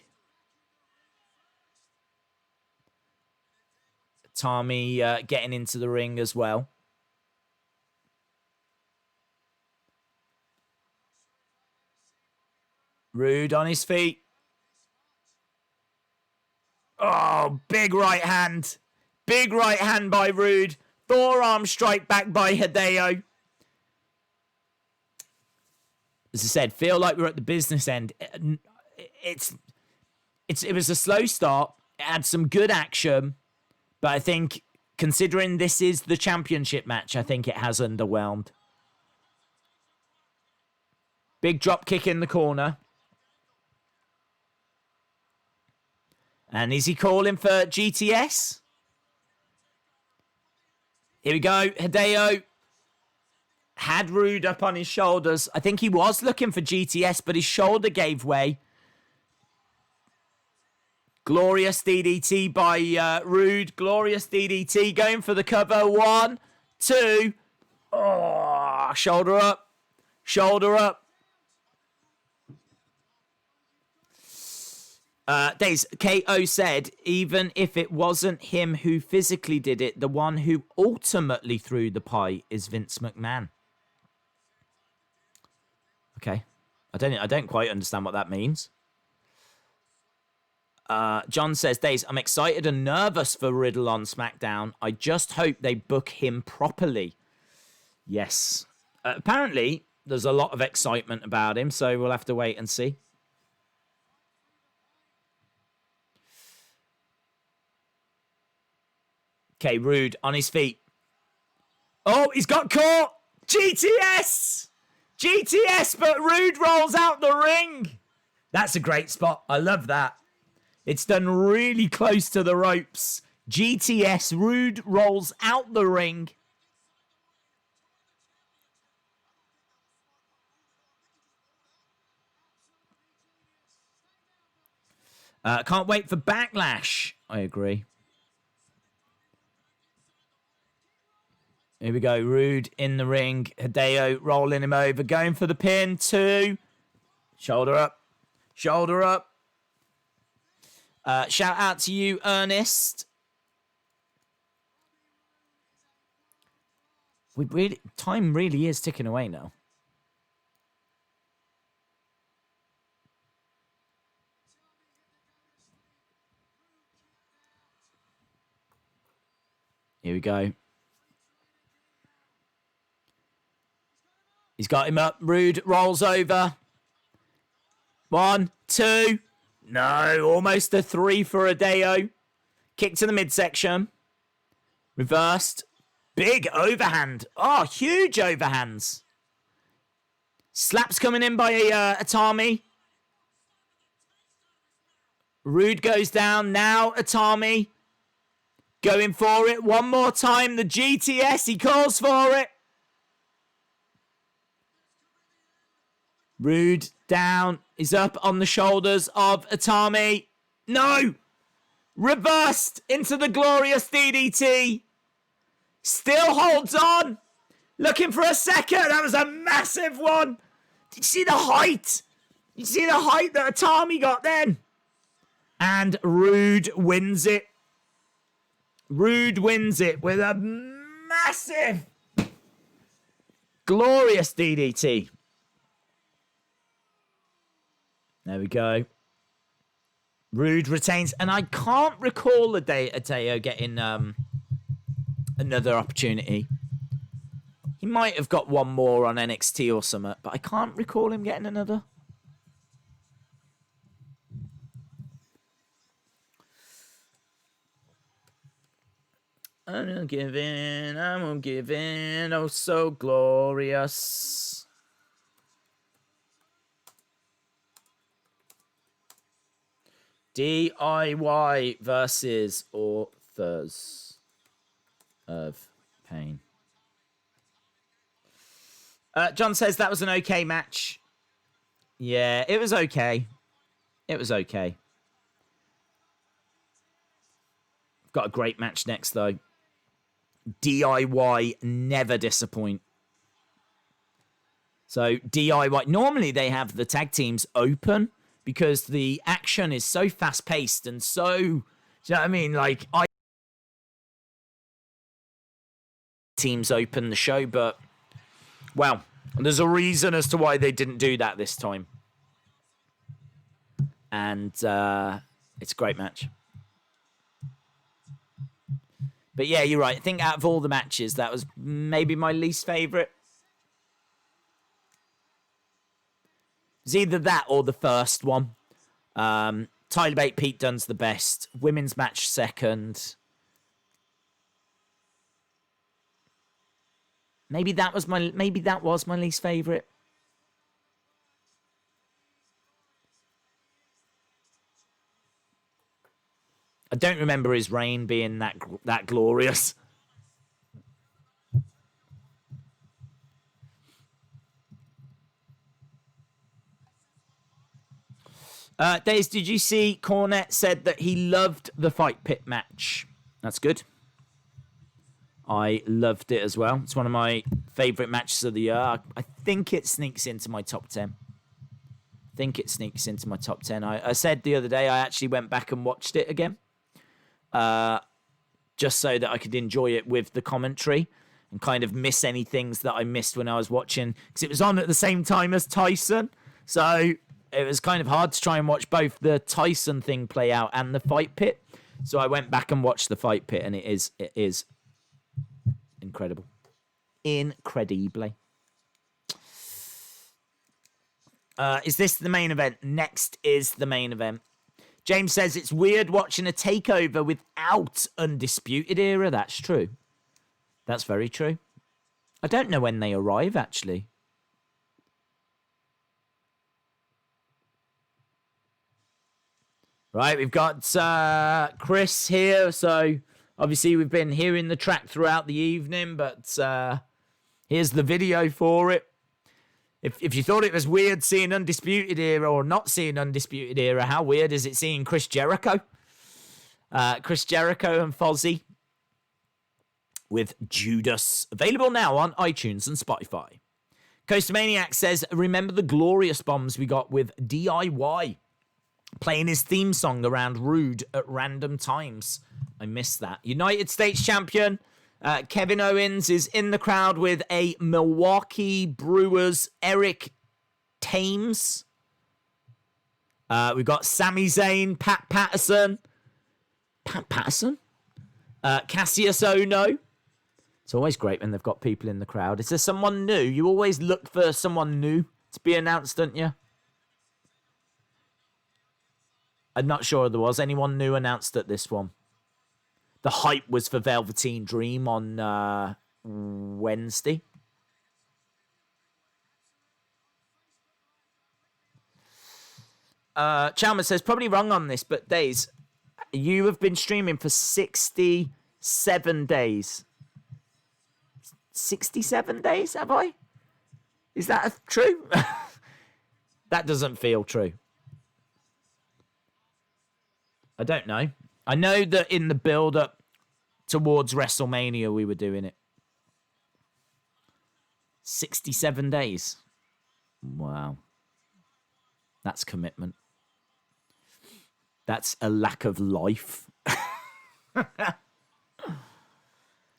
Tommy getting into the ring as well. Roode on his feet. Oh, big right hand. Big right hand by Roode. Forearm strike back by Hideo. As I said, feel like we're at the business end. It was a slow start. It had some good action. But I think, considering this is the championship match, I think it has underwhelmed. Big drop kick in the corner. And is he calling for GTS? Here we go. Hideo had Roode up on his shoulders. I think he was looking for GTS, but his shoulder gave way. Glorious DDT by Roode. Glorious DDT going for the cover. 1, 2. Oh, shoulder up. Shoulder up. Days, KO said, even if it wasn't him who physically did it, the one who ultimately threw the pie is Vince McMahon. Okay. I don't quite understand what that means. John says, Days, I'm excited and nervous for Riddle on SmackDown. I just hope they book him properly. Yes. Apparently, there's a lot of excitement about him, so we'll have to wait and see. Okay, Roode on his feet. Oh, he's got caught! GTS! GTS, but Roode rolls out the ring. That's a great spot. I love that. It's done really close to the ropes. GTS, Roode rolls out the ring. Can't wait for Backlash. I agree. Here we go. Roode in the ring. Hideo rolling him over. Going for the pin. 2. Shoulder up. Shoulder up. Shout out to you, Ernest. Time really is ticking away now. Here we go. He's got him up. Roode rolls over. 1, 2. No, almost a 3 for Hideo. Kick to the midsection. Reversed. Big overhand. Oh, huge overhands. Slaps coming in by Itami. Roode goes down. Now Itami. Going for it. One more time. The GTS. He calls for it. Roode down. Is up on the shoulders of Itami. No! Reversed into the glorious DDT. Still holds on. Looking for a second. That was a massive one. Did you see the height? Did you see the height that Itami got then? And Roode wins it. Roode wins it with a massive, glorious DDT. There we go. Roode retains. And I can't recall the day Hideo getting another opportunity. He might have got one more on NXT or something, but I can't recall him getting another. I'm gonna give in, oh so glorious. DIY versus Authors of Pain. John says that was an okay match. Yeah, it was okay. It was okay. Got a great match next, though. DIY never disappoint. So, DIY... Normally, they have the tag teams open because the action is so fast-paced and so... Do you know what I mean? Like, teams open the show, but... Well, there's a reason as to why they didn't do that this time. And it's a great match. But yeah, you're right. I think out of all the matches, that was maybe my least favourite. It's either that or the first one. Tyler Bate, Pete Dunne's the best. Women's match second. Maybe that was my least favourite. I don't remember his reign being that glorious. Days, did you see Cornette said that he loved the Fight Pit match? That's good. I loved it as well. It's one of my favourite matches of the year. I think it sneaks into my top 10. think it sneaks into my top 10. I said the other day I actually went back and watched it again. Just so that I could enjoy it with the commentary and kind of miss any things that I missed when I was watching. Because it was on at the same time as Tyson. So it was kind of hard to try and watch both the Tyson thing play out and the fight pit. So I went back and watched the fight pit, and it is incredible. Incredibly. Is this the main event? Next is the main event. James says it's weird watching a takeover without Undisputed Era. That's true. That's very true. I don't know when they arrive, actually. Right, we've got Chris here. So, obviously, we've been hearing the track throughout the evening, but here's the video for it. If you thought it was weird seeing Undisputed Era or not seeing Undisputed Era, how weird is it seeing Chris Jericho? Chris Jericho and Fozzy with Judas. Available now on iTunes and Spotify. Coaster Maniac says, remember the glorious bombs we got with DIY playing his theme song around Roode at random times. I missed that. United States Champion Kevin Owens is in the crowd with a Milwaukee Brewers Eric Thames. We've got Sami Zayn, Pat Patterson. Cassius Ohno. It's always great when they've got people in the crowd. Is there someone new? You always look for someone new to be announced, don't you? I'm not sure there was anyone new announced at this one. The hype was for Velveteen Dream on Wednesday. Chalmers says, probably wrong on this, but Days, you have been streaming for 67 days. 67 days, have I? Is that true? That doesn't feel true. I don't know. I know that in the build-up towards WrestleMania, we were doing it. 67 days. Wow. That's commitment. That's a lack of life.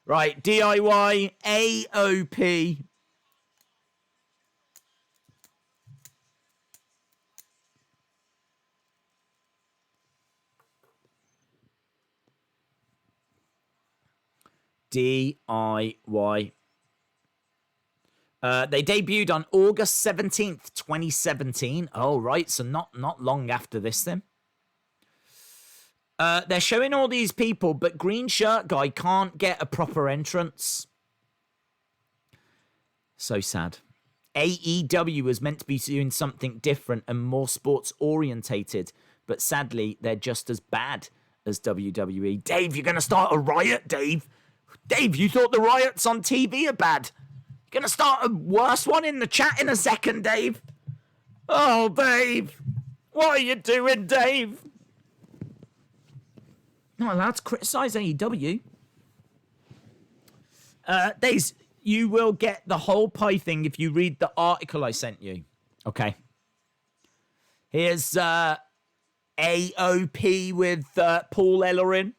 Right, DIY, AOP. DIY. They debuted on August 17th, 2017. Oh, right. So not long after this then. They're showing all these people, but Green Shirt Guy can't get a proper entrance. So sad. AEW was meant to be doing something different and more sports orientated, but sadly, they're just as bad as WWE. Dave, you're going to start a riot, Dave? Dave, you thought the riots on TV are bad? You're going to start a worse one in the chat in a second, Dave? Oh, Dave. What are you doing, Dave? Not allowed to criticise AEW. Days, you will get the whole pie thing if you read the article I sent you. Okay. Here's AOP with Paul Ellering.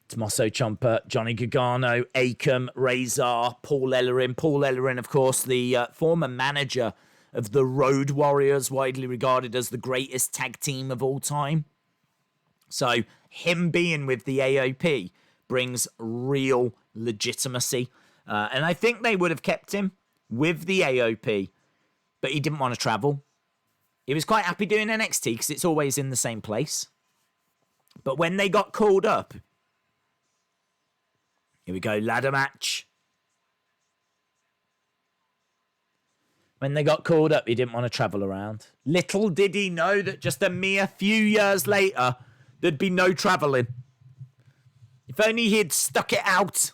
Tommaso Ciampa, Johnny Gargano, Akam, Razor, Paul Ellering. Paul Ellering, of course, the former manager of the Road Warriors, widely regarded as the greatest tag team of all time. So him being with the AOP brings real legitimacy. And I think they would have kept him with the AOP, but he didn't want to travel. He was quite happy doing NXT because it's always in the same place. But when they got called up, here we go, ladder match. When they got called up, he didn't want to travel around. Little did he know that just a mere few years later, there'd be no travelling. If only he'd stuck it out.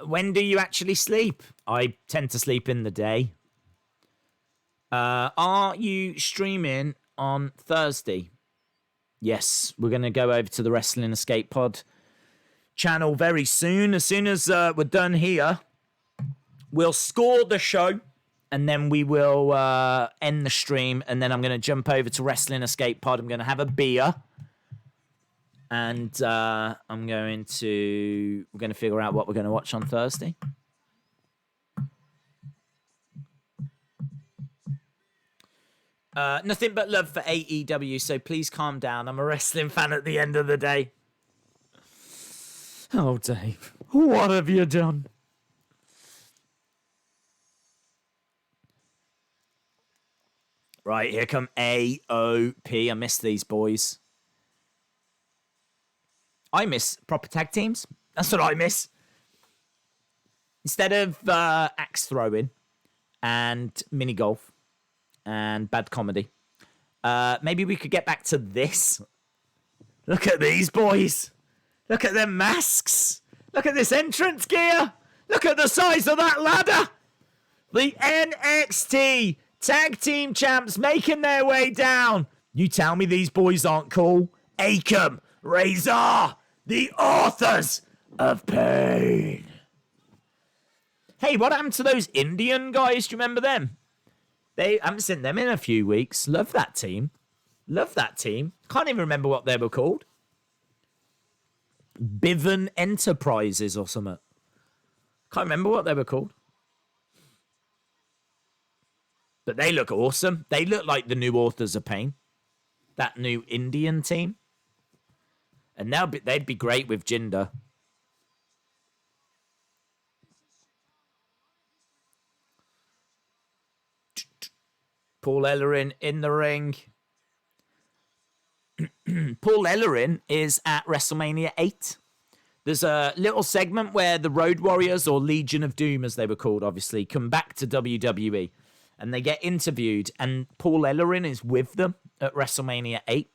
When do you actually sleep? I tend to sleep in the day. Are you streaming on Thursday? Yes, we're going to go over to the Wrestling Escape Pod channel very soon. As soon as we're done here, we'll score the show, and then we will end the stream, and then I'm going to jump over to Wrestling Escape Pod. I'm going to have a beer, and we're going to figure out what we're going to watch on Thursday. Nothing but love for AEW, so please calm down. I'm a wrestling fan at the end of the day. Oh, Dave, what have you done? Right, here come AOP. I miss these boys. I miss proper tag teams. That's what I miss. Instead of axe throwing and mini golf and bad comedy, maybe we could get back to this. Look at these boys. Look at them masks. Look at this entrance gear. Look at the size of that ladder. The NXT Tag Team Champs making their way down. You tell me these boys aren't cool. Akam, Razor, the authors of pain. Hey, what happened to those Indian guys? Do you remember them? I haven't seen them in a few weeks. Love that team. Love that team. Can't even remember what they were called. Biven Enterprises or something. Can't remember what they were called. But they look awesome. They look like the new Authors of Pain. That new Indian team. And they'd be great with Jinder. Paul Ellering in the ring. Paul Ellering is at WrestleMania 8. There's a little segment where the Road Warriors, or Legion of Doom as they were called, obviously, come back to WWE. And they get interviewed, and Paul Ellering is with them at WrestleMania 8.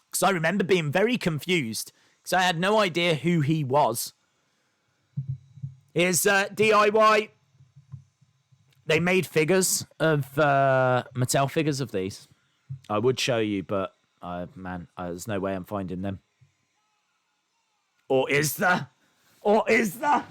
Because I remember being very confused, because I had no idea who he was. Here's DIY. They made figures of Mattel figures of these. I would show you, but man, there's no way I'm finding them. Or is there? Or is there?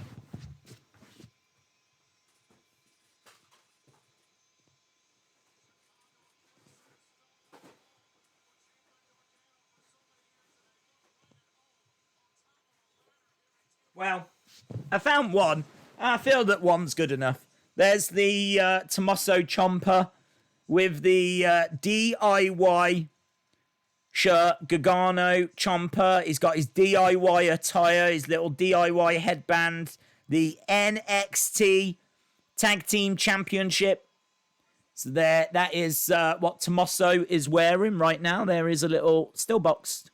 Well, I found one. I feel that one's good enough. There's the Tommaso Ciampa with the DIY shirt. Gargano Ciampa. He's got his DIY attire, his little DIY headband. The NXT Tag Team Championship. So there, that is what Tommaso is wearing right now. There is a little, still boxed,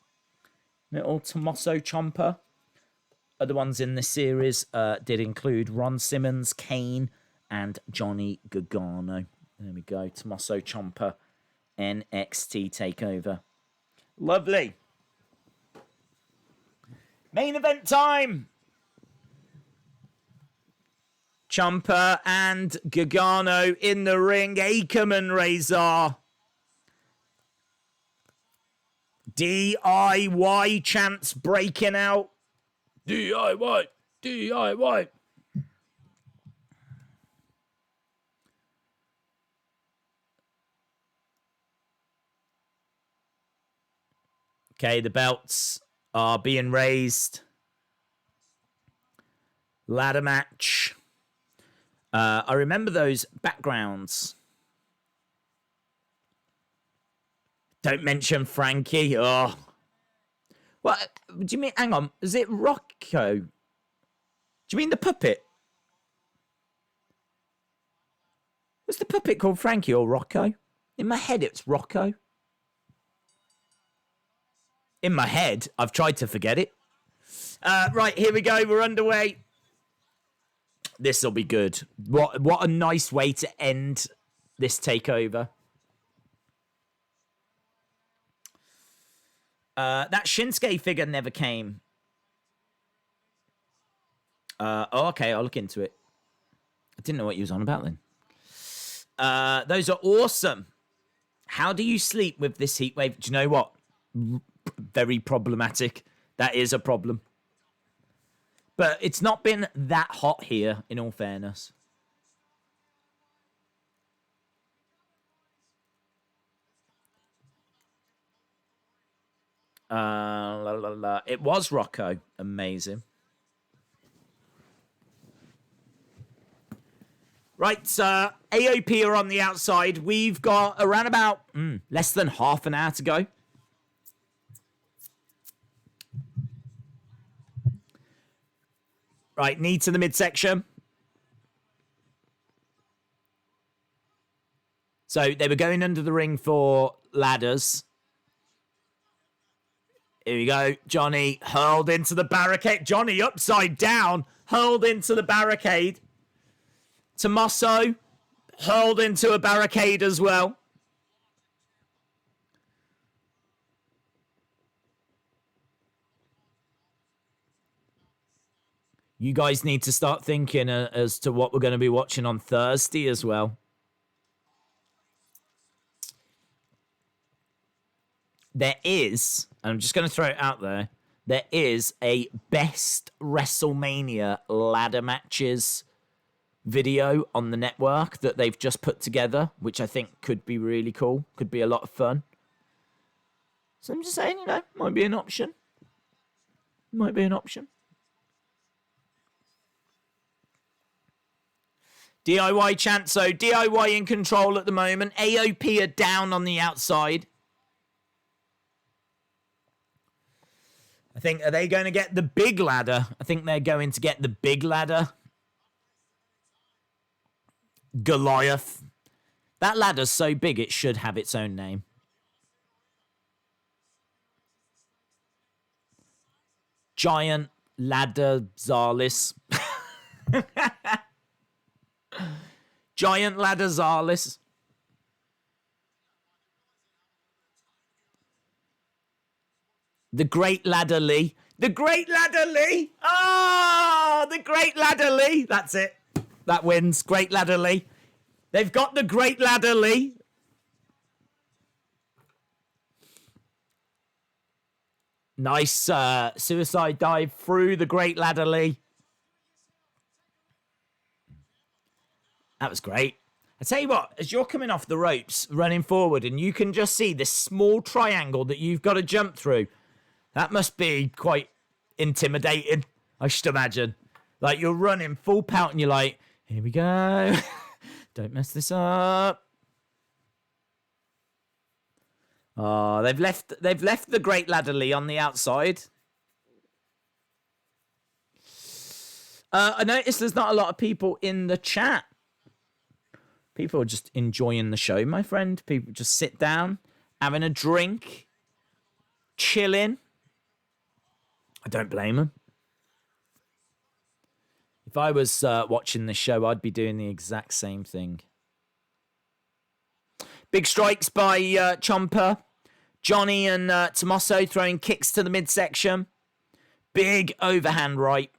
little Tommaso Ciampa. Other ones in this series did include Ron Simmons, Kane, and Johnny Gargano. There we go. Tommaso Ciampa, NXT Takeover. Lovely. Main event time. Ciampa and Gargano in the ring. Akam and Razor. DIY chants breaking out. DIY. DIY. Okay, the belts are being raised. Ladder match. I remember those backgrounds. Don't mention Frankie. Oh. What do you mean? Hang on. Is it Rocco? Do you mean the puppet? Was the puppet called Frankie or Rocco? In my head, it's Rocco. In my head, I've tried to forget it. Right, here we go. We're underway. This will be good. What a nice way to end this takeover. That Shinsuke figure never came. Okay, I'll look into it. I didn't know what you was on about then. Those are awesome. How do you sleep with this heat wave? Do you know what? very problematic. That is a problem. But it's not been that hot here, in all fairness. It was Rocco. Amazing. Right, AOP are on the outside. We've got around about less than half an hour to go. Right, knee to the midsection. So they were going under the ring for ladders. Here we go. Johnny hurled into the barricade. Johnny upside down, hurled into the barricade. Tommaso hurled into a barricade as well. You guys need to start thinking as to what we're going to be watching on Thursday as well. There is, and I'm just going to throw it out there, there is a best WrestleMania ladder matches video on the network that they've just put together, which I think could be really cool. Could be a lot of fun. So I'm just saying, might be an option. Might be an option. DIY chant, so DIY in control at the moment. AOP are down on the outside. I think, are they going to get the big ladder? I think they're going to get the big ladder. Goliath. That ladder's so big it should have its own name. Giant ladder Zarlis. Giant ladder Zarlis. The Great Ladder Lee. The Great Ladder Lee. Oh, the Great Ladder Lee. That's it. That wins. Great Ladder Lee. They've got the Great Ladder Lee. Nice suicide dive through the Great Ladder Lee. That was great. I tell you what, as you're coming off the ropes, running forward, and you can just see this small triangle that you've got to jump through. That must be quite intimidating, I should imagine. Like, you're running full pelt and you're like, here we go. Don't mess this up. Oh, they've left the Great Ladder Lee on the outside. I noticed there's not a lot of people in the chat. People are just enjoying the show, my friend. People just sit down, having a drink, chilling. I don't blame them. If I was watching this show, I'd be doing the exact same thing. Big strikes by Ciampa. Johnny and Tommaso throwing kicks to the midsection. Big overhand right.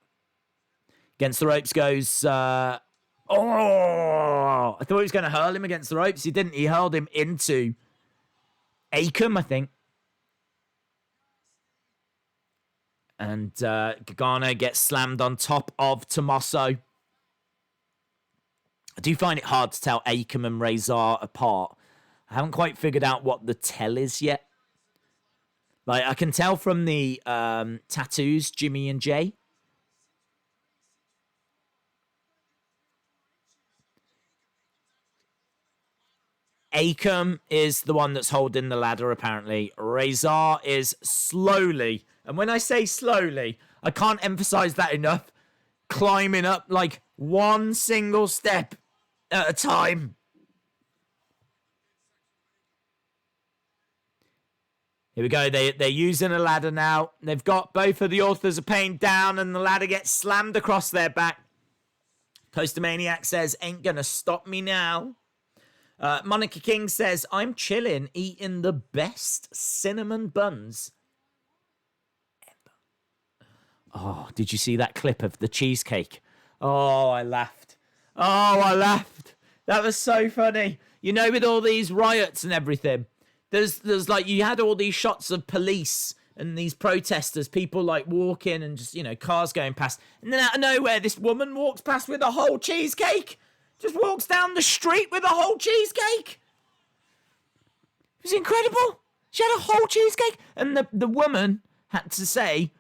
Against the ropes goes... I thought he was going to hurl him against the ropes. He didn't. He hurled him into Akam, I think. And Gargano gets slammed on top of Tommaso. I do find it hard to tell Akam and Razor apart. I haven't quite figured out what the tell is yet. Like, I can tell from the tattoos, Jimmy and Jay. Akam is the one that's holding the ladder, apparently. Razor is slowly, and when I say slowly, I can't emphasize that enough, climbing up like one single step at a time. Here we go. They're using a ladder now. They've got both of the Authors of Pain down, and the ladder gets slammed across their back. Coaster Maniac says, ain't gonna stop me now. Monica King says, I'm chilling, eating the best cinnamon buns ever. Oh, did you see that clip of the cheesecake? Oh, I laughed. That was so funny. You know, with all these riots and everything, there's like, you had all these shots of police and these protesters, people like walk in and just, cars going past. And then out of nowhere, this woman walks past with a whole cheesecake. Just walks down the street with a whole cheesecake. It was incredible. She had a whole cheesecake. And the woman had to say,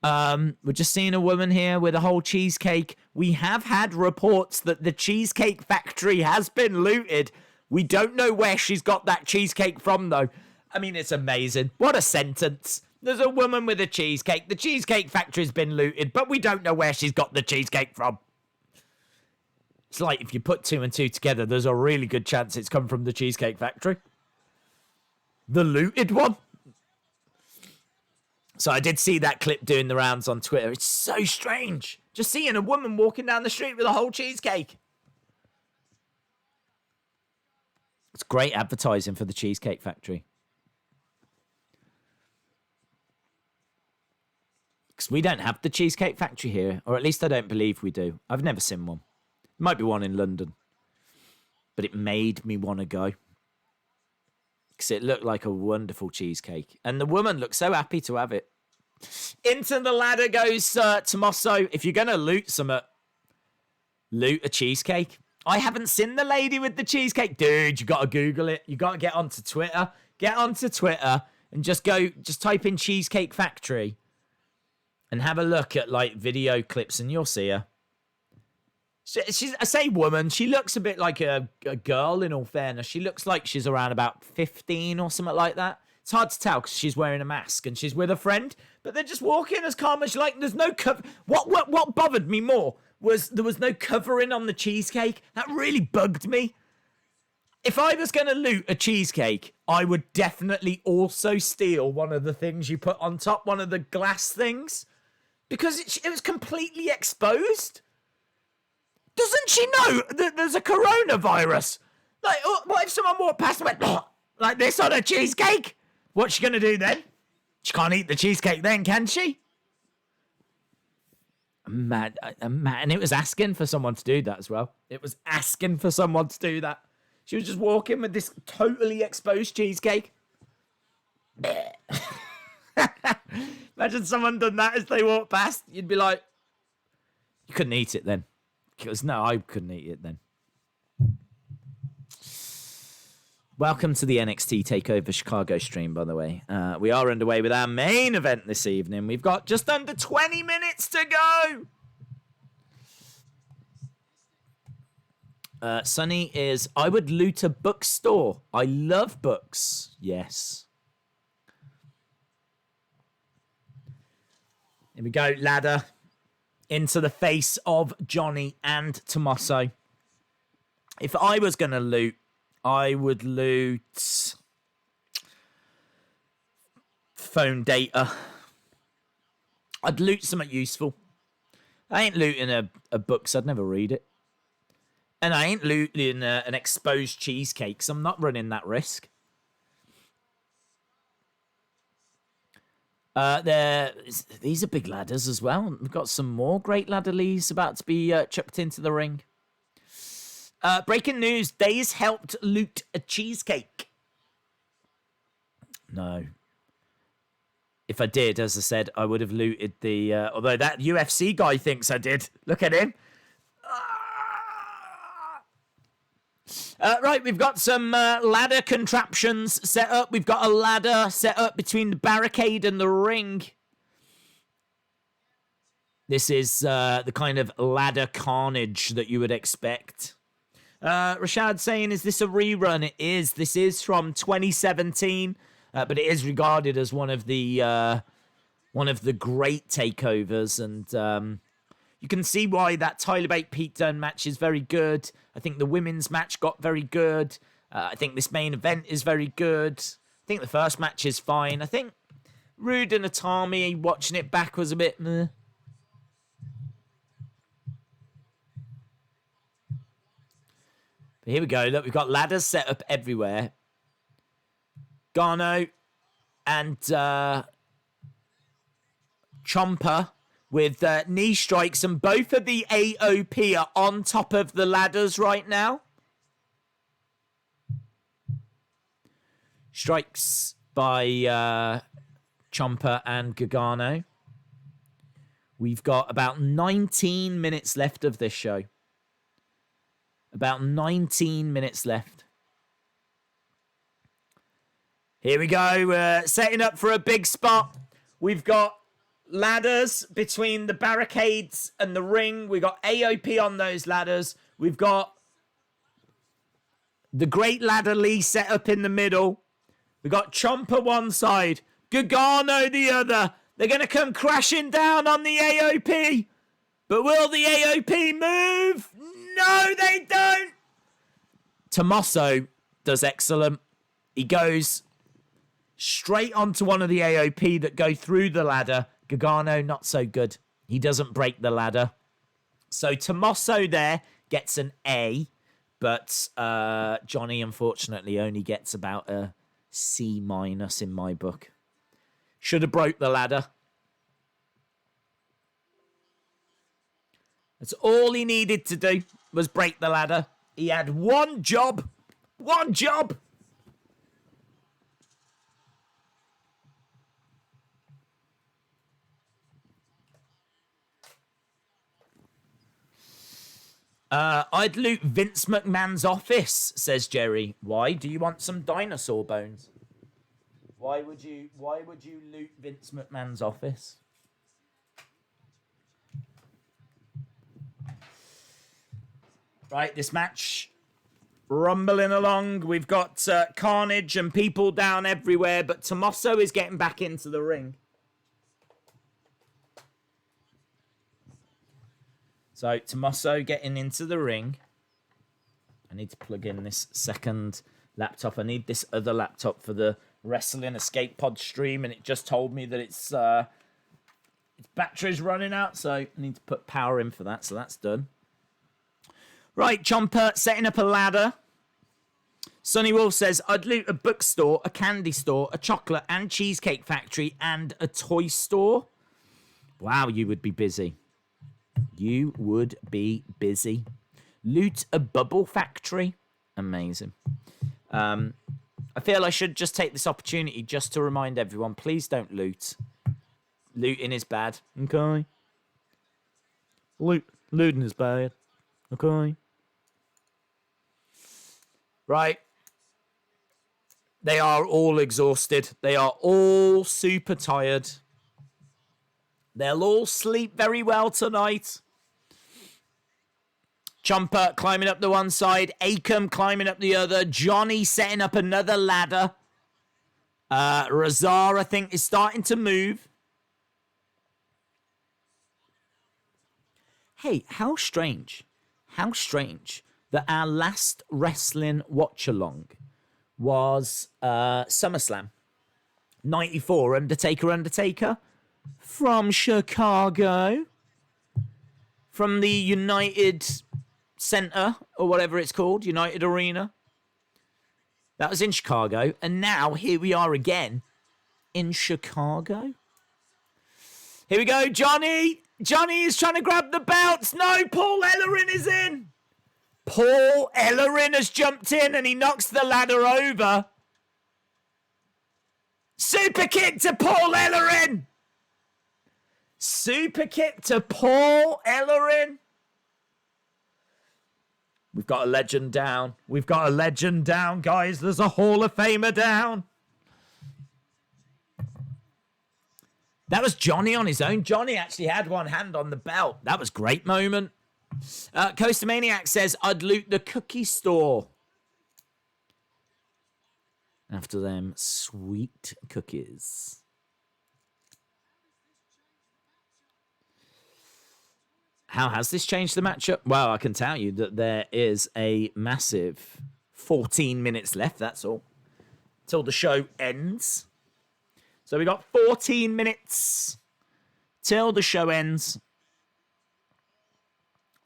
we're just seeing a woman here with a whole cheesecake. We have had reports that the Cheesecake Factory has been looted. We don't know where she's got that cheesecake from, though. I mean, it's amazing. What a sentence. There's a woman with a cheesecake. The Cheesecake Factory's been looted, but we don't know where she's got the cheesecake from. It's like if you put 2 and 2 together, there's a really good chance it's come from the Cheesecake Factory. The looted one. So I did see that clip doing the rounds on Twitter. It's so strange. Just seeing a woman walking down the street with a whole cheesecake. It's great advertising for the Cheesecake Factory. Because we don't have the Cheesecake Factory here. Or at least I don't believe we do. I've never seen one. Might be one in London. But it made me want to go. Because it looked like a wonderful cheesecake. And the woman looked so happy to have it. Into the ladder goes Tommaso. If you're going to loot loot a cheesecake. I haven't seen the lady with the cheesecake. Dude, you got to Google it. You got to get onto Twitter. Get onto Twitter and just type in Cheesecake Factory. And have a look at like video clips and you'll see her. I say woman, she looks a bit like a girl in all fairness. She looks like she's around about 15 or something like that. It's hard to tell because she's wearing a mask and she's with a friend, but they're just walking as calm as like there's no cover. What bothered me more was there was no covering on the cheesecake. That really bugged me. If I was going to loot a cheesecake, I would definitely also steal one of the things you put on top, one of the glass things, because it was completely exposed. Doesn't she know that there's a coronavirus? Like, what if someone walked past and went, like this on a cheesecake? What's she going to do then? She can't eat the cheesecake then, can she? I'm mad. And it was asking for someone to do that as well. It was asking for someone to do that. She was just walking with this totally exposed cheesecake. Imagine someone done that as they walked past. You'd be like, you couldn't eat it then. Because no, I couldn't eat it then. Welcome to the NXT Takeover Chicago stream, by the way. We are underway with our main event this evening. We've got just under 20 minutes to go. Sonny is, I would loot a bookstore. I love books. Yes. Here we go, ladder. Into the face of Johnny and Tommaso. If I was going to loot, I would loot phone data. I'd loot something useful. I ain't looting a book, so I'd never read it. And I ain't looting an exposed cheesecake, so I'm not running that risk. These are big ladders as well. We've got some more great ladder leads about to be chucked into the ring. Breaking news, Days helped loot a cheesecake. No. If I did, as I said, I would have looted the... although that UFC guy thinks I did. Look at him. Right, we've got some ladder contraptions set up. We've got a ladder set up between the barricade and the ring. This is the kind of ladder carnage that you would expect. Rashad saying, is this a rerun? It is. This is from 2017, but it is regarded as one of the great takeovers, and you can see why that Tyler Bate Pete Dunne match is very good. I think the women's match got very good. I think this main event is very good. I think the first match is fine. I think Roode and Itami, watching it back, was a bit meh. But here we go. Look, we've got ladders set up everywhere. Gargano and Ciampa with knee strikes, and both of the AOP are on top of the ladders right now. Strikes by Ciampa and Gargano. We've got about 19 minutes left of this show. About 19 minutes left. Here we go. We're setting up for a big spot. We've got ladders between the barricades and the ring. We've got AOP on those ladders. We've got the Great Ladder Lee set up in the middle. We've got Ciampa one side, Gargano the other. They're going to come crashing down on the AOP. But will the AOP move? No, they don't. Tommaso does excellent. He goes straight onto one of the AOP that go through the ladder. Gargano, not so good. He doesn't break the ladder. So Tommaso there gets an A. But Johnny, unfortunately, only gets about a C- in my book. Should have broke the ladder. That's all he needed to do was break the ladder. He had one job. One job. I'd loot Vince McMahon's office, says Jerry. Why? Do you want some dinosaur bones? Why would you loot Vince McMahon's office? Right, this match rumbling along. We've got carnage and people down everywhere, but Tommaso is getting back into the ring. So, Tommaso getting into the ring. I need to plug in this second laptop. I need this other laptop for the Wrestling Escape Pod stream, and it just told me that its battery's running out, so I need to put power in for that, so that's done. Right, Ciampa setting up a ladder. Sonny Wolf says, I'd loot a bookstore, a candy store, a chocolate and cheesecake factory, and a toy store. Wow, you would be busy. You would be busy. Loot a bubble factory. Amazing. I feel I should just take this opportunity just to remind everyone, please don't loot. Looting is bad. Okay? Looting is bad. Okay? Right. They are all exhausted. They are all super tired. They'll all sleep very well tonight. Ciampa climbing up the one side. Akam climbing up the other. Johnny setting up another ladder. Razar, I think, is starting to move. Hey, how strange. How strange that our last wrestling watch-along was SummerSlam. 94, Undertaker. From Chicago. From the United Center, or whatever it's called, United Arena. That was in Chicago. And now, here we are again in Chicago. Here we go, Johnny. Johnny is trying to grab the belts. No, Paul Ellering is in. Paul Ellering has jumped in and he knocks the ladder over. Super kick to Paul Ellering. Super kick to Paul Ellering. We've got a legend down. We've got a legend down, guys. There's a Hall of Famer down. That was Johnny on his own. Johnny actually had one hand on the belt. That was a great moment. Coaster Maniac says, I'd loot the cookie store. After them sweet cookies. How has this changed the matchup? Well, I can tell you that there is a massive 14 minutes left, that's all, till the show ends. So we got 14 minutes till the show ends.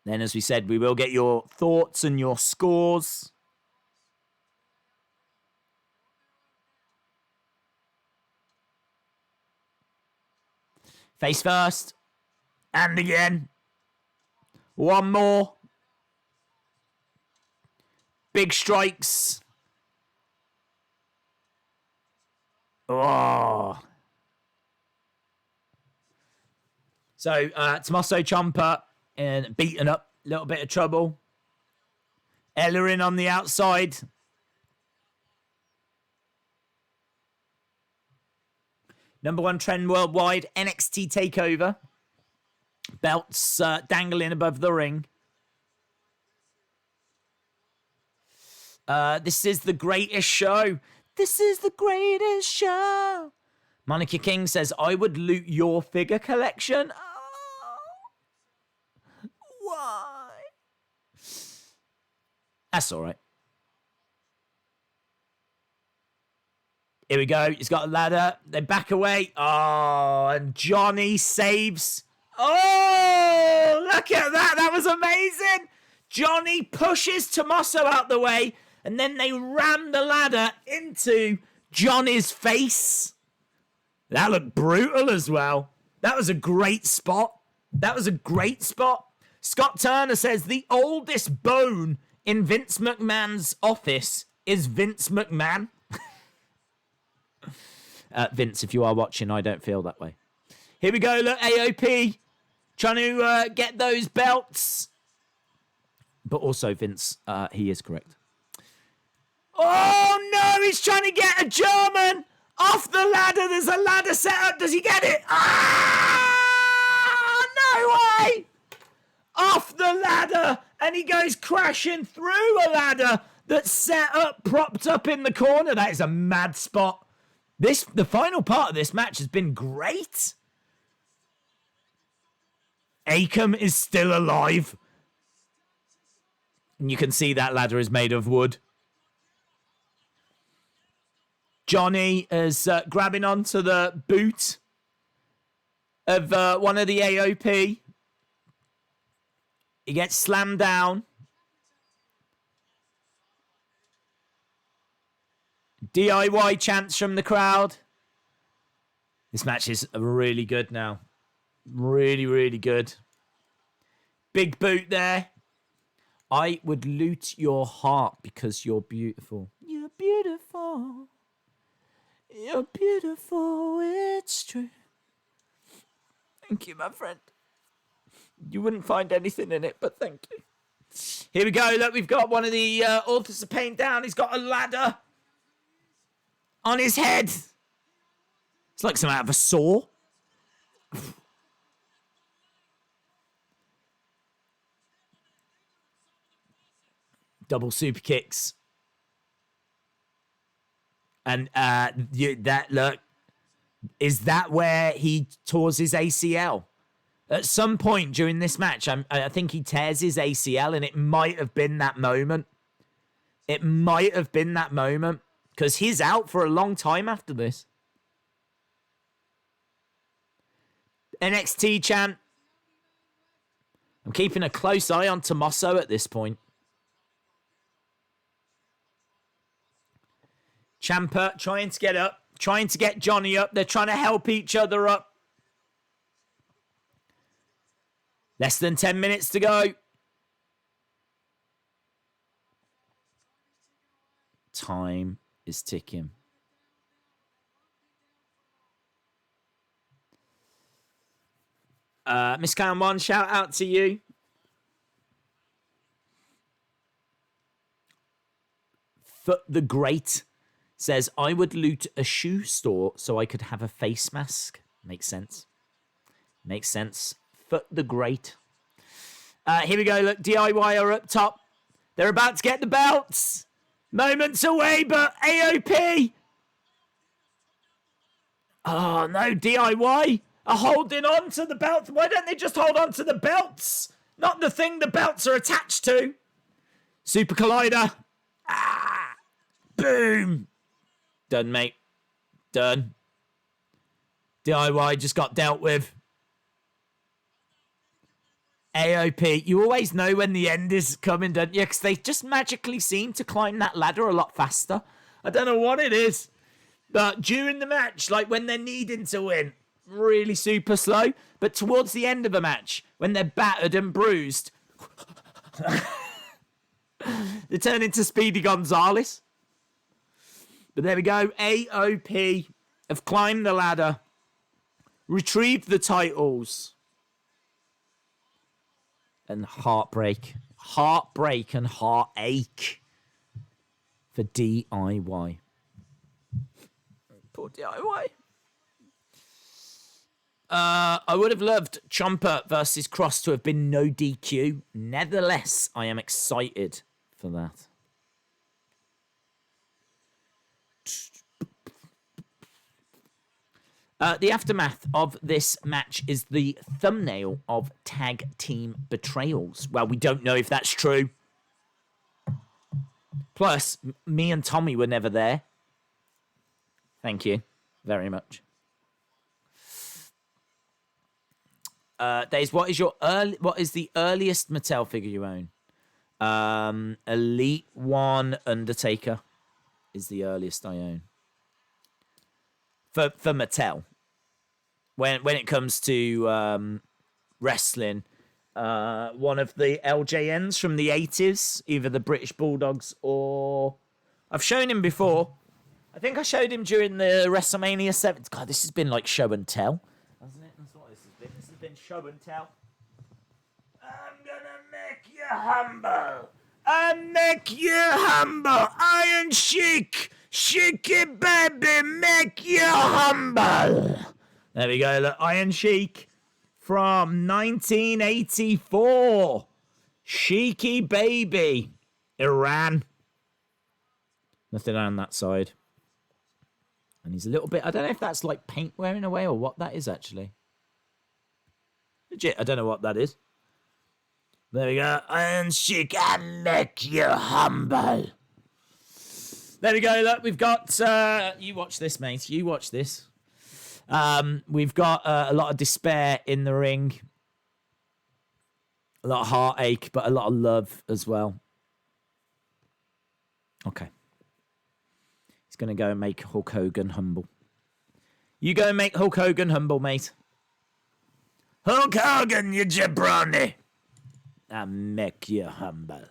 Then, as we said, we will get your thoughts and your scores. Face first. And again. One more. Big strikes. Oh. So, Tommaso Ciampa and beaten up. A little bit of trouble. Ella in on the outside. Number one trend worldwide, NXT Takeover. Belts dangling above the ring. This is the greatest show. This is the greatest show. Monica King says, I would loot your figure collection. Oh, why? That's all right. Here we go. He's got a ladder. They back away. Oh, and Johnny saves. Oh, look at that. That was amazing. Johnny pushes Tommaso out the way, and then they ram the ladder into Johnny's face. That looked brutal as well. That was a great spot. That was a great spot. Scott Turner says the oldest bone in Vince McMahon's office is Vince McMahon. Vince, if you are watching, I don't feel that way. Here we go. Look, AOP trying to get those belts. But also, Vince, he is correct. Oh, no, he's trying to get a German off the ladder. There's a ladder set up. Does he get it? Ah, no way. Off the ladder. And he goes crashing through a ladder that's set up, propped up in the corner. That is a mad spot. The final part of this match has been great. Akam is still alive. And you can see that ladder is made of wood. Johnny is grabbing onto the boot of one of the AOP. He gets slammed down. DIY chants from the crowd. This match is really good now. Really, really good. Big boot there. I would loot your heart because you're beautiful. You're beautiful. You're beautiful. It's true. Thank you, my friend. You wouldn't find anything in it, but thank you. Here we go. Look, we've got one of the authors of Pain down. He's got a ladder on his head. It's like something out of a saw. Double super kicks. And look, is that where he tears his ACL? At some point during this match, I think he tears his ACL, and it might have been that moment. It might have been that moment, because he's out for a long time after this. NXT chant. I'm keeping a close eye on Tommaso at this point. Ciampa trying to get up, trying to get Johnny up. They're trying to help each other up. Less than 10 minutes to go. Time is ticking. Miss Cam One, shout out to you. Foot the Great says, I would loot a shoe store so I could have a face mask. Makes sense. Makes sense. Foot the Great. Here we go. Look, DIY are up top. They're about to get the belts. Moments away, but AOP. Oh, no, DIY are holding on to the belts. Why don't they just hold on to the belts? Not the thing the belts are attached to. Super Collider. Ah, boom. Done, mate. Done. DIY just got dealt with. AOP, you always know when the end is coming, don't you? Because they just magically seem to climb that ladder a lot faster. I don't know what it is. But during the match, like when they're needing to win, really super slow. But towards the end of a match, when they're battered and bruised, they turn into Speedy Gonzalez. But there we go. AOP have climbed the ladder, retrieved the titles. and heartbreak. Heartbreak and heartache for DIY. Poor DIY. I would have loved Ciampa versus Cross to have been no DQ. Nevertheless, I am excited for that. The aftermath of this match is the thumbnail of Tag Team Betrayals. Well, we don't know if that's true. Plus, me and Tommy were never there. Thank you very much. Days, what is the earliest Mattel figure you own? Elite One Undertaker is the earliest I own. For Mattel. When it comes to wrestling, one of the LJNs from the 80s, either the British Bulldogs or... I've shown him before. I think I showed him during the WrestleMania 7. God, this has been like show and tell. Hasn't it? That's what this has been. This has been show and tell. I'm gonna make you humble. I make you humble. Iron Sheik. Shake it, baby. Make you humble. There we go. Look, Iron Sheik from 1984. Sheiky baby. Iran. Nothing on that side. And he's a little bit... I don't know if that's like paint wearing away or what that is, actually. Legit, I don't know what that is. There we go. Iron Sheik, I make you humble. There we go. Look, we've got... you watch this, mate. You watch this. We've got a lot of despair in the ring. A lot of heartache, but a lot of love as well. Okay. He's going to go and make Hulk Hogan humble. You go and make Hulk Hogan humble, mate. Hulk Hogan, you jabroni. I make you humble.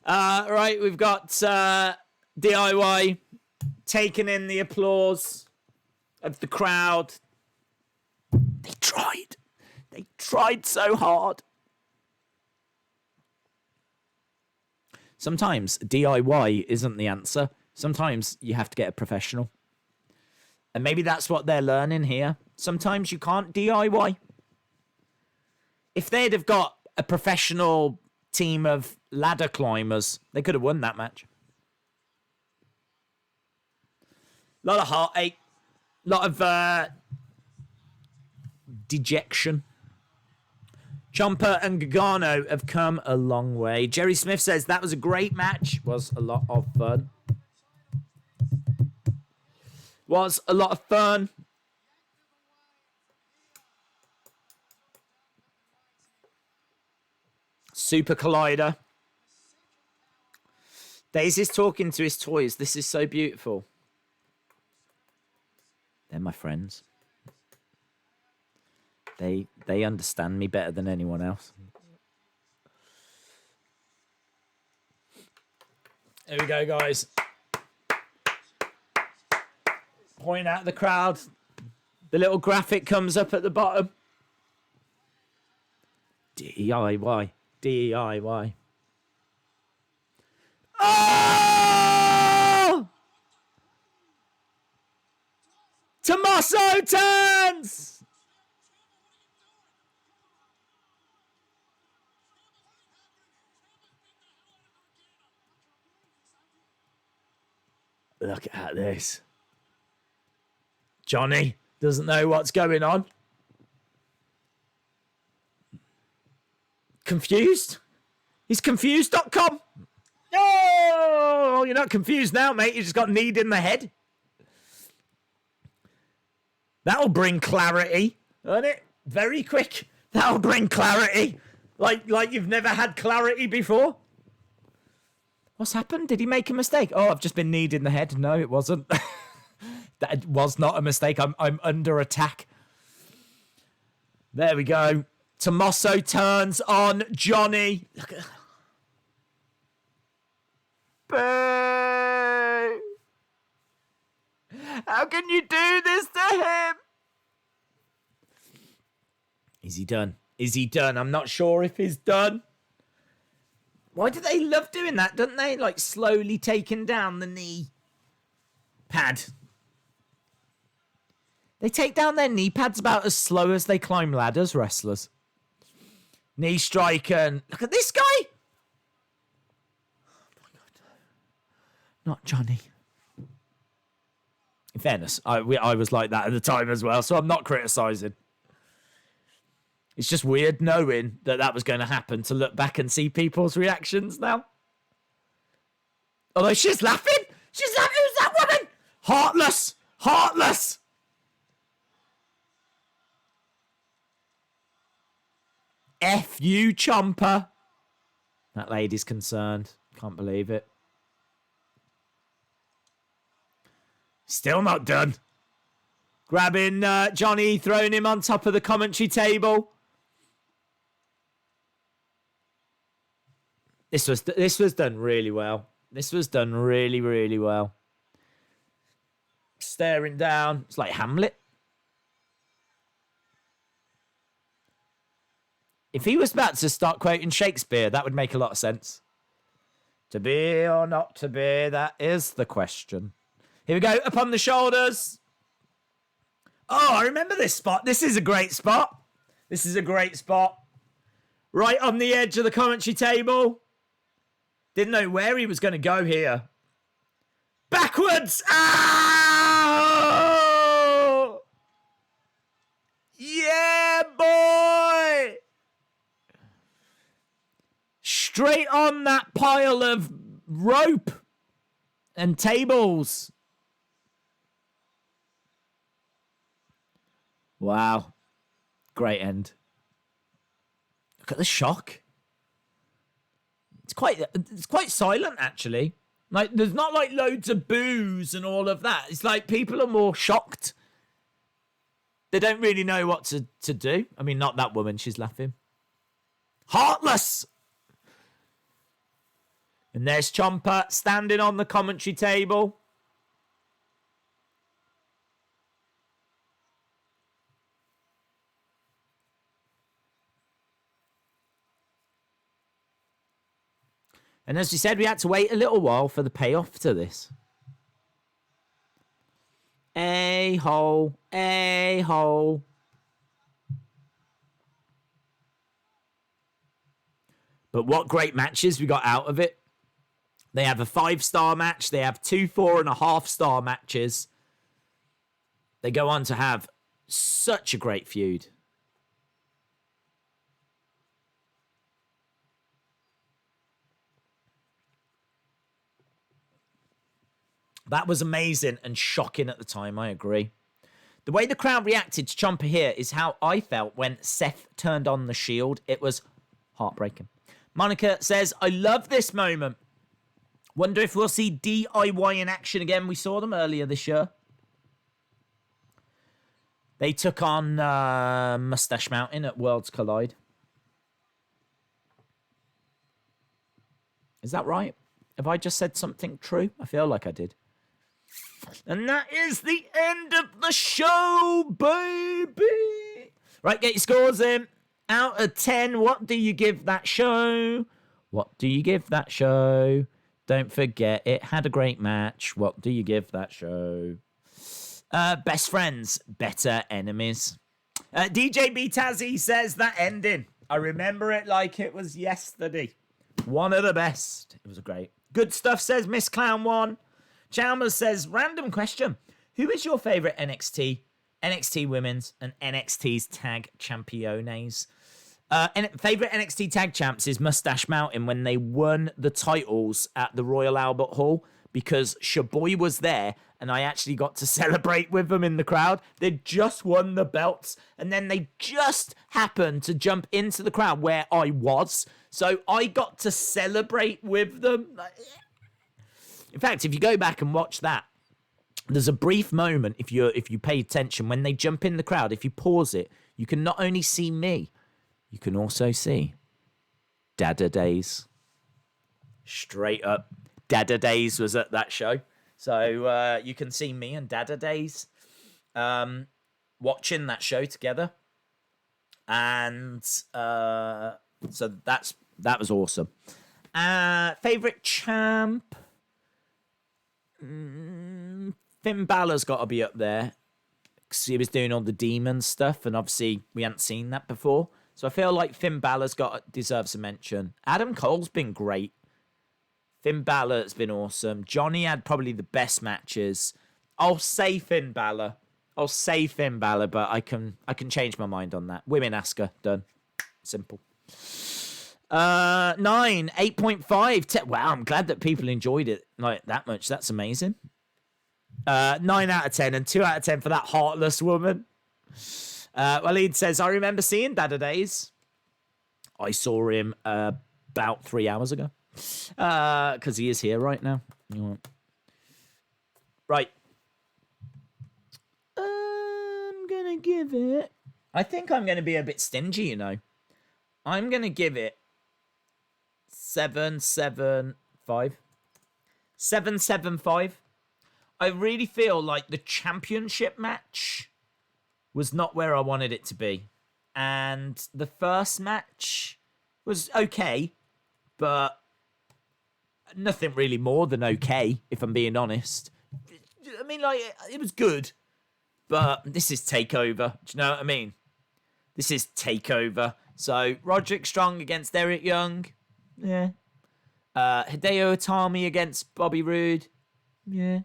Right, we've got DIY taking in the applause of the crowd. They tried. They tried so hard. Sometimes DIY isn't the answer. Sometimes you have to get a professional. And maybe that's what they're learning here. Sometimes you can't DIY. If they'd have got a professional team of ladder climbers, they could have won that match. A lot of heartache. A lot of dejection. Ciampa and Gargano have come a long way. Jerry Smith says that was a great match. Was a lot of fun. Was a lot of fun. Super Collider. Daisy's talking to his toys. This is so beautiful. They're my friends. They understand me better than anyone else. There we go, guys. Point out the crowd. The little graphic comes up at the bottom. DIY. DIY. Oh! Tommaso turns! Look at this. Johnny doesn't know what's going on. Confused? He's confused.com. Oh, you're not confused now, mate. You just got kneed in the head. That'll bring clarity, won't it? Very quick. That'll bring clarity. Like you've never had clarity before. What's happened? Did he make a mistake? Oh, I've just been kneed in the head. No, it wasn't. That was not a mistake. I'm under attack. There we go. Tommaso turns on Johnny. Look at... Boo! How can you do this to him? Is he done? Is he done? I'm not sure if he's done. Why do they love doing that, don't they? Like slowly taking down the knee pad. They take down their knee pads about as slow as they climb ladders, wrestlers. Knee strike and... Look at this guy! Oh my God. Not Johnny. In fairness, I was like that at the time as well, so I'm not criticising. It's just weird knowing that was going to happen, to look back and see people's reactions now. Although she's laughing. She's laughing. Who's that woman? Heartless. Heartless. F you, Ciampa. That lady's concerned. Can't believe it. Still not done. Grabbing Johnny, throwing him on top of the commentary table. This was done really well. This was done really, really well. Staring down. It's like Hamlet. If he was about to start quoting Shakespeare, that would make a lot of sense. To be or not to be, that is the question. Here we go, up on the shoulders. Oh, I remember this spot. This is a great spot. This is a great spot. Right on the edge of the commentary table. Didn't know where he was going to go here. Backwards! Oh! Yeah, boy! Straight on that pile of rope and tables. Wow. Great end. Look at the shock. It's quite silent, actually. Like, there's not like loads of boos and all of that. It's like people are more shocked. They don't really know what to do. I mean, not that woman. She's laughing. Heartless! And there's Ciampa standing on the commentary table. And as we said, we had to wait a little while for the payoff to this. A-hole, a-hole. But what great matches we got out of it. They have a 5-star match. They have 2 4.5-star matches. They go on to have such a great feud. That was amazing and shocking at the time, I agree. The way the crowd reacted to Ciampa here is how I felt when Seth turned on the Shield. It was heartbreaking. Monica says, I love this moment. Wonder if we'll see DIY in action again. We saw them earlier this year. They took on Mustache Mountain at Worlds Collide. Is that right? Have I just said something true? I feel like I did. And that is the end of the show, baby. Right, get your scores in. Out of 10, what do you give that show? What do you give that show? Don't forget, it had a great match. What do you give that show? Best friends, better enemies. DJ B Tazzy says that ending. I remember it like it was yesterday. One of the best. It was great. Good stuff, says Miss Clown 1. Chalmers says, random question. Who is your favourite NXT Women's, and NXT's Tag Championes? Favourite NXT Tag Champs is Mustache Mountain when they won the titles at the Royal Albert Hall, because Shaboy was there and I actually got to celebrate with them in the crowd. They'd just won the belts and then they just happened to jump into the crowd where I was. So I got to celebrate with them. In fact, if you go back and watch that, there's a brief moment, if you pay attention, when they jump in the crowd, if you pause it, you can not only see me, you can also see Dada Days. Straight up, Dada Days was at that show. So you can see me and Dada Days watching that show together. And so that was awesome. Favorite champ? Finn Balor's got to be up there because he was doing all the demon stuff, and obviously we hadn't seen that before. So I feel like Finn Balor's deserves a mention. Adam Cole's been great. Finn Balor's been awesome. Johnny had probably the best matches. I'll say Finn Balor, but I can change my mind on that. Women Asuka, done. Simple. 9, 8.5. Wow, I'm glad that people enjoyed it like that much. That's amazing. 9 out of 10 and 2 out of 10 for that heartless woman. Waleed says, I remember seeing Dada Days. I saw him about 3 hours ago. Because he is here right now. Right. I'm going to give it... I think I'm going to be a bit stingy, you know. I'm going to give it 7.75. 7.75. I really feel like the championship match was not where I wanted it to be. And the first match was okay, but nothing really more than okay, if I'm being honest. I mean, like, it was good, but this is TakeOver. Do you know what I mean? This is TakeOver. So, Roderick Strong against Eric Young. Yeah. Hideo Itami against Bobby Roode. Yeah.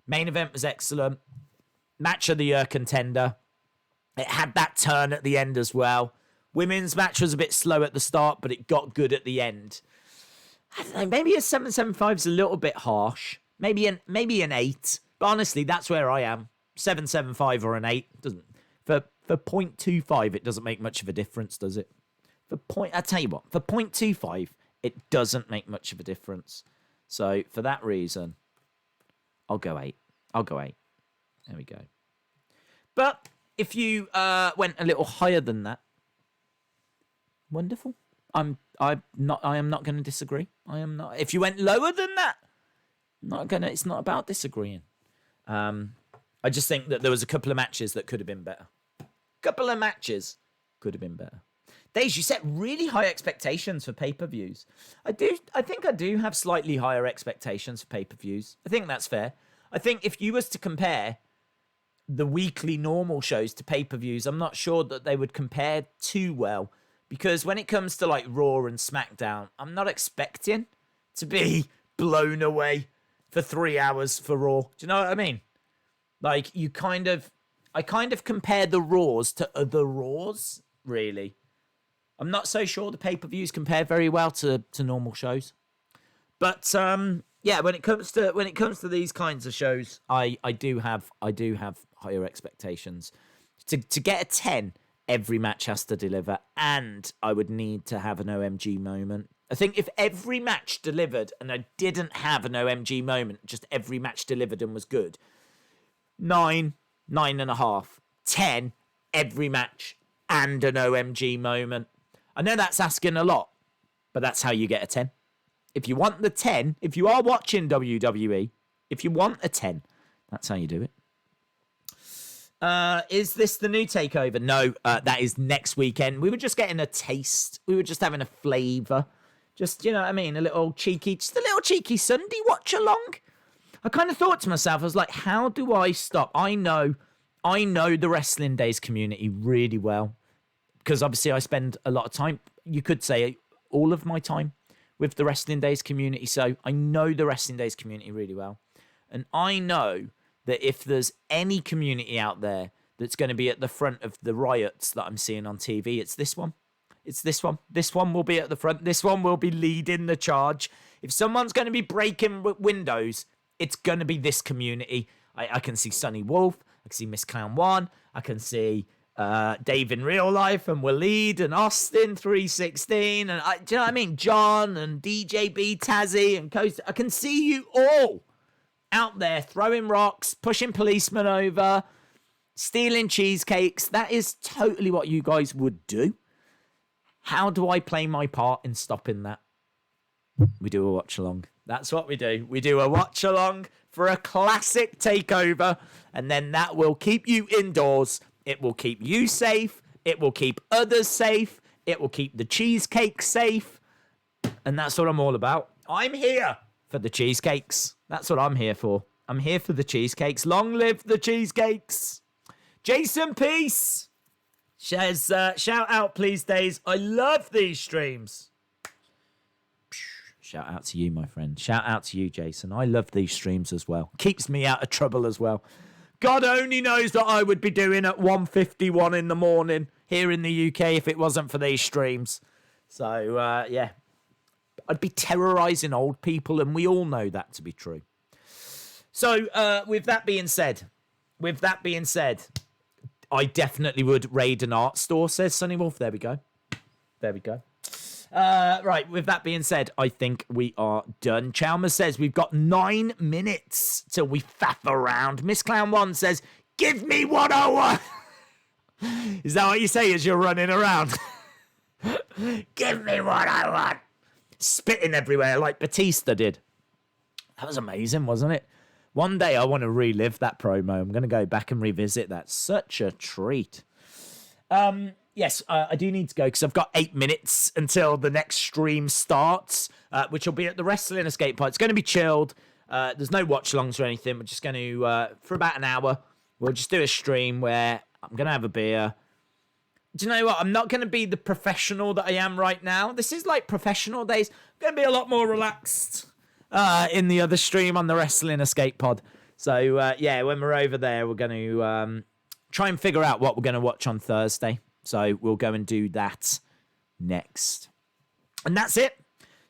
Main event was excellent. Match of the year contender. It had that turn at the end as well. Women's match was a bit slow at the start, but it got good at the end. I don't know, maybe a 7.75 is a little bit harsh. Maybe an 8. But honestly, that's where I am. 7.75 or an 8 doesn't. For 0.25, it doesn't make much of a difference, does it? I tell you what, for 0.25, it doesn't make much of a difference. So for that reason, I'll go 8. There we go. But if you went a little higher than that, wonderful. I am not going to disagree. I am not. If you went lower than that, it's not about disagreeing. I just think that there was a couple of matches that could have been better. Days, you set really high expectations for pay-per-views. I think I do have slightly higher expectations for pay-per-views. I think that's fair. I think if you was to compare the weekly normal shows to pay-per-views, I'm not sure that they would compare too well. Because when it comes to like Raw and SmackDown, I'm not expecting to be blown away for 3 hours for Raw. Do you know what I mean? Like I kind of compare the Raws to other Raws, really. I'm not so sure the pay-per-views compare very well to normal shows. But yeah, when it comes to these kinds of shows, I do have higher expectations. To get a 10, every match has to deliver, and I would need to have an OMG moment. I think if every match delivered and I didn't have an OMG moment, just every match delivered and was good, 9, 9.5, 10, every match and an OMG moment. I know that's asking a lot, but that's how you get a 10. If you want the 10, if you are watching WWE, if you want a 10, that's how you do it. Is this the new takeover? No, that is next weekend. We were just getting a taste. We were just having a flavour. Just, you know what I mean? Just a little cheeky Sunday watch along. I kind of thought to myself, I was like, how do I stop? I know the Wrestling Days community really well. Because obviously I spend a lot of time, you could say all of my time with the Wrestling Days community. So I know the Wrestling Days community really well. And I know that if there's any community out there that's going to be at the front of the riots that I'm seeing on TV, it's this one. It's this one. This one will be at the front. This one will be leading the charge. If someone's going to be breaking windows, it's going to be this community. I can see Sunny Wolf. I can see Miss Clown One. I can see Dave in real life and Waleed and Austin 316 and do you know what I mean? John and DJ B Tazzy and Coast. I can see you all out there throwing rocks, pushing policemen over, stealing cheesecakes. That is totally what you guys would do. How do I play my part in stopping that? We do a watch along. That's what we do. We do a watch along for a classic takeover, and then that will keep you indoors. It will keep you safe. It will keep others safe. It will keep the cheesecake safe. And that's what I'm all about. I'm here for the cheesecakes. That's what I'm here for. I'm here for the cheesecakes. Long live the cheesecakes. Jason Peace says, shout out, please, Days. I love these streams. Shout out to you, my friend. Shout out to you, Jason. I love these streams as well. Keeps me out of trouble as well. God only knows what I would be doing at 1:51 in the morning here in the UK if it wasn't for these streams. So, yeah. I'd be terrorising old people, and we all know that to be true. So, with that being said, I definitely would raid an art store, says Sunny Wolf. There we go. Right, with that being said, I think we are done. Chalmers says we've got 9 minutes till we faff around. Miss Clown 1 says, give me what I want. Is that what you say as you're running around? Give me what I want. Spitting everywhere like Batista did. That was amazing, wasn't it? One day I want to relive that promo. I'm going to go back and revisit that. Such a treat. Yes, I do need to go because I've got 8 minutes until the next stream starts, which will be at the Wrestling Escape Pod. It's going to be chilled. There's no watch-alongs or anything. We're just going to, for about an hour, we'll just do a stream where I'm going to have a beer. Do you know what? I'm not going to be the professional that I am right now. This is like professional days. I'm going to be a lot more relaxed in the other stream on the Wrestling Escape Pod. So, yeah, when we're over there, we're going to try and figure out what we're going to watch on Thursday. So we'll go and do that next. And that's it.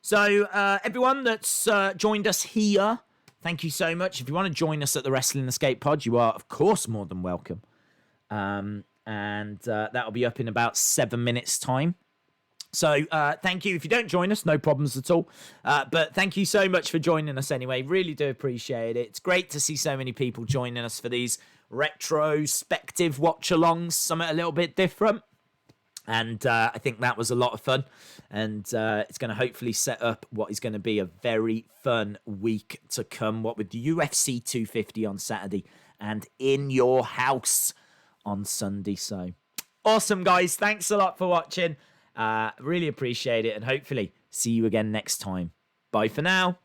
So everyone that's joined us here, thank you so much. If you want to join us at the Wrestling Escape Pod, you are, of course, more than welcome. And that'll be up in about 7 minutes' time. So thank you. If you don't join us, no problems at all. But thank you so much for joining us anyway. Really do appreciate it. It's great to see so many people joining us for these retrospective watch-alongs, something a little bit different. And I think that was a lot of fun. And it's going to hopefully set up what is going to be a very fun week to come. What with the UFC 250 on Saturday and In Your House on Sunday. So awesome, guys. Thanks a lot for watching. Really appreciate it. And hopefully see you again next time. Bye for now.